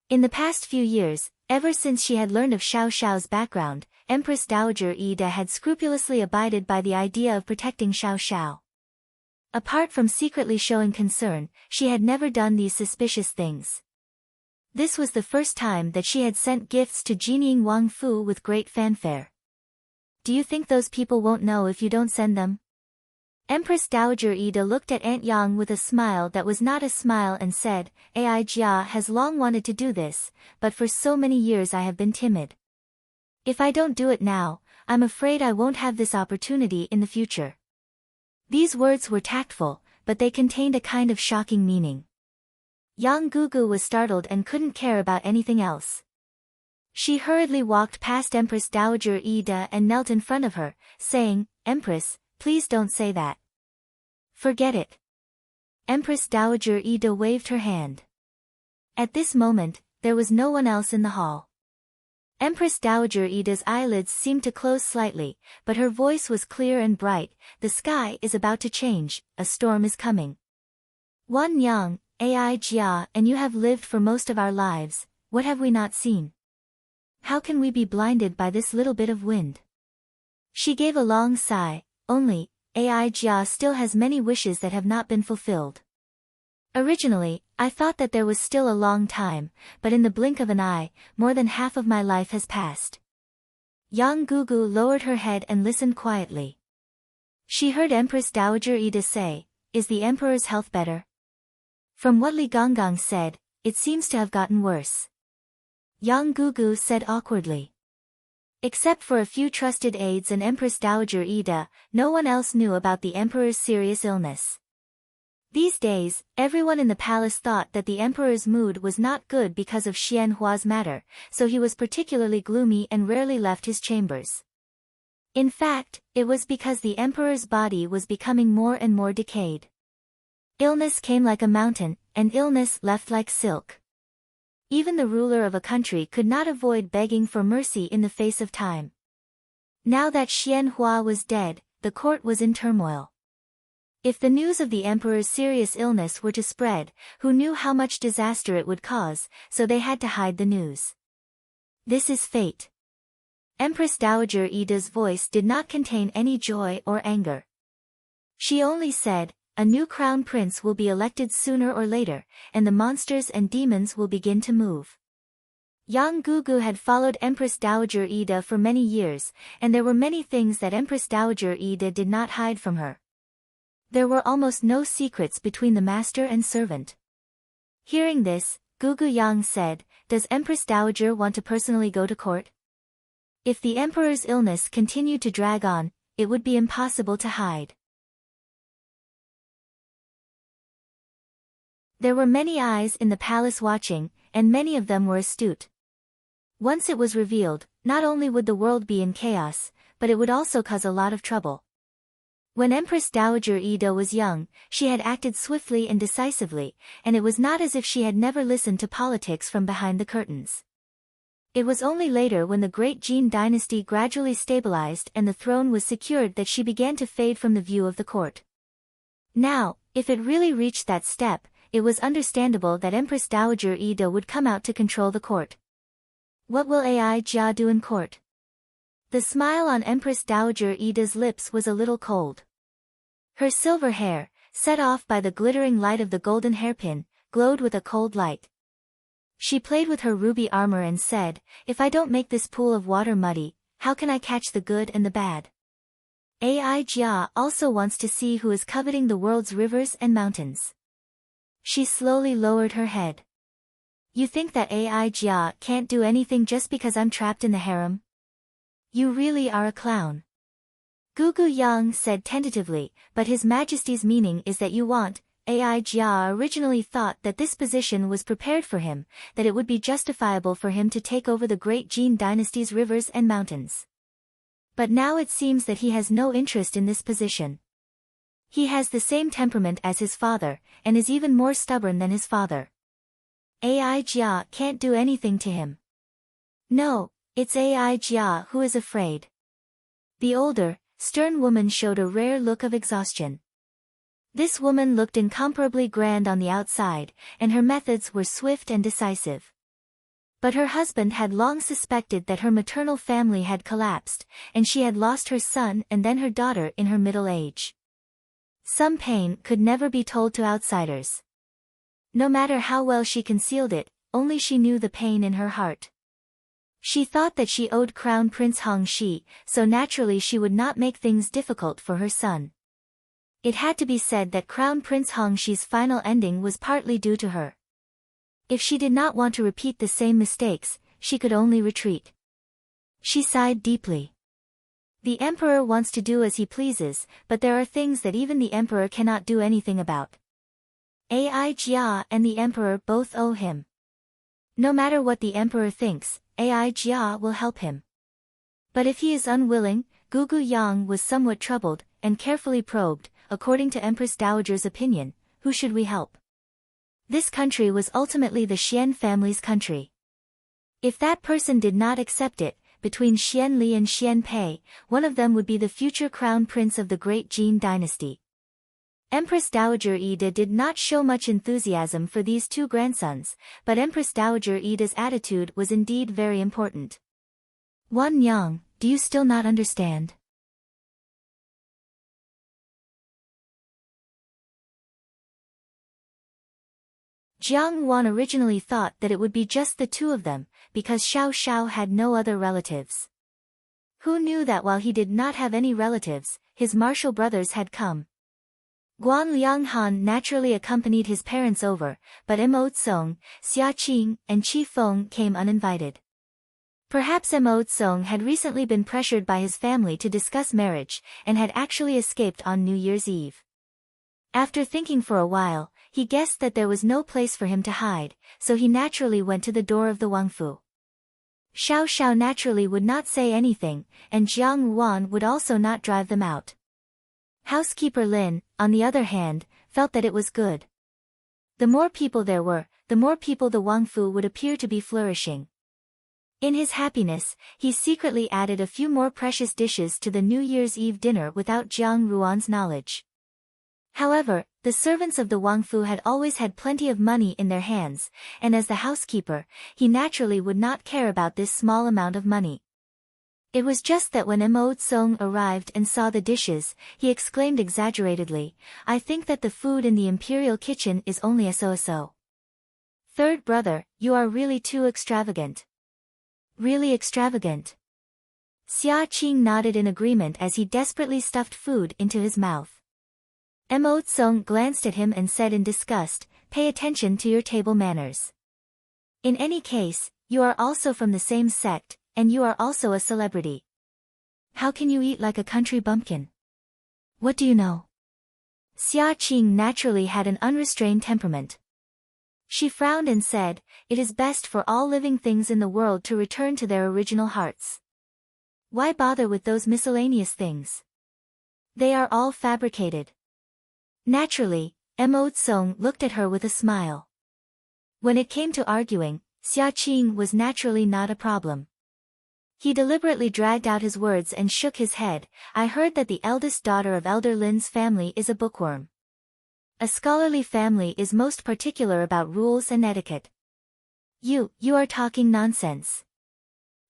In the past few years, ever since she had learned of Xiao Xiao's background, Empress Dowager Ida had scrupulously abided by the idea of protecting Xiao Xiao. Apart from secretly showing concern, she had never done these suspicious things. This was the first time that she had sent gifts to Jining Wangfu with great fanfare. "Do you think those people won't know if you don't send them?" Empress Dowager Ida looked at Aunt Yang with a smile that was not a smile and said, "Ai Jia has long wanted to do this, but for so many years I have been timid. If I don't do it now, I'm afraid I won't have this opportunity in the future." These words were tactful, but they contained a kind of shocking meaning. Yang Gugu was startled and couldn't care about anything else. She hurriedly walked past Empress Dowager Ida and knelt in front of her, saying, "Empress, please don't say that. Forget it." Empress Dowager Ida waved her hand. At this moment, there was no one else in the hall. Empress Dowager Ida's eyelids seemed to close slightly, but her voice was clear and bright. "The sky is about to change, a storm is coming. Wan Yang, Ai Jia and you have lived for most of our lives, what have we not seen? How can we be blinded by this little bit of wind?" She gave a long sigh. "Only, Ai Jia still has many wishes that have not been fulfilled. Originally, I thought that there was still a long time, but in the blink of an eye, more than half of my life has passed." Yang Gugu lowered her head and listened quietly. She heard Empress Dowager Ida say, "Is the emperor's health better?" From what Li Gonggang said, it seems to have gotten worse. Yang Gugu said awkwardly. Except for a few trusted aides and Empress Dowager Ida, no one else knew about the emperor's serious illness. These days, everyone in the palace thought that the emperor's mood was not good because of Xian Hua's matter, so he was particularly gloomy and rarely left his chambers. In fact, it was because the emperor's body was becoming more and more decayed. Illness came like a mountain, and illness left like silk. Even the ruler of a country could not avoid begging for mercy in the face of time. Now that Xian Hua was dead, the court was in turmoil. If the news of the emperor's serious illness were to spread, who knew how much disaster it would cause, so they had to hide the news. This is fate. Empress Dowager Ida's voice did not contain any joy or anger. She only said, "A new crown prince will be elected sooner or later, and the monsters and demons will begin to move." Yang Gugu had followed Empress Dowager Ida for many years, and there were many things that Empress Dowager Ida did not hide from her. There were almost no secrets between the master and servant. Hearing this, Gugu Yang said, "Does Empress Dowager want to personally go to court? If the emperor's illness continued to drag on, it would be impossible to hide." There were many eyes in the palace watching, and many of them were astute. Once it was revealed, not only would the world be in chaos, but it would also cause a lot of trouble. When Empress Dowager Ida was young, she had acted swiftly and decisively, and it was not as if she had never listened to politics from behind the curtains. It was only later when the great Jin dynasty gradually stabilized and the throne was secured that she began to fade from the view of the court. Now, if it really reached that step, it was understandable that Empress Dowager Ida would come out to control the court. What will Ai Jia do in court? The smile on Empress Dowager Ida's lips was a little cold. Her silver hair, set off by the glittering light of the golden hairpin, glowed with a cold light. She played with her ruby armor and said, "If I don't make this pool of water muddy, how can I catch the good and the bad?" Ai Jia also wants to see who is coveting the world's rivers and mountains. She slowly lowered her head. "You think that Ai Jia can't do anything just because I'm trapped in the harem? You really are a clown." Gugu Yang said tentatively, but His Majesty's meaning is that you want. Ai Jia originally thought that this position was prepared for him, that it would be justifiable for him to take over the great Jin dynasty's rivers and mountains. But now it seems that he has no interest in this position. He has the same temperament as his father, and is even more stubborn than his father. Ai Jia can't do anything to him. No, it's Ai Jia who is afraid. The older, stern woman showed a rare look of exhaustion. This woman looked incomparably grand on the outside, and her methods were swift and decisive. But her husband had long suspected that her maternal family had collapsed, and she had lost her son and then her daughter in her middle age. Some pain could never be told to outsiders. No matter how well she concealed it, only she knew the pain in her heart. She thought that she owed Crown Prince Hongxi, so naturally she would not make things difficult for her son. It had to be said that Crown Prince Hongxi's final ending was partly due to her. If she did not want to repeat the same mistakes, she could only retreat. She sighed deeply. The emperor wants to do as he pleases, but there are things that even the emperor cannot do anything about. Ai Jia and the emperor both owe him. No matter what the emperor thinks, Ai Jia will help him. But if he is unwilling, Gugu Yang was somewhat troubled, and carefully probed, according to Empress Dowager's opinion, who should we help? This country was ultimately the Xian family's country. If that person did not accept it, between Xian Li and Xian Pei, one of them would be the future crown prince of the great Jin dynasty. Empress Dowager Ida did not show much enthusiasm for these two grandsons, but Empress Dowager Ida's attitude was indeed very important. Wan Yang, do you still not understand? Jiang Wan originally thought that it would be just the two of them, because Xiao Xiao had no other relatives. Who knew that while he did not have any relatives, his martial brothers had come? Guan Lianghan naturally accompanied his parents over, but Mo Tsong, Xia Qing, and Qi Feng came uninvited. Perhaps Mo Tsong had recently been pressured by his family to discuss marriage, and had actually escaped on New Year's Eve. After thinking for a while, he guessed that there was no place for him to hide, so he naturally went to the door of the Wangfu. Xiao Xiao naturally would not say anything, and Jiang Wan would also not drive them out. Housekeeper Lin, on the other hand, felt that it was good. The more people there were, the more people the Wangfu would appear to be flourishing. In his happiness, he secretly added a few more precious dishes to the New Year's Eve dinner without Jiang Ruan's knowledge. However, the servants of the Wangfu had always had plenty of money in their hands, and as the housekeeper, he naturally would not care about this small amount of money. It was just that when Mo Tsong arrived and saw the dishes, he exclaimed exaggeratedly, "I think that the food in the imperial kitchen is only a so-so. Third brother, you are really too extravagant." Really extravagant? Xia Qing nodded in agreement as he desperately stuffed food into his mouth. Mo Tsong glanced at him and said in disgust, "Pay attention to your table manners. In any case, you are also from the same sect, and you are also a celebrity. How can you eat like a country bumpkin? What do you know?" Xia Qing naturally had an unrestrained temperament. She frowned and said, "It is best for all living things in the world to return to their original hearts. Why bother with those miscellaneous things? They are all fabricated." Naturally, Mo Tsong looked at her with a smile. When it came to arguing, Xia Qing was naturally not a problem. He deliberately dragged out his words and shook his head. "I heard that the eldest daughter of Elder Lin's family is a bookworm. A scholarly family is most particular about rules and etiquette. You are talking nonsense."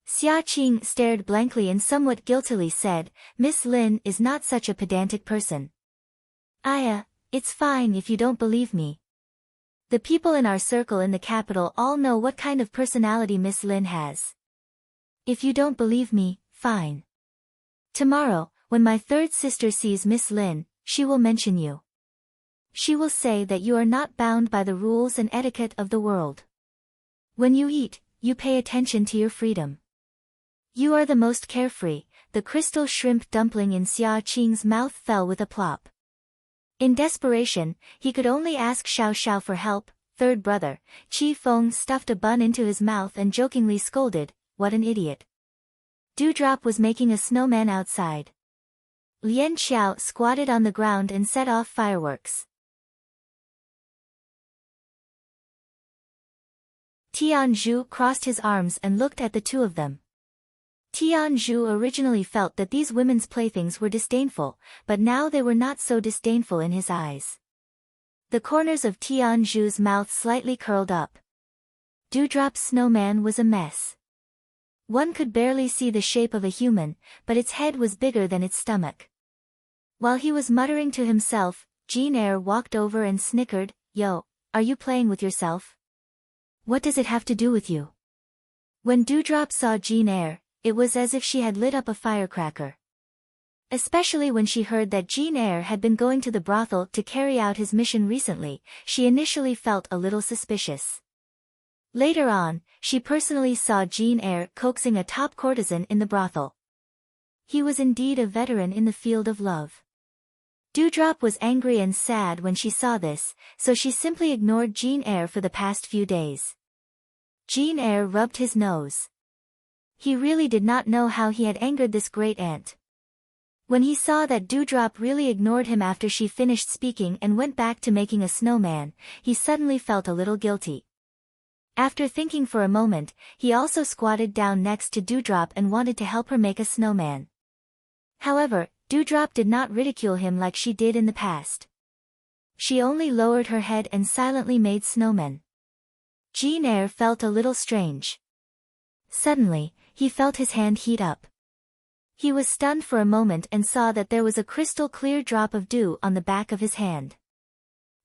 Xia Qing stared blankly and somewhat guiltily said, "Miss Lin is not such a pedantic person." It's fine if you don't believe me. The people in our circle in the capital all know what kind of personality Miss Lin has. If you don't believe me, fine. Tomorrow, when my third sister sees Miss Lin, she will mention you. She will say that you are not bound by the rules and etiquette of the world. When you eat, you pay attention to your freedom. You are the most carefree, the crystal shrimp dumpling in Xia Qing's mouth fell with a plop. In desperation, he could only ask Xiao Xiao for help. Third brother, Qi Feng stuffed a bun into his mouth and jokingly scolded, "What an idiot." Dewdrop was making a snowman outside. Lian Xiao squatted on the ground and set off fireworks. Tianzhu crossed his arms and looked at the two of them. Tianzhu originally felt that these women's playthings were disdainful, but now they were not so disdainful in his eyes. The corners of Tianzhu's mouth slightly curled up. Dewdrop's snowman was a mess. One could barely see the shape of a human, but its head was bigger than its stomach. While he was muttering to himself, Jane Eyre walked over and snickered, "Yo, are you playing with yourself? What does it have to do with you?" When Dewdrop saw Jane Eyre, it was as if she had lit up a firecracker. Especially when she heard that Jane Eyre had been going to the brothel to carry out his mission recently, she initially felt a little suspicious. Later on, she personally saw Jane Eyre coaxing a top courtesan in the brothel. He was indeed a veteran in the field of love. Dewdrop was angry and sad when she saw this, so she simply ignored Jane Eyre for the past few days. Jane Eyre rubbed his nose. He really did not know how he had angered this great aunt. When he saw that Dewdrop really ignored him after she finished speaking and went back to making a snowman, he suddenly felt a little guilty. After thinking for a moment, he also squatted down next to Dewdrop and wanted to help her make a snowman. However, Dewdrop did not ridicule him like she did in the past. She only lowered her head and silently made snowmen. Jane Eyre felt a little strange. Suddenly, he felt his hand heat up. He was stunned for a moment and saw that there was a crystal-clear drop of dew on the back of his hand.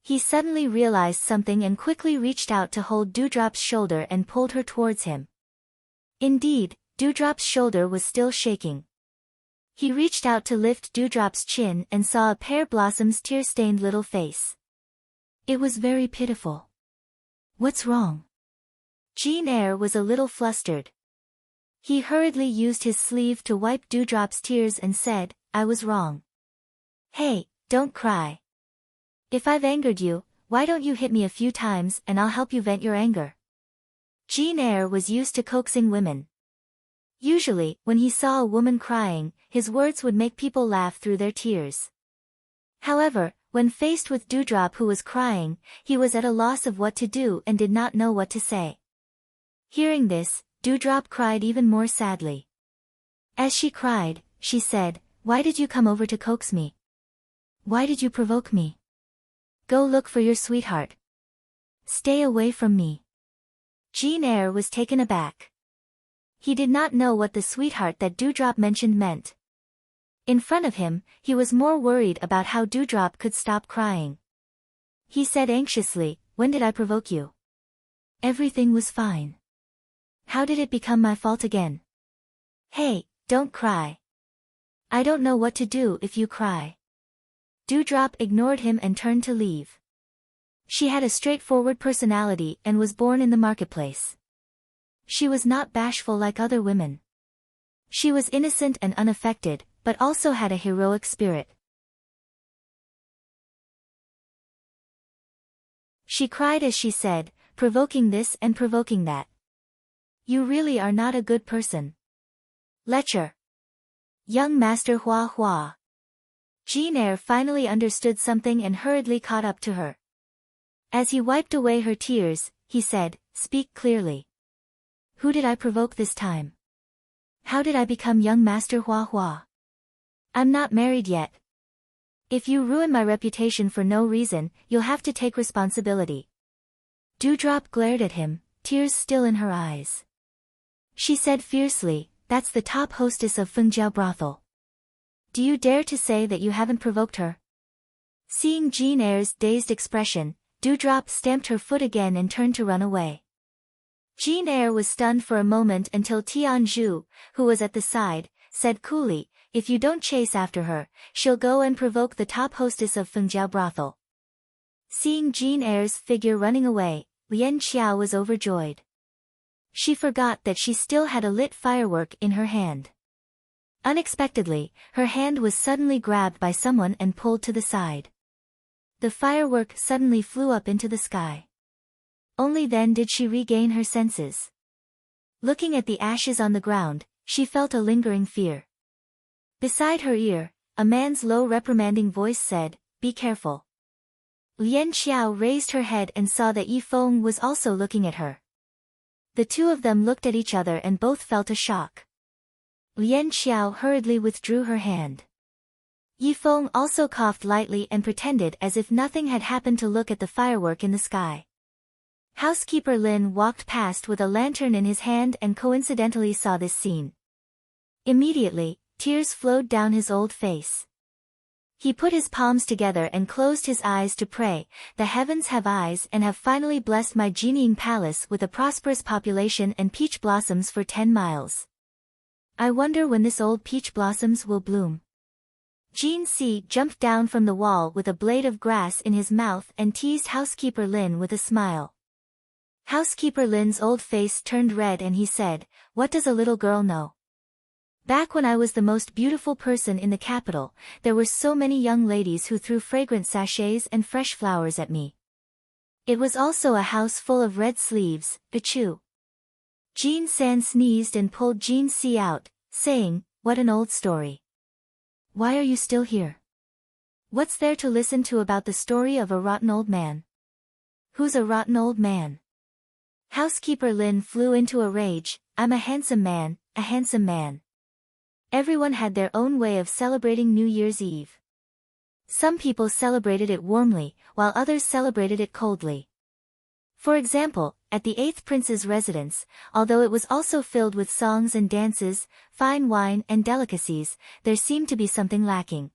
He suddenly realized something and quickly reached out to hold Dewdrop's shoulder and pulled her towards him. Indeed, Dewdrop's shoulder was still shaking. He reached out to lift Dewdrop's chin and saw a pear blossom's tear-stained little face. It was very pitiful. "What's wrong?" Jane Eyre was a little flustered. He hurriedly used his sleeve to wipe Dewdrop's tears and said, "I was wrong. Hey, don't cry. If I've angered you, why don't you hit me a few times and I'll help you vent your anger." Jane Eyre was used to coaxing women. Usually, when he saw a woman crying, his words would make people laugh through their tears. However, when faced with Dewdrop who was crying, he was at a loss of what to do and did not know what to say. Hearing this, Dewdrop cried even more sadly. As she cried, she said, "Why did you come over to coax me? Why did you provoke me? Go look for your sweetheart. Stay away from me." Jane Eyre was taken aback. He did not know what the sweetheart that Dewdrop mentioned meant. In front of him, he was more worried about how Dewdrop could stop crying. He said anxiously, "When did I provoke you? Everything was fine. How did it become my fault again? Hey, don't cry. I don't know what to do if you cry." Dewdrop ignored him and turned to leave. She had a straightforward personality and was born in the marketplace. She was not bashful like other women. She was innocent and unaffected, but also had a heroic spirit. She cried as she said, provoking this and provoking that. "You really are not a good person. Lecture. Young Master Hua Hua." Jane Eyre finally understood something and hurriedly caught up to her. As he wiped away her tears, he said, "Speak clearly. Who did I provoke this time? How did I become young Master Hua Hua? I'm not married yet. If you ruin my reputation for no reason, you'll have to take responsibility." Dewdrop glared at him, tears still in her eyes. She said fiercely, "That's the top hostess of Fengjiao brothel. Do you dare to say that you haven't provoked her?" Seeing Jane Eyre's dazed expression, Dewdrop stamped her foot again and turned to run away. Jane Eyre was stunned for a moment until Tianzhu, who was at the side, said coolly, "If you don't chase after her, she'll go and provoke the top hostess of Fengjiao brothel." Seeing Jane Eyre's figure running away, Lian Xiao was overjoyed. She forgot that she still had a lit firework in her hand. Unexpectedly, her hand was suddenly grabbed by someone and pulled to the side. The firework suddenly flew up into the sky. Only then did she regain her senses. Looking at the ashes on the ground, she felt a lingering fear. Beside her ear, a man's low reprimanding voice said, "Be careful." Lian Xiao raised her head and saw that Yi Feng was also looking at her. The two of them looked at each other and both felt a shock. Lian Xiao hurriedly withdrew her hand. Yi Feng also coughed lightly and pretended as if nothing had happened to look at the firework in the sky. Housekeeper Lin walked past with a lantern in his hand and coincidentally saw this scene. Immediately, tears flowed down his old face. He put his palms together and closed his eyes to pray, "The heavens have eyes and have finally blessed my genieing palace with a prosperous population and peach blossoms for 10 miles. I wonder when this old peach blossoms will bloom." Jean Si jumped down from the wall with a blade of grass in his mouth and teased Housekeeper Lin with a smile. Housekeeper Lin's old face turned red and he said, "What does a little girl know? Back when I was the most beautiful person in the capital, there were so many young ladies who threw fragrant sachets and fresh flowers at me. It was also a house full of red sleeves, achoo." Jean San sneezed and pulled Jean Si out, saying, "What an old story. Why are you still here? What's there to listen to about the story of a rotten old man?" "Who's a rotten old man?" Housekeeper Lin flew into a rage. "I'm a handsome man, a handsome man." Everyone had their own way of celebrating New Year's Eve. Some people celebrated it warmly, while others celebrated it coldly. For example, at the 8th prince's residence, although it was also filled with songs and dances, fine wine and delicacies, there seemed to be something lacking.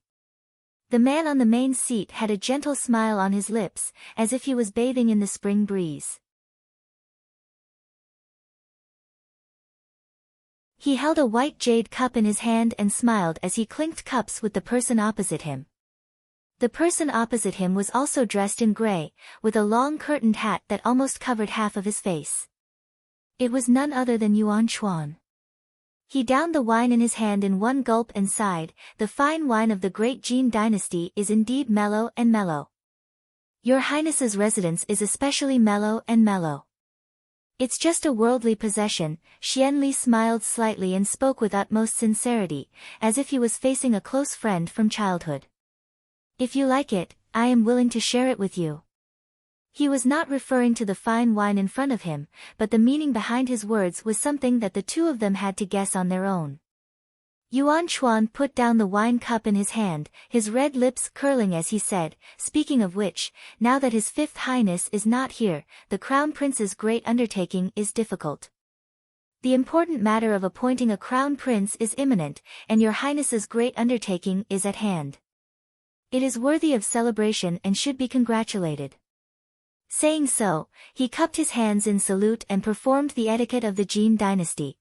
The man on the main seat had a gentle smile on his lips, as if he was bathing in the spring breeze. He held a white jade cup in his hand and smiled as he clinked cups with the person opposite him. The person opposite him was also dressed in gray, with a long curtained hat that almost covered half of his face. It was none other than Yuan Chuan. He downed the wine in his hand in one gulp and sighed, "The fine wine of the great Jin dynasty is indeed mellow and mellow. Your Highness's residence is especially mellow and mellow. It's just a worldly possession." Xian Li smiled slightly and spoke with utmost sincerity, as if he was facing a close friend from childhood. "If you like it, I am willing to share it with you." He was not referring to the fine wine in front of him, but the meaning behind his words was something that the two of them had to guess on their own. Yuan Chuan put down the wine cup in his hand, his red lips curling as he said, "Speaking of which, now that His Fifth Highness is not here, the Crown Prince's great undertaking is difficult. The important matter of appointing a Crown Prince is imminent, and your Highness's great undertaking is at hand. It is worthy of celebration and should be congratulated." Saying so, he cupped his hands in salute and performed the etiquette of the Jin dynasty.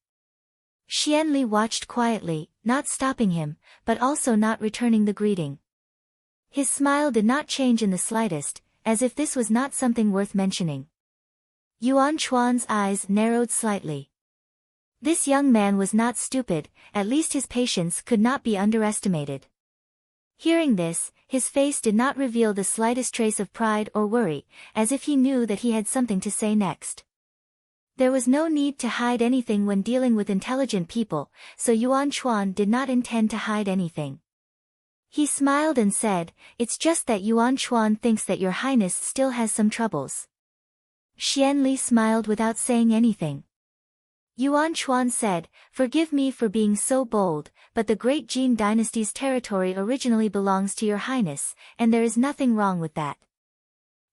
Xian Li watched quietly, not stopping him, but also not returning the greeting. His smile did not change in the slightest, as if this was not something worth mentioning. Yuan Chuan's eyes narrowed slightly. This young man was not stupid, at least his patience could not be underestimated. Hearing this, his face did not reveal the slightest trace of pride or worry, as if he knew that he had something to say next. There was no need to hide anything when dealing with intelligent people, so Yuan Chuan did not intend to hide anything. He smiled and said, "It's just that Yuan Chuan thinks that your Highness still has some troubles." Xian Li smiled without saying anything. Yuan Chuan said, "Forgive me for being so bold, but the great Jin dynasty's territory originally belongs to your Highness, and there is nothing wrong with that.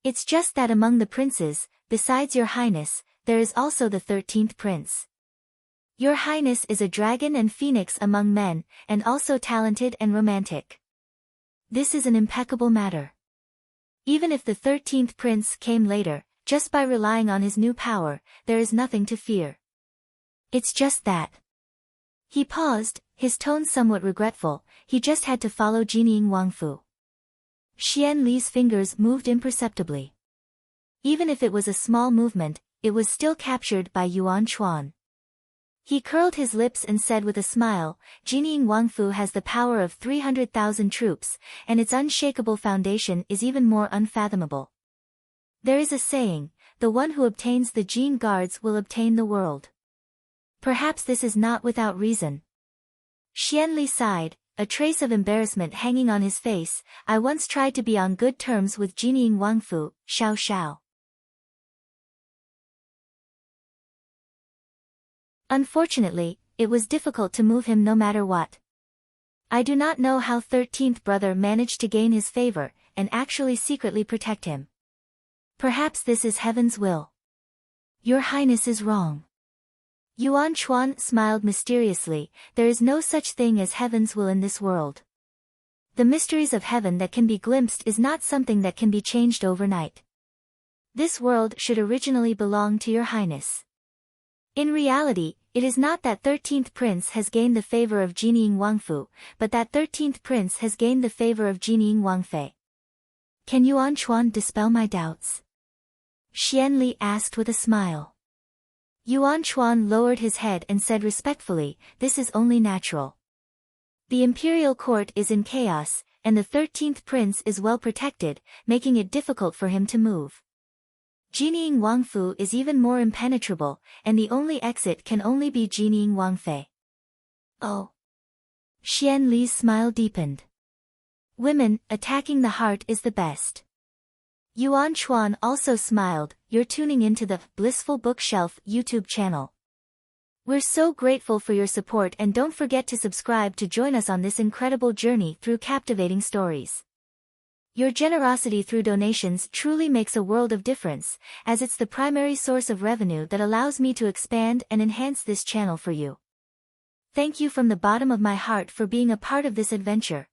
It's just that among the princes, besides your Highness, there is also the 13th prince. Your Highness is a dragon and phoenix among men, and also talented and romantic. This is an impeccable matter. Even if the 13th prince came later, just by relying on his new power, there is nothing to fear. It's just that." He paused, his tone somewhat regretful, he just had to follow Jinying Wangfu. Xian Li's fingers moved imperceptibly. Even if it was a small movement, it was still captured by Yuan Chuan. He curled his lips and said with a smile, Jinying Wangfu has the power of 300,000 troops, and its unshakable foundation is even more unfathomable. There is a saying, the one who obtains the Jin guards will obtain the world. Perhaps this is not without reason. Xianli sighed, a trace of embarrassment hanging on his face. I once tried to be on good terms with Jinying Wangfu, Xiao Xiao. Unfortunately, it was difficult to move him no matter what. I do not know how 13th brother managed to gain his favor, and actually secretly protect him. Perhaps this is heaven's will. Your Highness is wrong. Yuan Chuan smiled mysteriously, there is no such thing as heaven's will in this world. The mysteries of heaven that can be glimpsed is not something that can be changed overnight. This world should originally belong to your Highness. In reality, it is not that 13th prince has gained the favor of Jinying Wangfu, but that 13th prince has gained the favor of Jinying Wangfei. Can Yuan Chuan dispel my doubts? Xianli asked with a smile. Yuan Chuan lowered his head and said respectfully, this is only natural. The imperial court is in chaos, and the 13th prince is well protected, making it difficult for him to move. Jinying Wangfu is even more impenetrable, and the only exit can only be Jinying Wangfei. Oh. Xianli's smile deepened. Women, attacking the heart is the best. Yuan Chuan also smiled, you're tuning into the Blissful Bookshelf YouTube channel. We're so grateful for your support and don't forget to subscribe to join us on this incredible journey through captivating stories. Your generosity through donations truly makes a world of difference, as it's the primary source of revenue that allows me to expand and enhance this channel for you. Thank you from the bottom of my heart for being a part of this adventure.